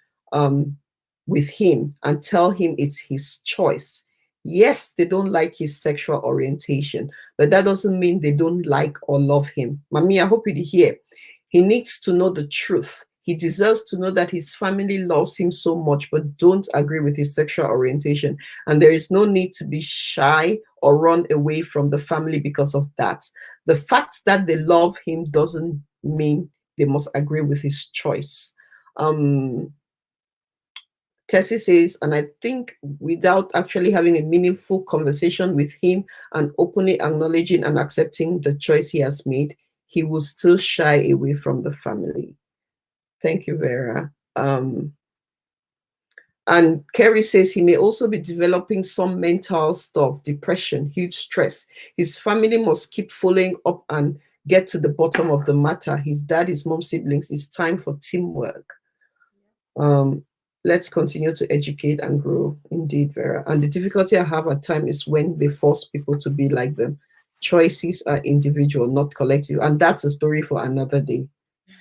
A: with him and tell him it's his choice. Yes, they don't like his sexual orientation, but that doesn't mean they don't like or love him. Mami, I hope you hear. He needs to know the truth. He deserves to know that his family loves him so much, but don't agree with his sexual orientation. And there is no need to be shy or run away from the family because of that. The fact that they love him doesn't mean they must agree with his choice. Tessie says, and I think without actually having a meaningful conversation with him and openly acknowledging and accepting the choice he has made, he will still shy away from the family. Thank you, Vera. And Kerry says he may also be developing some mental stuff, depression, huge stress. His family must keep following up and get to the bottom of the matter. His dad, his mom, siblings, it's time for teamwork. Let's continue to educate and grow. Indeed, Vera. And the difficulty I have at times is when they force people to be like them. choices are individual, not collective, and that's a story for another day.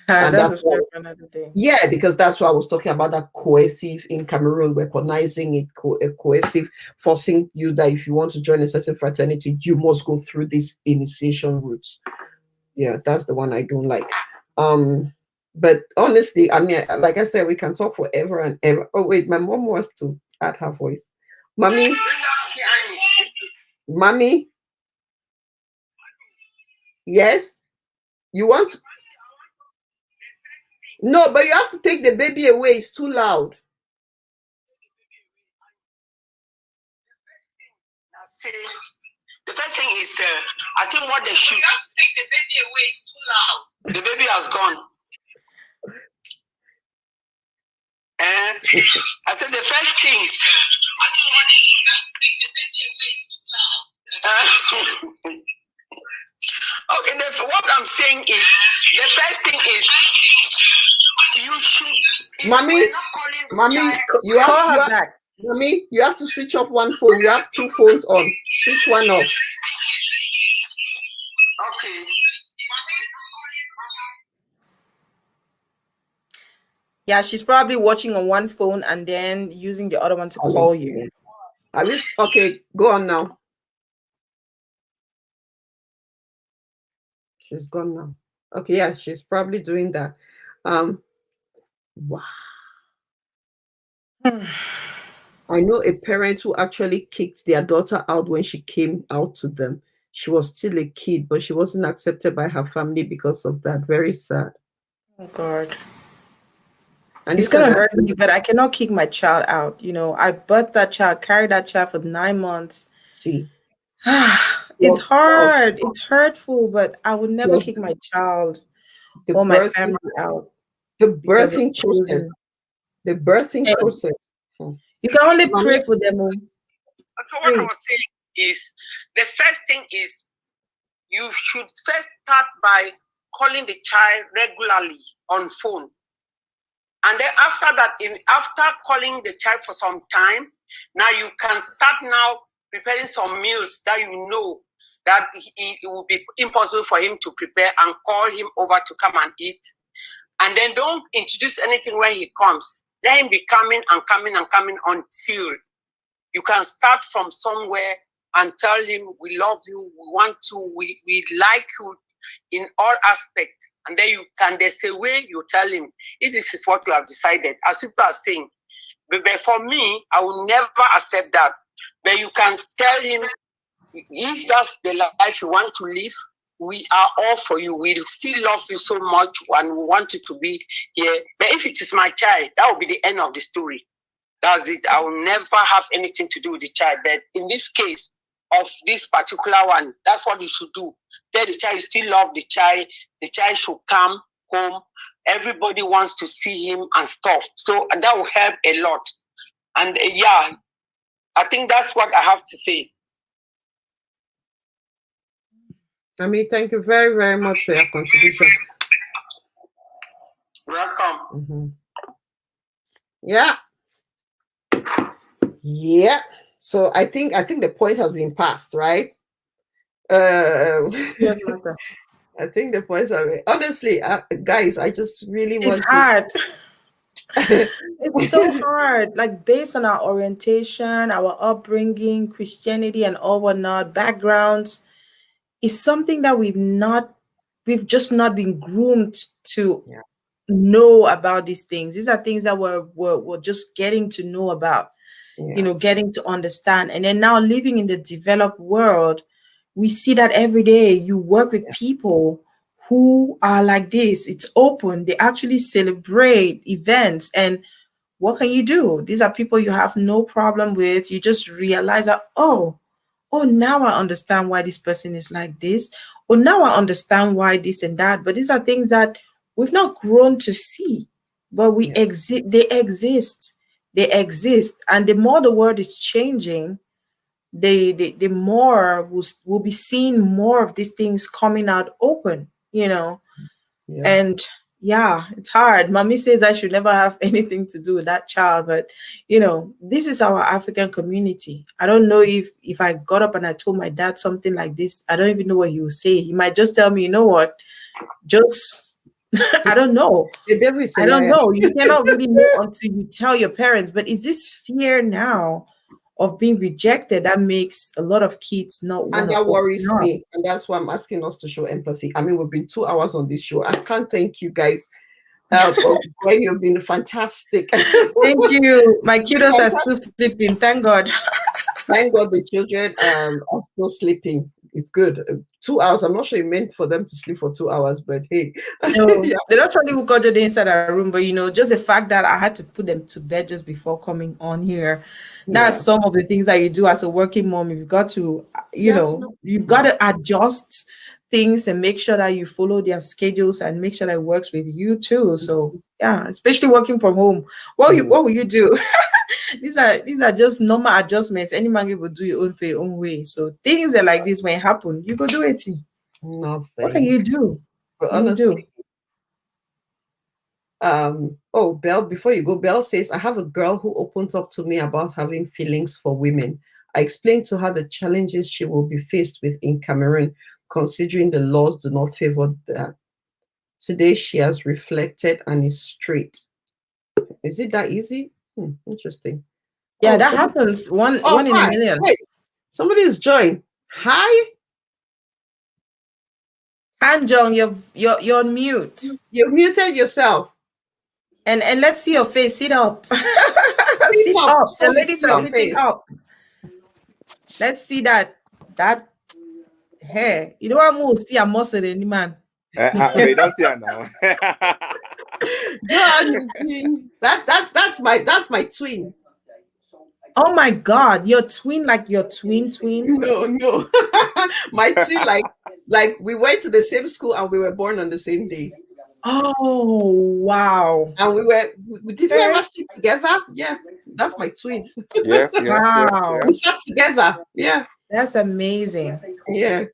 A: And
B: That's a
A: that's
B: story for another day.
A: yeah, because that's why I was talking about that coercive in Cameroon, weaponizing it, coercive, forcing you that if you want to join a certain fraternity, you must go through these initiation routes. Yeah, that's the one I don't like. But honestly, I mean, like I said, we can talk forever and ever. Oh wait, my mom wants to add her voice. Mommy, mommy, yes, you want? No, but you have to take the baby away. It's too loud.
D: The first thing is, I think what they should. You have to take the baby away. It's too loud. The baby has gone. I said the first thing is, I think what they should have to take the baby away. It's too loud. Okay, what I'm saying is, the first thing is, you should.
A: Mommy, you have
B: back.
A: Mommy, you have to switch off one phone. You have two phones on. Switch one off.
D: Okay.
B: Yeah, she's probably watching on one phone and then using the other one to call you.
A: At least, okay, go on now. She's gone now. Okay, yeah, she's probably doing that. Wow. I know a parent who actually kicked their daughter out when she came out to them. She was still a kid, but she wasn't accepted by her family because of that. Very sad.
B: Oh God.
A: And
B: it's gonna hurt me, but I cannot kick my child out. You know, I birthed that child, carried that child for 9 months.
A: See,
B: it's hard, it's hurtful, but I would never kick my child or my family out.
A: The birthing process. The birthing process.
B: You can only pray for them.
D: So what I was saying is, the first thing is, you should first start by calling the child regularly on phone. And then after that, after calling the child for some time, now you can start now preparing some meals that you know that it will be impossible for him to prepare, and call him over to come and eat. And then don't introduce anything when he comes. Let him be coming and coming and coming until you can start from somewhere and tell him, we love you, we want to, we like you in all aspects. And then there's a way you tell him, if this is what you have decided, as people are saying. But for me, I will never accept that. But you can tell him, if that's the life you want to live, we are all for you. We still love you so much and we want you to be here. But if it is my child, that will be the end of the story. That's it. I will never have anything to do with the child. But in this case of this particular one, that's what you should do. Tell the child you still love the child. The child should come home. Everybody wants to see him and stuff. So that will help a lot. And yeah, I think that's what I have to say.
A: I mean, thank you very, very much for your contribution.
D: Welcome.
A: Yeah. Yeah. So I think the point has been passed, right?
B: Yes,
A: I think the points are honestly, guys, I just really want
B: it's hard. It's so hard, like based on our orientation, our upbringing, Christianity and all whatnot, backgrounds, is something that we've just not been groomed to know about these things. These are things that we're just getting to know about, you know, getting to understand. And then now living in the developed world, we see that every day. You work with people who are like this. It's open. They actually celebrate events. And what can you do? These are people you have no problem with. You just realize that, oh, now I understand why this person is like this. Or now I understand why this and that. But these are things that we've not grown to see. But we exist. They exist. They exist. And the more the world is changing, the more we'll be seeing more of these things coming out open, you know. And yeah, it's hard. Mommy says I should never have anything to do with that child, but you know, this is our African community. I don't know if I got up and I told my dad something like this, I don't even know what he would say. He might just tell me, you know what, just I don't know.
A: The devil is a
B: I don't
A: liar.
B: know. You cannot really know until you tell your parents. But is this fear now of being rejected that makes a lot of kids not want
A: And
B: to
A: that
B: open
A: worries
B: up?
A: me. And that's why I'm asking us to show empathy. I mean, we've been 2 hours on this show. I can't thank you guys. Gwen, you've been fantastic.
B: Thank you. My kiddos are still sleeping. Thank God.
A: Thank God the children are still sleeping. It's good. 2 hours. I'm not sure you meant for them to sleep for 2 hours, but hey.
B: No,
A: Yeah.
B: they don't actually woke up inside our room, but you know, just the fact that I had to put them to bed just before coming on here. That's
A: Yeah.
B: some of the things that you do as a working mom. You've got to, you
A: Yeah,
B: know,
A: absolutely.
B: you've got to adjust things and make sure that you follow their schedules and make sure that it works with you too. So yeah, especially working from home. What will you do? These are just normal adjustments. Any man will do your own for your own way. So things are like this when it happen, you go do it.
A: Nothing.
B: What can you do?
A: But
B: What can you do?
A: honestly, Belle, before you go, Belle says, I have a girl who opens up to me about having feelings for women. I explained to her the challenges she will be faced with in Cameroon, considering the laws do not favor that. Today, she has reflected and is straight. Is it that easy? Interesting.
B: Yeah,
A: Oh,
B: that happens. One in a
A: hi.
B: million.
A: Wait, somebody is joined. Hi.
B: And John, you're on mute.
A: You muted yourself.
B: And let's see your face. Sit up. Sit up.
A: So
B: The ladies are sitting up. Let's see that hair. You know what I'm going to see a muscle in the man.
E: We don't see her now.
A: Go on, that's my twin.
B: Oh my God, your twin, like your twin.
A: No. My twin, like we went to the same school and we were born on the same day.
B: Oh wow.
A: And did we ever sit together? Yeah, that's my twin.
E: Yes.
B: Wow.
A: We sat together. Yeah.
B: That's amazing.
A: Yeah.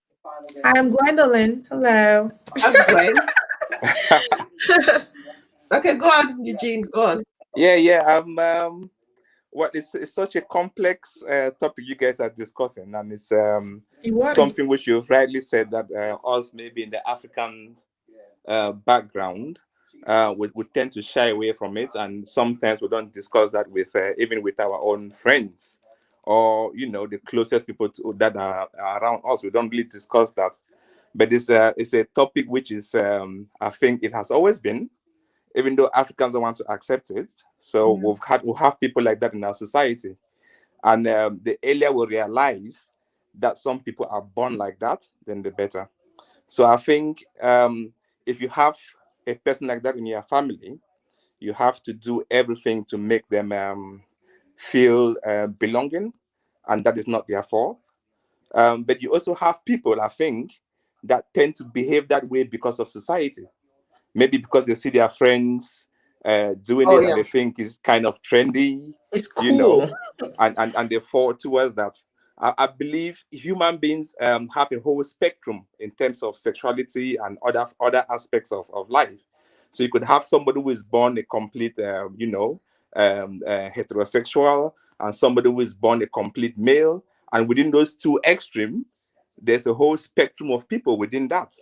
B: Hi, I'm Gwendolyn. Hello.
A: That's Gwen. Okay, go on, Eugene. Go on.
E: Yeah. Well, it's such a complex topic you guys are discussing, and it's something which you've rightly said that us maybe in the African background we tend to shy away from it, and sometimes we don't discuss that with even with our own friends or the closest people that are around us. We don't really discuss that, but it's a topic which is I think it has always been, even though Africans don't want to accept it. So we'll have people like that in our society, and the earlier we realize that some people are born like that, then the better. So I think if you have a person like that in your family, you have to do everything to make them feel belonging, and that is not their fault. But you also have people, I think, that tend to behave that way because of society. Maybe because they see their friends doing it and they think it's kind of trendy.
B: It's cool.
E: And they fall towards that. I believe human beings have a whole spectrum in terms of sexuality and other aspects of life. So you could have somebody who is born a complete, heterosexual, and somebody who is born a complete male. And within those two extremes, there's a whole spectrum of people within that.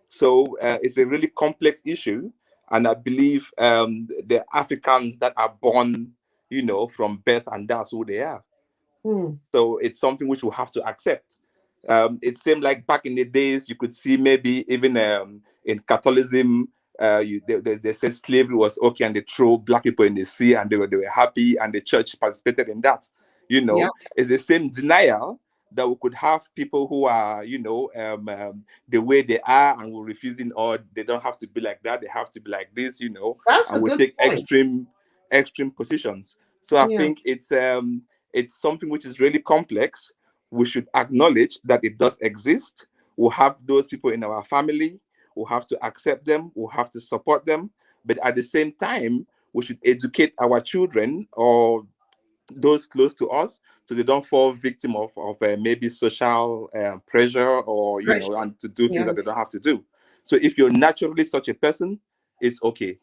E: So it's a really complex issue. And I believe the Africans that are born, from birth, and that's who they are. So it's something which we have to accept. It seemed like back in the days, you could see maybe even in Catholicism, they said slavery was okay, and they throw black people in the sea, and they were happy, and the church participated in that. It's the same denial that we could have people who are, the way they are, and we're refusing, or they don't have to be like that, they have to be like this,
A: That's
E: and we take point. extreme positions. So I think it's something which is really complex. We should acknowledge that it does exist. We'll have those people in our family. We'll have to accept them. We'll have to support them. But at the same time, we should educate our children or those close to us, so they don't fall victim of maybe social pressure or and to do things that they don't have to do. So if you're naturally such a person, it's okay.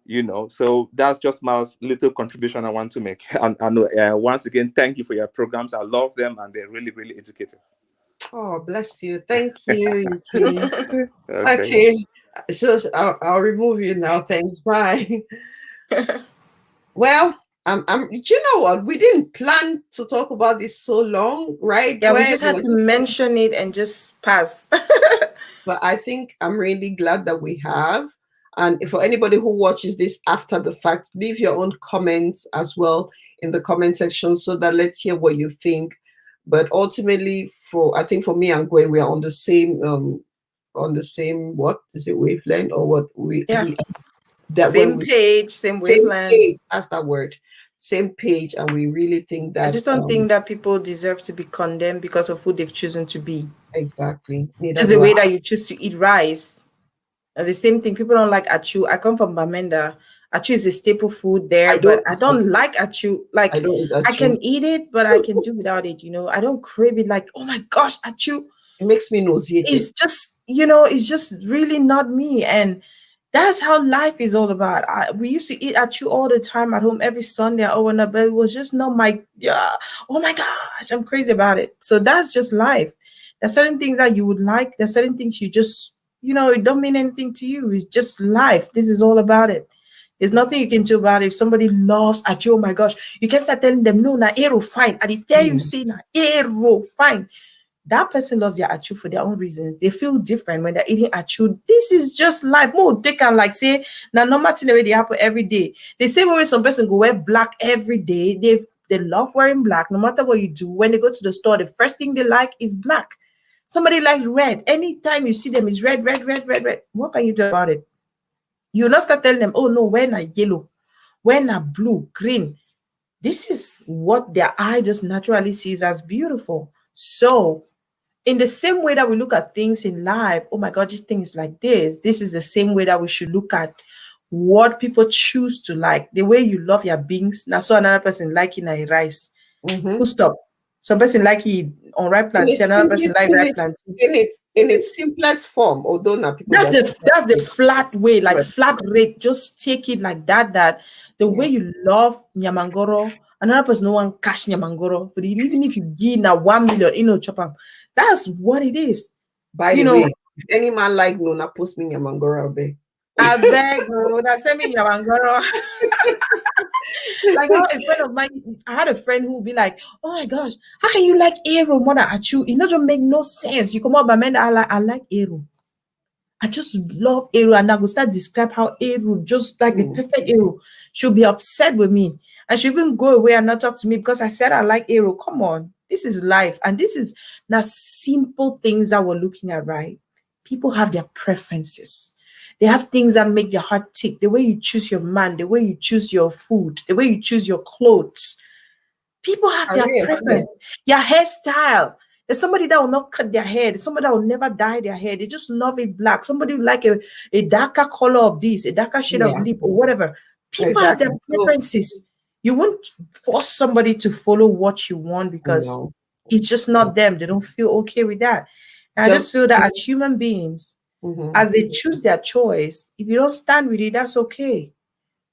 E: You know, so that's just my little contribution I want to make. And once again, thank you for your programs. I love them, and they're really, really educative.
A: Oh, bless you. Thank you, Eugene.
E: Okay.
A: Okay. So I'll remove you now. Thanks. Bye. Well, do you know what? We didn't plan to talk about this so long, right?
B: Yeah, we just had to mention it and just pass.
A: But I think I'm really glad that we have. And for anybody who watches this after the fact, leave your own comments as well in the comment section so that let's hear what you think. But ultimately, I think for me and Gwen, we are on the same what is it, wavelength, or what
B: same page, same wavelength.
A: That's that word. Same page, and we really think that
B: I just don't think that people deserve to be condemned because of who they've chosen to be.
A: Exactly.
B: Just the way that you choose to eat rice. The same thing. People don't like achu. I come from Bamenda. Achu is a staple food there, but I don't like achu. Like I can eat it, but I can do without it. You know, I don't crave it. Like, oh my gosh, achu.
A: It makes me nauseated.
B: It's just, you know, it's just really not me. And that's how life is all about. We used to eat achu all the time at home every Sunday. But it was just not my. Oh my gosh, I'm crazy about it. So that's just life. There's certain things that you would like. There's certain things you just, you know, it don't mean anything to you. It's just life. This is all about it. There's nothing you can do about it. If somebody loves achu, oh my gosh, you can start telling them, no, na aero fine. And they tell you, say, na aero fine. That person loves their achu for their own reasons. They feel different when they're eating achu. This is just life. More they can like say, now normal thing they happen every day. They say when some person go wear black every day, they love wearing black. No matter what you do, when they go to the store, the first thing they like is black. Somebody likes red. Anytime you see them, it's red, red, red, red, red. What can you do about it? You will not start telling them, oh no, when are yellow, when are blue, green. This is what their eye just naturally sees as beautiful. So in the same way that we look at things in life, oh my God, this thing is like this. This is the same way that we should look at what people choose to like. The way you love your beans. Now, so another person liking a rice. Full stop. Some person like it on ripe plantain, another person like ripe plantain.
A: In its simplest form, although now people
B: that's the flat way, like flat rate. Just take it like that. That the way you love nyamangoro, another person no one cash nyamangoro for it. Even if you give now 1 million, you know, chop up. That's what it is.
A: By the way, if any man like Nona, post me nyamangoro,
B: I beg, send me nyamangoro. Like a friend of mine, I had a friend who would be like, oh my gosh, how can you like aero more than achu? It doesn't make no sense. You come up, man, I like aero. I just love aero, and I will start describe how aero, just like the perfect aero, she'll be upset with me. And she'll even go away and not talk to me because I said I like aero. Come on, this is life. And this is now simple things that we're looking at, right? People have their preferences. They have things that make their heart tick. The way you choose your man, the way you choose your food, the way you choose your clothes. People have their preference. Your hairstyle. There's somebody that will not cut their hair. There's somebody that will never dye their hair. They just love it black. Somebody will like a darker color of this, a darker shade of lip or whatever. People have their preferences. You won't force somebody to follow what you want because it's just not them. They don't feel okay with that. And I just feel that as human beings, as they choose their choice, if you don't stand with it, that's okay.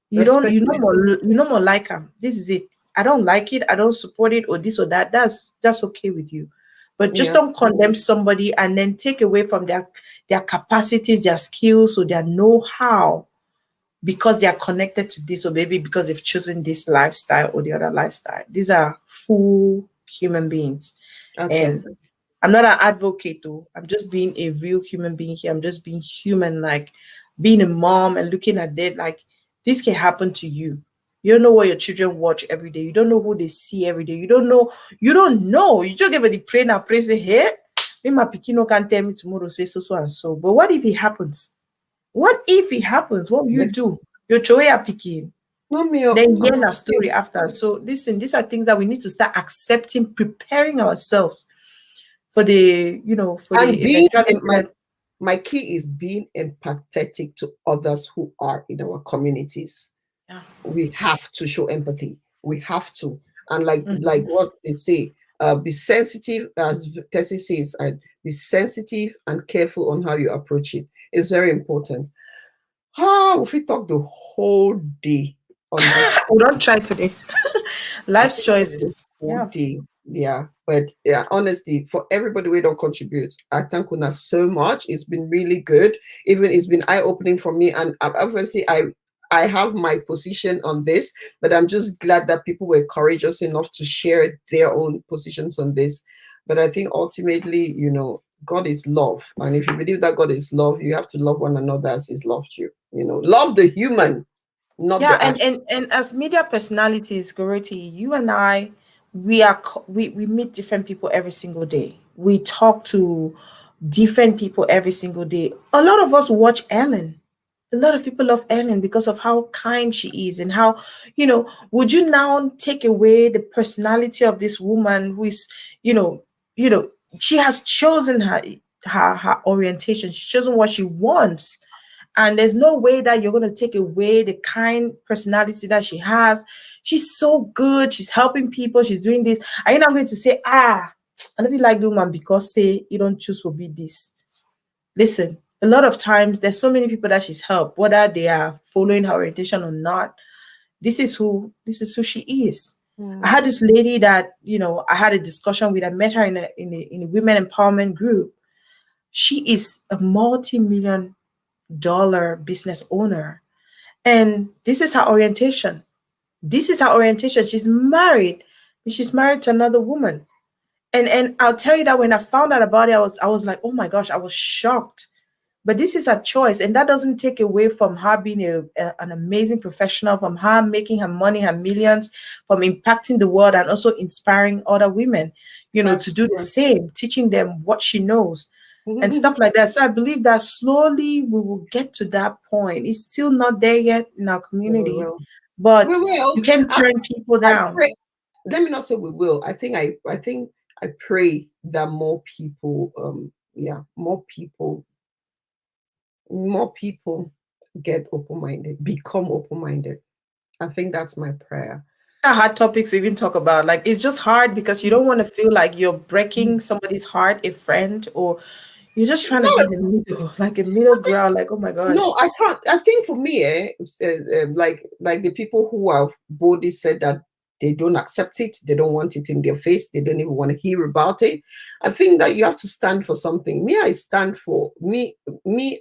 B: You no more like them. This is it. I don't like it. I don't support it, or this or that. That's okay with you. But just don't condemn somebody and then take away from their capacities, their skills, or their know-how because they are connected to this, or maybe because they've chosen this lifestyle or the other lifestyle. These are full human beings. And I'm not an advocate though. I'm just being a real human being here. I'm just being human, like being a mom and looking at that. Like this can happen to you. You don't know what your children watch every day. You don't know who they see every day. You don't know. You just give it the pray now, pray say, hey, maybe my pikino can tell me tomorrow, say so and so. But what if it happens? What if it happens? What will you do? Your choya picking. Then hear a story after. So listen, these are things that we need to start accepting, preparing ourselves for the,
A: my key is being empathetic to others who are in our communities. Yeah. We have to show empathy. We have to. And like what they say, be sensitive, as Tessie says, and be sensitive and careful on how you approach it. It's very important. If we talk the whole day on this,
B: we don't try today. Life's choices.
A: Yeah, but yeah, honestly, for everybody we don't contribute, I thank Una so much. It's been really good. Even it's been eye-opening for me, and obviously I have my position on this, but I'm just glad that people were courageous enough to share their own positions on this. But I think ultimately, you know, God is love, and if you believe that God is love, you have to love one another as He's loved you. You know, love the human, not
B: Yeah,
A: the act.
B: and as media personalities, Goroti, you and I, we meet different people every single day. We talk to different people every single day. A lot of us watch Ellen. A lot of people love Ellen because of how kind she is and how, would you now take away the personality of this woman who is, you know, you know, she has chosen her orientation. She's chosen what she wants. And there's no way that you're going to take away the kind personality that she has. She's so good. She's helping people. She's doing this. Are you not going to say, I don't feel like the woman because say you don't choose to be this? Listen, a lot of times there's so many people that she's helped, whether they are following her orientation or not. This is who she is. I had this lady that, I had a discussion with. I met her in a women empowerment group. She is a multi-million dollar business owner. And this is her orientation. She's married. She's married to another woman. And I'll tell you that when I found out about it, I was like, oh my gosh, I was shocked. But this is her choice. And that doesn't take away from her being an amazing professional, from her making her money, her millions, from impacting the world and also inspiring other women, to do the same, teaching them what she knows and stuff like that. So I believe that slowly we will get to that point. It's still not there yet in our community, but
A: we will.
B: You can turn people down.
A: Let me not say we will. I think I pray that more people, more people get open-minded, become open-minded. I think that's my prayer.
B: Hard topics to even talk about. Like, it's just hard because you don't want to feel like you're breaking somebody's heart, a friend, or you're just trying to be in the middle, like a middle ground. Like, oh my gosh.
A: No, I can't. I think for me, like the people who have boldly said that they don't accept it, they don't want it in their face, they don't even want to hear about it. I think that you have to stand for something. Me, I stand for me.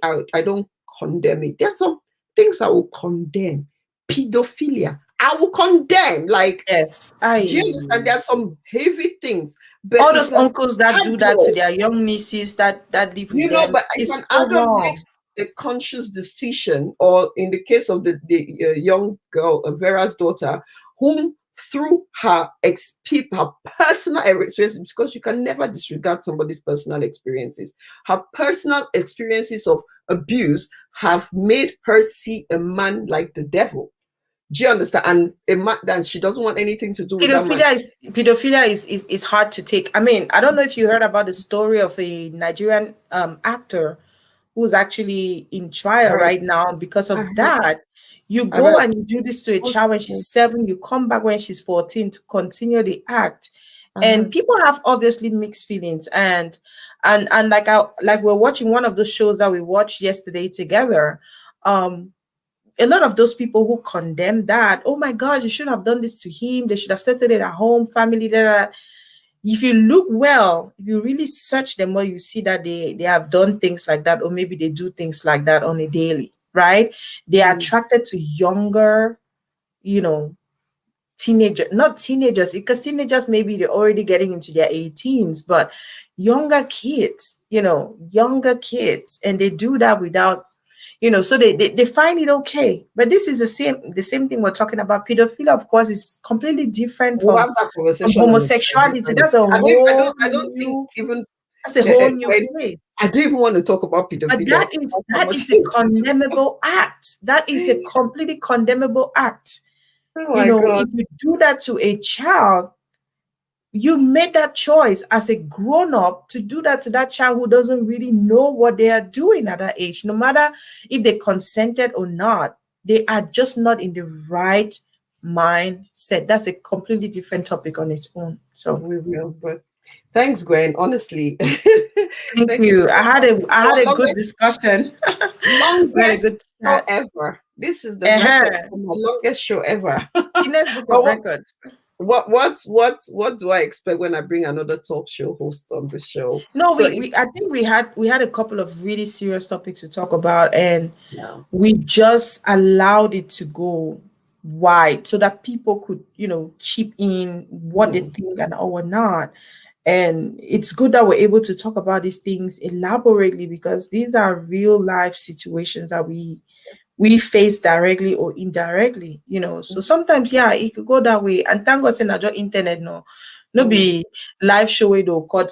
A: I don't condemn it. There's some things I will condemn. Pedophilia, I will condemn. Like,
B: yes,
A: do you understand? There are some heavy things. But
B: all those uncles that do that to their young nieces that live with them.
A: But if an adult makes a conscious decision, or in the case of the young girl, Vera's daughter, whom through her personal experiences, because you can never disregard somebody's personal experiences, her personal experiences of abuse have made her see a man like the devil. Do you understand? And a man that she doesn't want anything to do with
B: pedophilia is hard to take. I mean, I don't know if you heard about the story of a Nigerian actor who's actually in trial right now because of that. You go and you do this to a child when she's 7, you come back when she's 14 to continue the act. And people have obviously mixed feelings. And like we're watching one of the shows that we watched yesterday together. A lot of those people who condemn that, oh my God, you shouldn't have done this to him. They should have settled it at home, family. If you look well, if you really search them well, you see that they have done things like that, or maybe they do things like that on a daily, right? They are attracted to younger, not teenagers, because teenagers, maybe they're already getting into their 18s, but younger kids, and they do that without, so they find it okay. But this is the same thing we're talking about. Pedophilia, of course, is completely different from homosexuality. That's a whole
A: I don't think even
B: that's a whole new place.
A: I don't even want to talk about pedophilia.
B: But that is a condemnable act. That is a completely condemnable act.
A: God.
B: If you do that to a child, you made that choice as a grown-up to do that to that child who doesn't really know what they are doing at that age. No matter if they consented or not, they are just not in the right mindset. That's a completely different topic on its own. So
A: we will, but thanks, Gwen. Honestly,
B: Thank you. I had a good discussion.
A: Longest show ever. This is the record for my longest show ever.
B: Guinness Book of Records.
A: What do I expect when I bring another talk show host on the show?
B: No, so I think we had a couple of really serious topics to talk about, and we just allowed it to go wide so that people could, chip in what they think and or not. And it's good that we're able to talk about these things elaborately, because these are real life situations that we face directly or indirectly, So sometimes, it could go that way. And thank God, say not just internet, no be live show it or cut.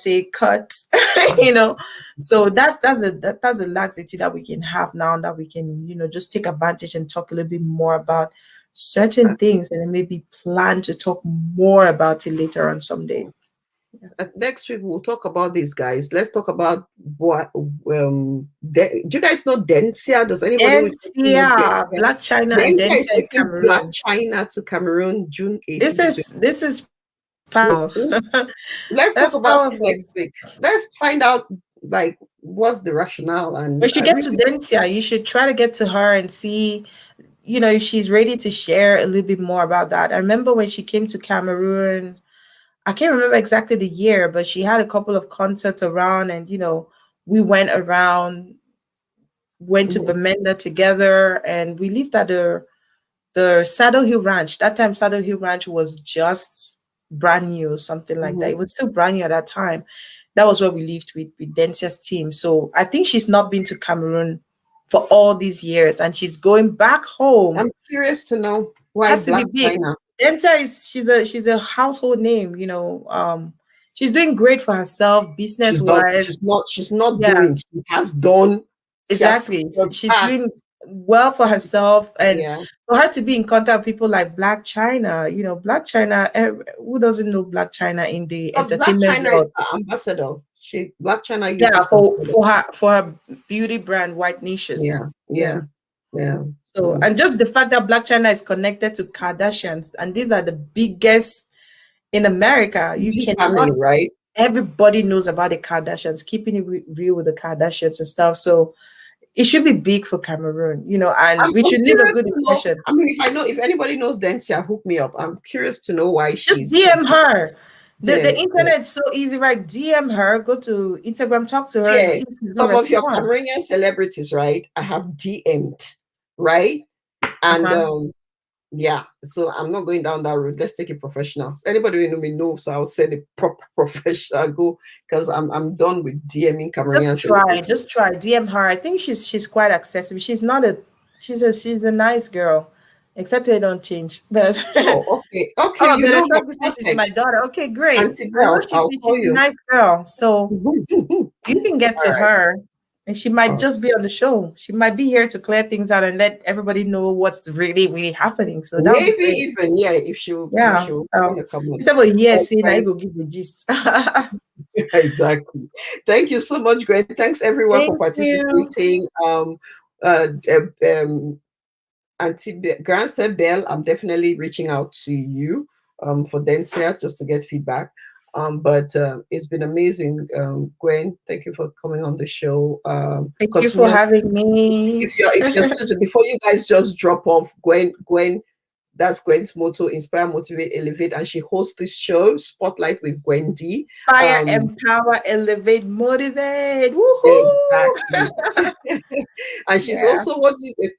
B: So that's a laxity that we can have now, that we can, just take advantage and talk a little bit more about certain things, and then maybe plan to talk more about it later on someday.
A: Next week we'll talk about these guys. Let's talk about what do you guys know Denzia? Does anybody
B: know Black China and Denzia in Cameroon?
A: Black China to Cameroon, June 8th.
B: This is powerful.
A: Let's talk about it next week. Let's find out what's the rationale. And
B: we should get to Denzia. You should try to get to her and see, if she's ready to share a little bit more about that. I remember when she came to Cameroon, I can't remember exactly the year, but she had a couple of concerts around, and we went around, went to Bamenda together, and we lived at the Saddle Hill Ranch. That time Saddle Hill Ranch was just brand new or something like that. It was still brand new at that time. That was where we lived with Densia's team. So I think she's not been to Cameroon for all these years, and she's going back home.
A: I'm curious to know why Black China.
B: Denzia she's a household name, she's doing great for herself, business wise.
A: She's not doing, she has done.
B: Exactly. She's doing well for herself, and for her to be in contact with people like Black China, Black China, who doesn't know Black China in the entertainment
A: Black China
B: world?
A: Is the ambassador. Black China
B: for her beauty brand White Niches.
A: Yeah.
B: So, and just the fact that Black China is connected to Kardashians, and these are the biggest in America.
A: Right?
B: Everybody knows about the Kardashians, keeping it real with the Kardashians and stuff. So it should be big for Cameroon, and we should leave a good impression.
A: I mean, if anybody knows Denzia, hook me up. I'm curious to know why
B: she's. Just DM her. The internet's so easy, right? DM her, go to Instagram, talk to her.
A: Yeah. Some of your Cameroonian celebrities, right? I have DM'd, right? And so I'm not going down that route. Let's take it professional. Anybody who know me knows, so I'll send a proper professional go, because I'm done with DMing Cameroonian.
B: Just try DM her. I think she's quite accessible. She's a nice girl. Except they don't change. But
A: okay.
B: She's my daughter. Okay, great.
A: Auntie Belle, she's
B: a nice girl. So you can get to her, and she might just be on the show. She might be here to clear things out and let everybody know what's really, really happening. So
A: maybe even if she'll come on.
B: Except I will give the gist.
A: Exactly. Thank you so much, Gwen. Thanks everyone for participating. Auntie Grandson Bell, I'm definitely reaching out to you for Denzia just to get feedback. But it's been amazing, Gwen. Thank you for coming on the show.
B: Thank you for having me.
A: If you're before you guys just drop off, Gwen, that's Gwen's motto: inspire, motivate, elevate, and she hosts this show, Spotlight with Gwendy.
B: Fire, empower, elevate, motivate. Woohoo!
A: Exactly. And she's also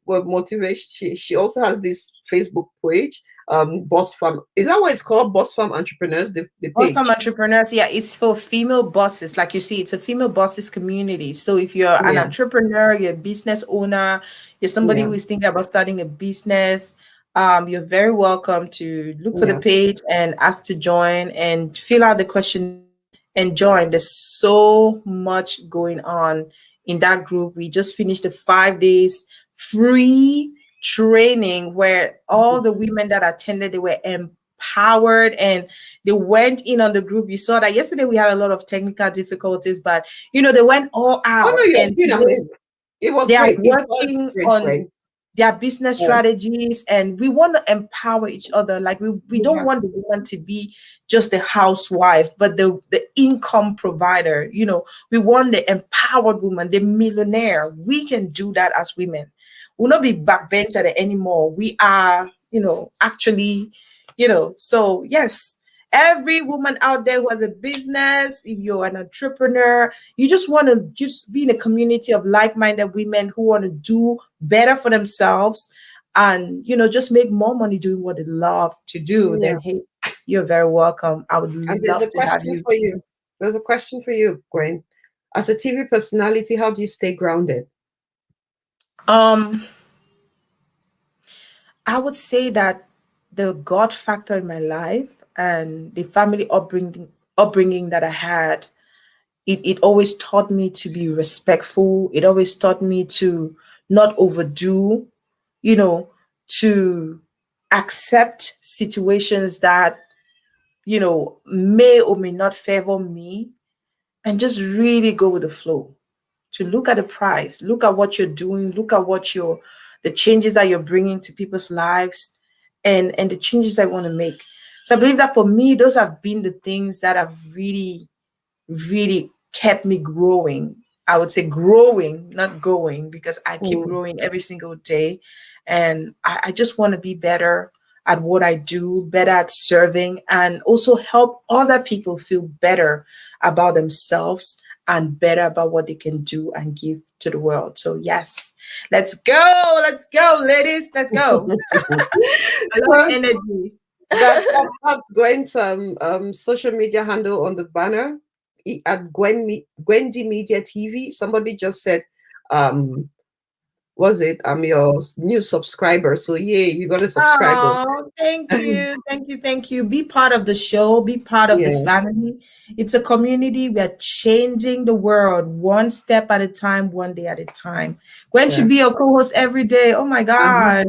A: motivation. She also has this Facebook page, Boss Farm. Is that what it's called? Boss Farm Entrepreneurs. The
B: Boss Farm Entrepreneurs. Yeah, it's for female bosses. Like you see, it's a female bosses community. So if you're an entrepreneur, you're a business owner, you're somebody who is thinking about starting a business, you're very welcome to look for the page and ask to join and fill out the question and join. There's so much going on in that group. We just finished the 5 days free training where all the women that attended, they were empowered and they went in on the group. You saw that yesterday we had a lot of technical difficulties, but they went all out.
A: It was great.
B: their business strategies, and we want to empower each other. Like we don't want the woman to be just the housewife, but the income provider. You know, we want the empowered woman, the millionaire. We can do that as women. We'll not be backbencher anymore. We are, you know, actually, you know. So yes, every woman out there who has a business, if you're an entrepreneur, you just want to just be in a community of like-minded women who want to do better for themselves and, you know, just make more money doing what they love to do. Then hey, you're very welcome. I would love to have you.
A: For you. There's a question for you, Gwen. As a TV personality, how do you stay grounded?
B: I would say that the God factor in my life and the family upbringing that I had, it always taught me to be respectful. It always taught me to not overdo, you know, to accept situations that, you know, may or may not favor me, and just really go with the flow. To look at the price, look at what you're doing, look at what the changes that you're bringing to people's lives, and the changes I want to make. So I believe that for me, those have been the things that have really, really kept me growing. I would say growing, not going, because I keep growing every single day. And I just want to be better at what I do, better at serving, and also help other people feel better about themselves and better about what they can do and give to the world. So yes, let's go, ladies, let's go. I love energy.
A: That's Gwen's social media handle on the banner at Gwendy Media TV. Somebody just said, was it? I'm your new subscriber. So yeah, you got to subscribe.
B: Oh, thank you. Be part of the show. Be part of the family. It's a community. We are changing the world one step at a time, one day at a time. Gwen should be your co-host every day. Oh my God.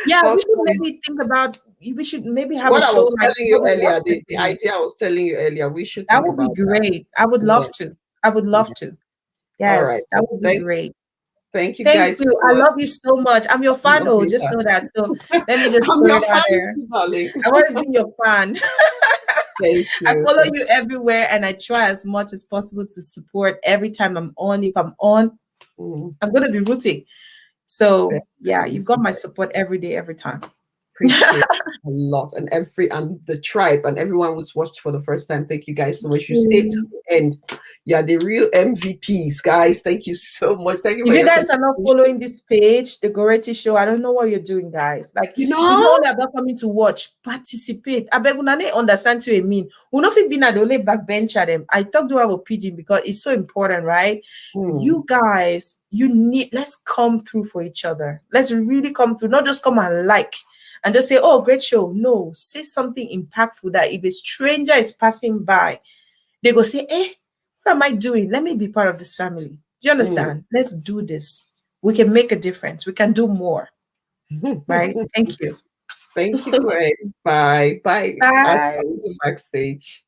B: Yeah, we should maybe think about. We should maybe have a show.
A: I was telling you earlier, the idea I was telling you earlier, we should.
B: That would be great. I would love to. I would love to. Yes, all right. That would be great.
A: Thank you, guys.
B: Thank you. I love you so much. I'm your fan. Oh, just know that. So let me just put it out there. I've always been your fan.
A: Thank you.
B: I follow you everywhere, and I try as much as possible to support every time I'm on. If I'm on, I'm going to be rooting. So yeah, you've got my support every day, every time.
A: Appreciate it a lot, and the tribe and everyone who's watched for the first time. Thank you guys so much. You stayed to the end. Yeah, the real MVPs, guys. Thank you so much. Thank you.
B: If you guys are not following this page, the Goretti Show, I don't know what you're doing, guys. Like, you know, it's not only about coming to watch, participate. I beg you, understand what I mean. We not be na the only backbencher them. I talk to our pigeon because it's so important, right? You guys, let's come through for each other. Let's really come through, not just come and like. And just say, oh, great show. No, say something impactful that if a stranger is passing by, they go say, what am I doing? Let me be part of this family. Do you understand? Let's do this. We can make a difference. We can do more. Right? Thank you.
A: Thank you, Gwen. Bye. Bye.
B: Bye.
A: Backstage.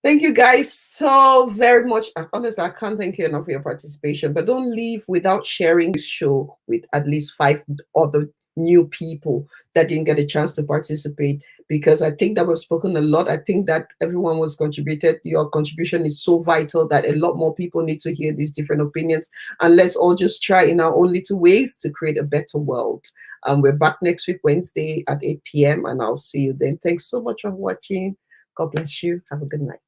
A: Thank you guys so very much. Honestly, I can't thank you enough for your participation, but don't leave without sharing this show with at least 5 other new people that didn't get a chance to participate, because I think that we've spoken a lot. I think that everyone was contributed. Your contribution is so vital that a lot more people need to hear these different opinions, and let's all just try in our own little ways to create a better world. We're back next week, Wednesday at 8 p.m. and I'll see you then. Thanks so much for watching. God bless you. Have a good night.